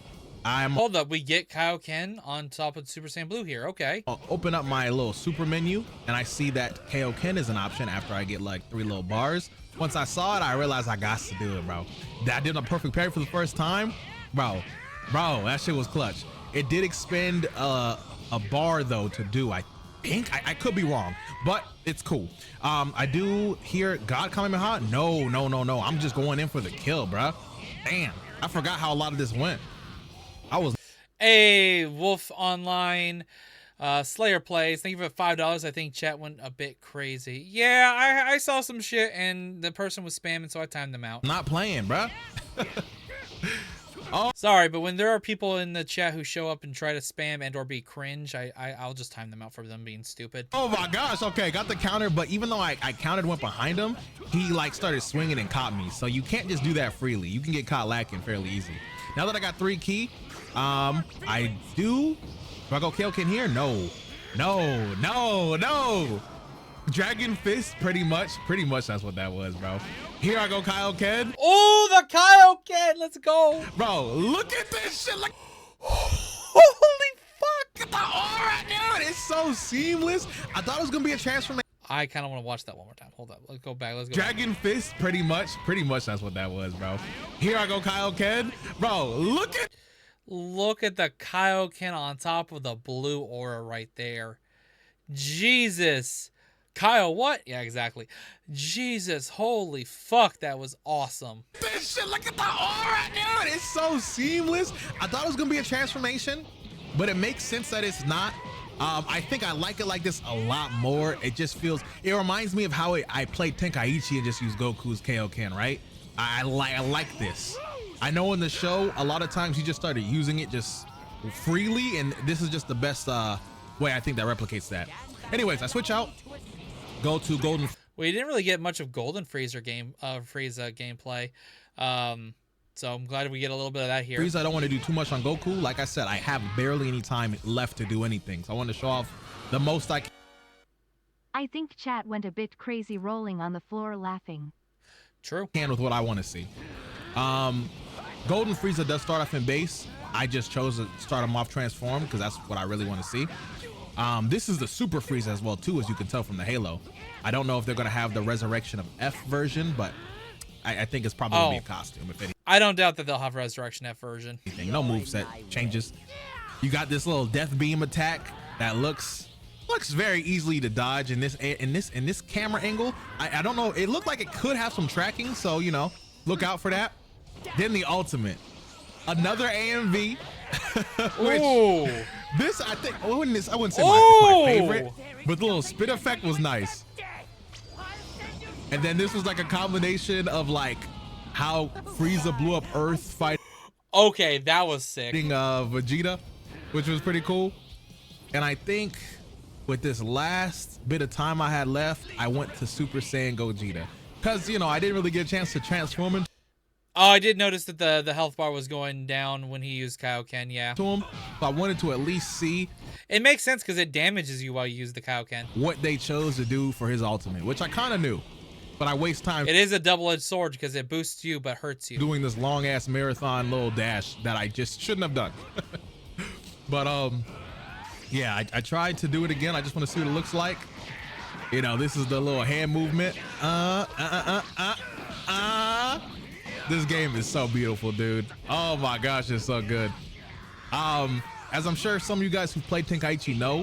hold up, we get Kaioken on top of Super Saiyan Blue here. Okay. I'll open up my little super menu, and I see that Kaioken is an option after I get like 3 little bars. Once I saw it, I realized I got to do it, bro. I did a perfect parry for the first time, bro. That shit was clutch. It did expend a bar though to do. I think I could be wrong, but it's cool. I do hear God Kamehameha. No. I'm just going in for the kill, bruh. Damn, I forgot how a lot of this went. I was. Hey, Wolf Online. Slayer plays. Thank you for $5. I think chat went a bit crazy. Yeah, I saw some shit and the person was spamming, so I timed them out. Not playing, bruh. Oh, sorry, but when there are people in the chat who show up and try to spam and or be cringe, I'll just time them out for them being stupid. Oh my gosh. Okay, got the counter, but even though I countered, went behind him, he like started swinging and caught me. So you can't just do that freely. You can get caught lacking fairly easy. Now that I got 3 key, I do I go Kaioken here? No. Dragon Fist, pretty much that's what that was, bro. Here I go Kaioken. Oh, the Kaioken, let's go. Bro, look at this shit. Like, holy fuck, at the aura, dude. It's so seamless. I thought it was gonna be a transformation. I kind of want to watch that one more time. Hold up, let's go back. Dragon Fist, pretty much that's what that was, bro. Here I go Kaioken. Bro, look at the Kaioken on top of the blue aura right there. Jesus. Kyle, what? Yeah, exactly. Jesus, holy fuck, that was awesome. This shit, look at the aura, dude. It's so seamless. I thought it was gonna be a transformation, but it makes sense that it's not. I think I like it like this a lot more. It just feels, it reminds me of how I played Tenkaichi and just used Goku's Kaioken, right? I like this. I know in the show, a lot of times he just started using it just freely, and this is just the best way I think that replicates that. Anyways, I switch out, go to Golden. We didn't really get much of Golden Frieza gameplay, so I'm glad we get a little bit of that here. Frieza, I don't want to do too much on Goku. Like I said, I have barely any time left to do anything, so I want to show off the most I can. I think chat went a bit crazy rolling on the floor laughing. True. With what I want to see. Golden Frieza does start off in base. I just chose to start him off transform because that's what I really want to see. This is the Super Frieza as well too, as you can tell from the halo. I don't know if they're gonna have the Resurrection of F version, but I think it's probably gonna be a costume. If anything, I don't doubt that they'll have Resurrection F version. No moveset changes. You got this little death beam attack that looks very easily to dodge in this camera angle. I don't know. It looked like it could have some tracking, so you know, look out for that. Then the ultimate, another AMV. Which, this I think I wouldn't say my favorite, but the little spit effect was nice. And then this was like a combination of like how Frieza blew up Earth fighting. Okay, that was sick. Vegeta, which was pretty cool. And I think with this last bit of time I had left, I went to Super Saiyan Gogeta, because you know I didn't really get a chance to transform him. Oh, I did notice that the health bar was going down when he used Kaioken, yeah. To him, so I wanted to at least see. It makes sense because it damages you while you use the Kaioken. What they chose to do for his ultimate, which I kind of knew, but I waste time. It is a double-edged sword because it boosts you but hurts you. Doing this long-ass marathon little dash that I just shouldn't have done. But yeah, I tried to do it again. I just want to see what it looks like. You know, this is the little hand movement. This game is so beautiful, dude. Oh my gosh, it's so good. As I'm sure some of you guys who played Tenkaichi know,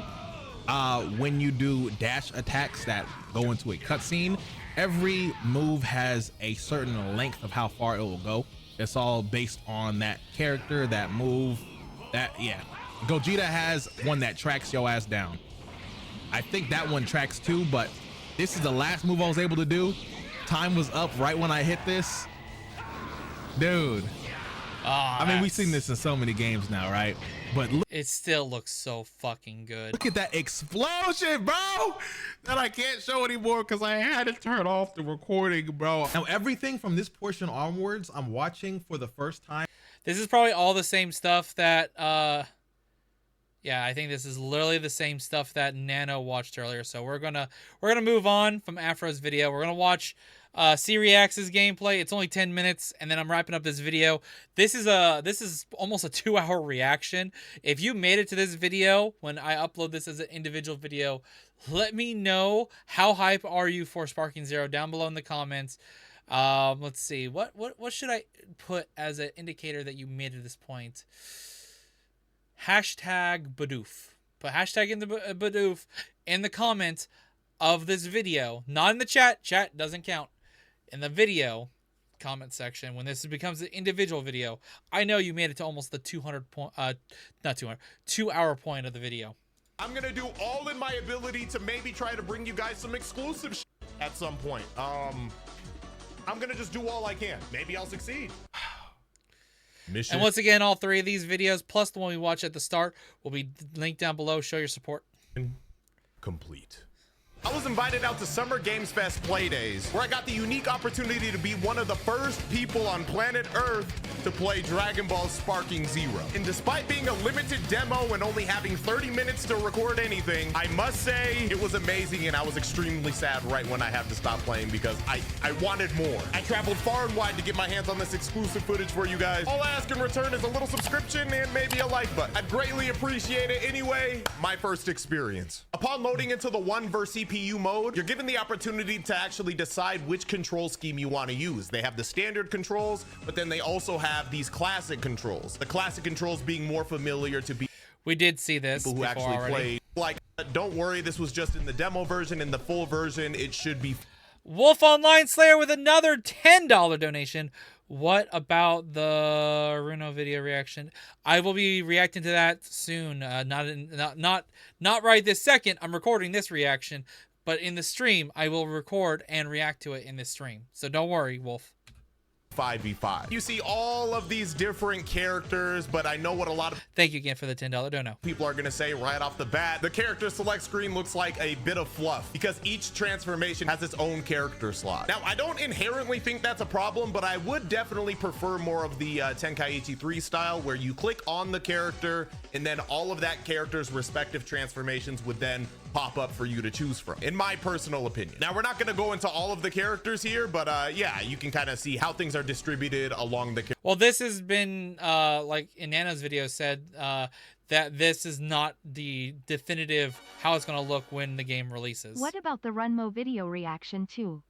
when you do dash attacks that go into a cutscene, every move has a certain length of how far it will go. It's all based on that character, that move, yeah. Gogeta has one that tracks your ass down. I think that one tracks too, but this is the last move I was able to do. Time was up right when I hit this. Dude. I mean, we've seen this in so many games now, right? But look, it still looks so fucking good. Look at that explosion, bro, that I can't show anymore because I had to turn off the recording, bro. Now, everything from this portion onwards, I'm watching for the first time. This is probably all the same stuff that, yeah, I think this is literally the same stuff that Nano watched earlier. So we're gonna move on from Afro's video. We're gonna watch C-React's gameplay. It's only 10 minutes, and then I'm wrapping up this video. This is almost a 2-hour reaction. If you made it to this video when I upload this as an individual video, let me know how hype are you for Sparking Zero down below in the comments. Let's see, what should I put as an indicator that you made it to this point? hashtag Bidoof. Put hashtag in the Bidoof in the comment of this video, not in the chat. Chat doesn't count. In the video comment section, when this becomes an individual video, I know you made it to almost the 2-hour point of the video. I'm gonna do all in my ability to maybe try to bring you guys some exclusive at some point. I'm gonna just do all I can. Maybe I'll succeed. Mission. And once again, all 3 of these videos, plus the one we watched at the start, will be linked down below. Show your support. Complete. I was invited out to Summer Games Fest Playdays, where I got the unique opportunity to be one of the first people on planet Earth to play Dragon Ball Sparking Zero. And despite being a limited demo and only having 30 minutes to record anything, I must say it was amazing, and I was extremely sad right when I had to stop playing because I wanted more. I traveled far and wide to get my hands on this exclusive footage for you guys. All I ask in return is a little subscription and maybe a like button. I'd greatly appreciate it. Anyway, my first experience. Upon loading into the 1 vs CPU mode, you're given the opportunity to actually decide which control scheme you want to use. They have the standard controls, but then they also have these classic controls. The classic controls being more familiar to we did see this people who actually already. played. Like, don't worry, this was just in the demo version. In the full version, it should be. Wolf Online Slayer with another $10 donation. What about the Runo video reaction? I will be reacting to that soon. Not right this second. I'm recording this reaction, but in the stream, I will record and react to it in this stream. So don't worry, Wolf. 5v5. You see all of these different characters, but I know what a lot of thank you again for the $10 dono. People are gonna say right off the bat, the character select screen looks like a bit of fluff because each transformation has its own character slot. Now, I don't inherently think that's a problem, but I would definitely prefer more of the Tenkaichi 3 style, where you click on the character and then all of that character's respective transformations would then pop up for you to choose from, in my personal opinion. Now, we're not going to go into all of the characters here, but yeah, you can kind of see how things are distributed along the. Well, this has been like in Nano's video said that this is not the definitive how it's going to look when the game releases. What about the Runmo video reaction too?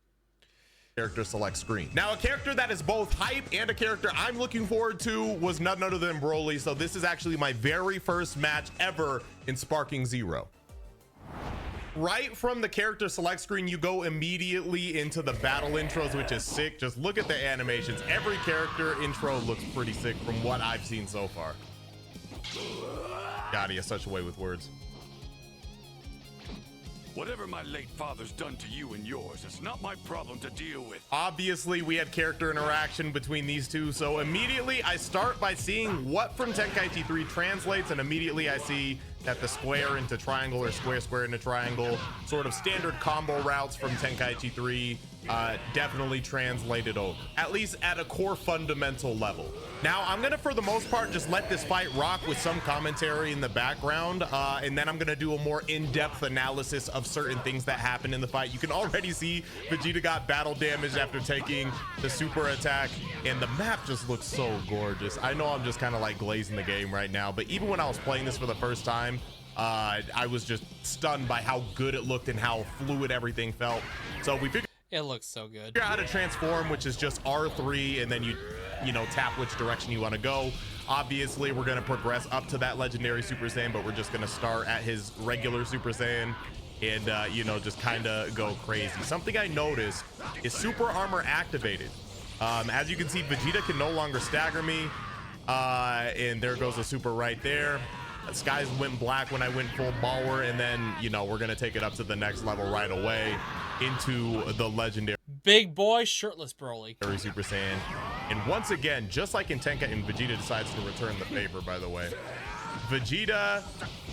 Character select screen. Now, a character that is both hype and a character I'm looking forward to was none other than Broly. So this is actually my very first match ever in Sparking Zero. Right from the character select screen, you go immediately into the battle intros, which is sick. Just look at the animations. Every character intro looks pretty sick from what I've seen so far. God, he has such a way with words. Whatever my late father's done to you and yours, it's not my problem to deal with. Obviously, we had character interaction between these two, so immediately I start by seeing what from Tenkaichi 3 translates, and immediately I see that the square into triangle or square into triangle, sort of standard combo routes from Tenkaichi 3, definitely translated over, at least at a core fundamental level. Now, I'm gonna, for the most part, just let this fight rock with some commentary in the background, and then I'm gonna do a more in-depth analysis of certain things that happen in the fight. You can already see Vegeta got battle damage after taking the super attack, and the map just looks so gorgeous. I know I'm just kind of like glazing the game right now, but even when I was playing this for the first time, I was just stunned by how good it looked and how fluid everything felt. So we figured it looks so good. Figure out how to transform, which is just R3, and then you know, tap which direction you want to go. Obviously, we're going to progress up to that legendary Super Saiyan, but we're just going to start at his regular Super Saiyan and, you know, just kind of go crazy. Something I noticed is super armor activated. As you can see, Vegeta can no longer stagger me. And there goes the super right there. Skies went black when I went full Baller, and then, you know, we're going to take it up to the next level right away into the legendary big boy shirtless Broly Super Saiyan. And once again, just like in Tenka, and Vegeta decides to return the favor, by the way, Vegeta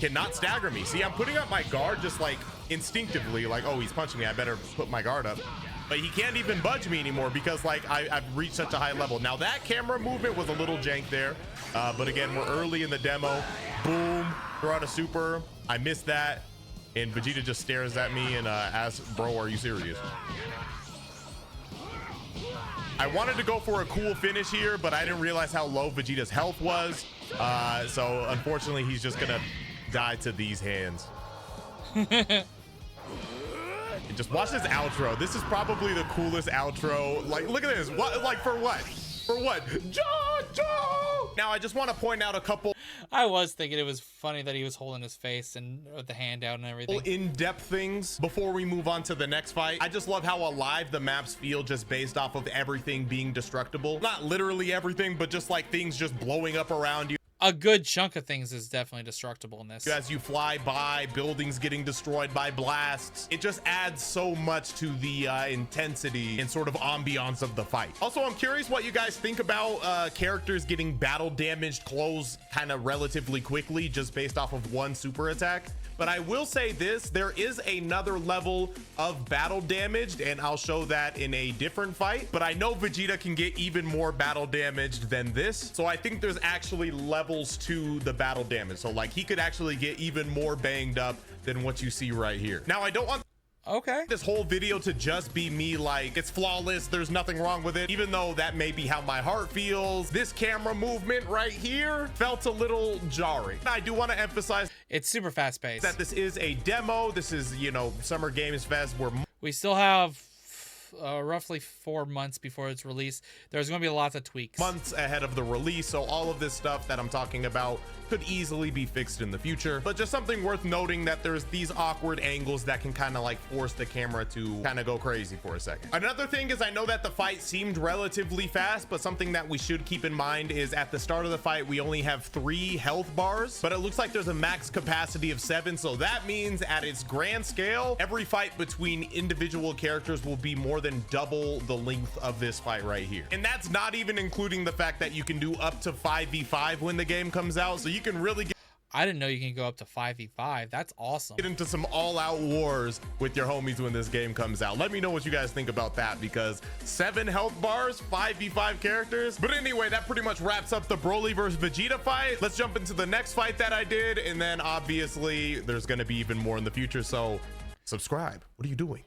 cannot stagger me. See, I'm putting up my guard just like instinctively, like, oh, he's punching me, I better put my guard up. But he can't even budge me anymore because, like, I've reached such a high level. Now, that camera movement was a little jank there. But again, we're early in the demo. Boom, throw out a super. I missed that. And Vegeta just stares at me and asks, bro, are you serious? I wanted to go for a cool finish here, but I didn't realize how low Vegeta's health was. So, unfortunately, he's just going to die to these hands. Just watch this outro. This is probably the coolest outro. Like, look at this. What? Like, for what? For what? Now, I just want to point out a couple. I was thinking it was funny that he was holding his face and with the hand out and everything. In-depth things before we move on to the next fight. I just love how alive the maps feel just based off of everything being destructible. Not literally everything, but just like things just blowing up around you. A good chunk of things is definitely destructible in this. As you fly by, buildings getting destroyed by blasts. It just adds so much to the intensity and sort of ambiance of the fight. Also, I'm curious what you guys think about characters getting battle damaged close kind of relatively quickly just based off of one super attack. But I will say this, there is another level of battle damaged, and I'll show that in a different fight. But I know Vegeta can get even more battle damaged than this. So I think there's actually levels to the battle damage. So like he could actually get even more banged up than what you see right here. Now, I don't want this whole video to just be me like it's flawless, there's nothing wrong with it, even though that may be how my heart feels. This camera movement right here felt a little jarring. I do want to emphasize it's super fast paced, that this is a demo. This is, you know, Summer Games Fest where we still have roughly 4 months before it's released. There's going to be lots of tweaks. Months ahead of the release, so all of this stuff that I'm talking about could easily be fixed in the future. But just something worth noting that there's these awkward angles that can kind of like force the camera to kind of go crazy for a second. Another thing is I know that the fight seemed relatively fast, but something that we should keep in mind is at the start of the fight, we only have 3 health bars, but it looks like there's a max capacity of 7. So that means at its grand scale, every fight between individual characters will be more than double the length of this fight right here. And that's not even including the fact that you can do up to 5v5 when the game comes out. So you can really get, I didn't know you can go up to 5v5. That's awesome. Get into some all-out wars with your homies when this game comes out. Let me know what you guys think about that, because 7 health bars, 5v5 characters. But anyway, that pretty much wraps up the Broly versus Vegeta fight. Let's jump into the next fight that I did, and then obviously there's gonna be even more in the future, so subscribe. What are you doing?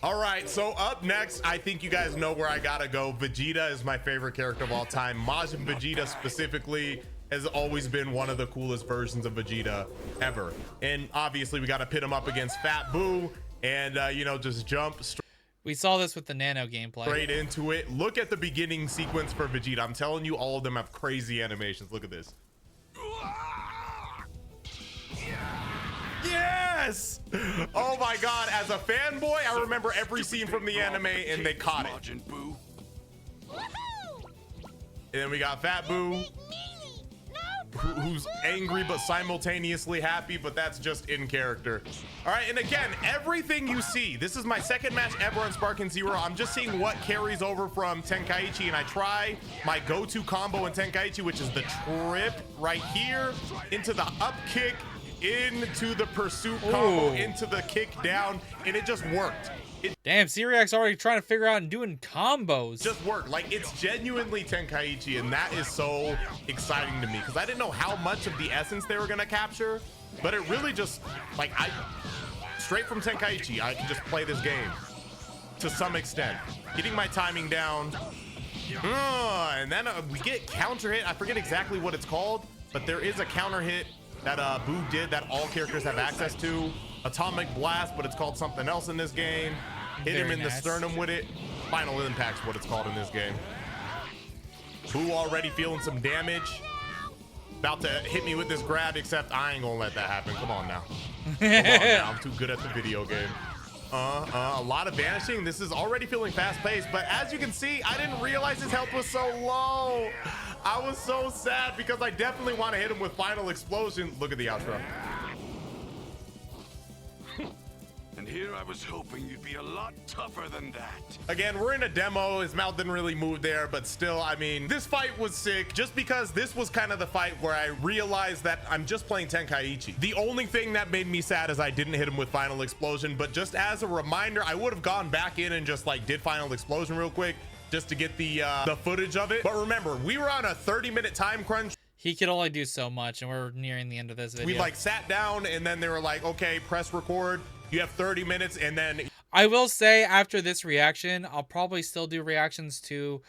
All right, so up next, I think you guys know where I gotta go. Vegeta is my favorite character of all time. Majin Vegeta specifically has always been one of the coolest versions of Vegeta ever. And obviously we got to pit him up against Fat Boo and, you know, just jump we saw this with the Nano gameplay. Straight into it. Look at the beginning sequence for Vegeta. I'm telling you, all of them have crazy animations. Look at this. Yes! Oh my God, as a fanboy, I remember every scene from the anime and they caught it. And then we got Fat Boo, who's angry but simultaneously happy, but that's just in character. All right, and again, everything you see, this is my second match ever on Sparking Zero. I'm just seeing what carries over from Tenkaichi, and I try my go-to combo in Tenkaichi, which is the trip right here into the up kick, into the pursuit combo, into the kick down, and it just worked. Damn, Cyriac's already trying to figure out and doing combos. Just work. Like, it's genuinely Tenkaichi, and that is so exciting to me because I didn't know how much of the essence they were gonna capture, but it really just, like, straight from Tenkaichi, I can just play this game to some extent. Getting my timing down, and then we get counter hit. I forget exactly what it's called, but there is a counter hit that Boo did that all characters have access to. Atomic Blast, but it's called something else in this game. Hit him in the sternum with it. Final Impact's what it's called in this game. Boo already feeling some damage. About to hit me with this grab, except I ain't gonna let that happen. Come on now. Come on now. I'm too good at the video game. A lot of vanishing. This is already feeling fast-paced, but as you can see, I didn't realize his health was so low. I was so sad because I definitely want to hit him with Final Explosion. Look at the outro. And here I was hoping you'd be a lot tougher than that. Again, we're in a demo. His mouth didn't really move there, but still, I mean, this fight was sick just because this was kind of the fight where I realized that I'm just playing Tenkaichi. The only thing that made me sad is I didn't hit him with Final Explosion, but just as a reminder, I would have gone back in and just like did Final Explosion real quick just to get the footage of it. But remember, we were on a 30-minute time crunch. He could only do so much, and we're nearing the end of this video. We like sat down and then they were like, okay, press record. You have 30 minutes, and then I will say after this reaction, I'll probably still do reactions to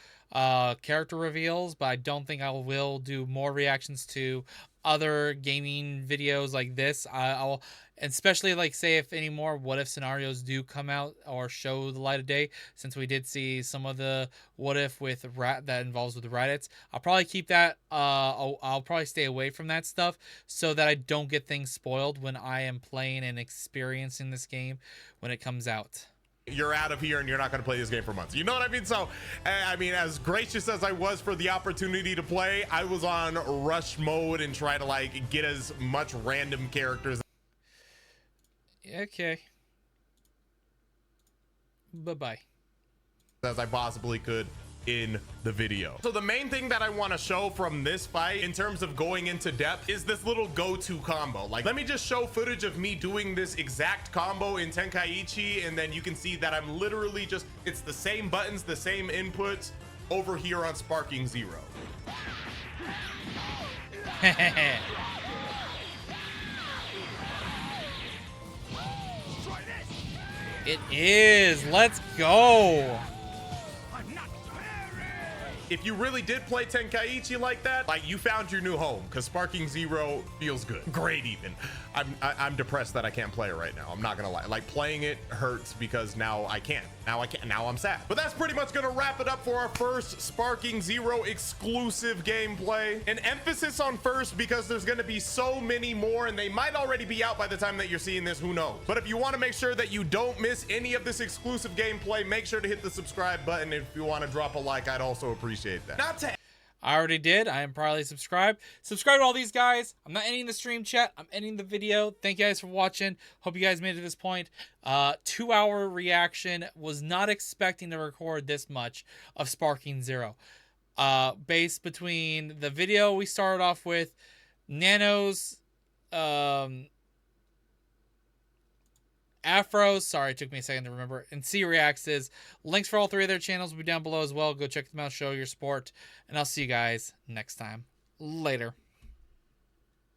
character reveals, but I don't think I will do more reactions to other gaming videos like this. I'll especially like say if any more what if scenarios do come out or show the light of day, since we did see some of the what if with that involves with Reddits. I'll probably keep that. I'll probably stay away from that stuff so that I don't get things spoiled when I am playing and experiencing this game when it comes out. You're out of here and you're not going to play this game for months. You know what I mean? So, I mean, as gracious as I was for the opportunity to play, I was on rush mode and try to like get as much random characters. Okay. Bye-bye. As I possibly could in the video. So the main thing that I want to show from this fight in terms of going into depth is this little go-to combo. Like, let me just show footage of me doing this exact combo in Tenkaichi, and then you can see that I'm literally just, it's the same buttons, the same inputs over here on Sparking Zero. It is. Let's go. If you really did play Tenkaichi like that, like you found your new home, because Sparking Zero feels good. Great even. I'm depressed that I can't play it right now. I'm not gonna lie. Like playing it hurts because now I can't. Now I'm sad. But that's pretty much gonna wrap it up for our first Sparking Zero exclusive gameplay. An emphasis on first because there's gonna be so many more and they might already be out by the time that you're seeing this, who knows. But if you wanna make sure that you don't miss any of this exclusive gameplay, make sure to hit the subscribe button. If you wanna drop a like, I'd also appreciate that. Not to I already did. I am probably subscribed. Subscribe to all these guys. I'm not ending the stream chat. I'm ending the video. Thank you guys for watching. Hope you guys made it to this point. 2-hour reaction. Was not expecting to record this much of Sparking Zero. Based between the video we started off with, Nano's Afros, sorry, it took me a second to remember, and C Reacts is. Links for all three of their channels will be down below as well. Go check them out, show your support, and I'll see you guys next time. Later.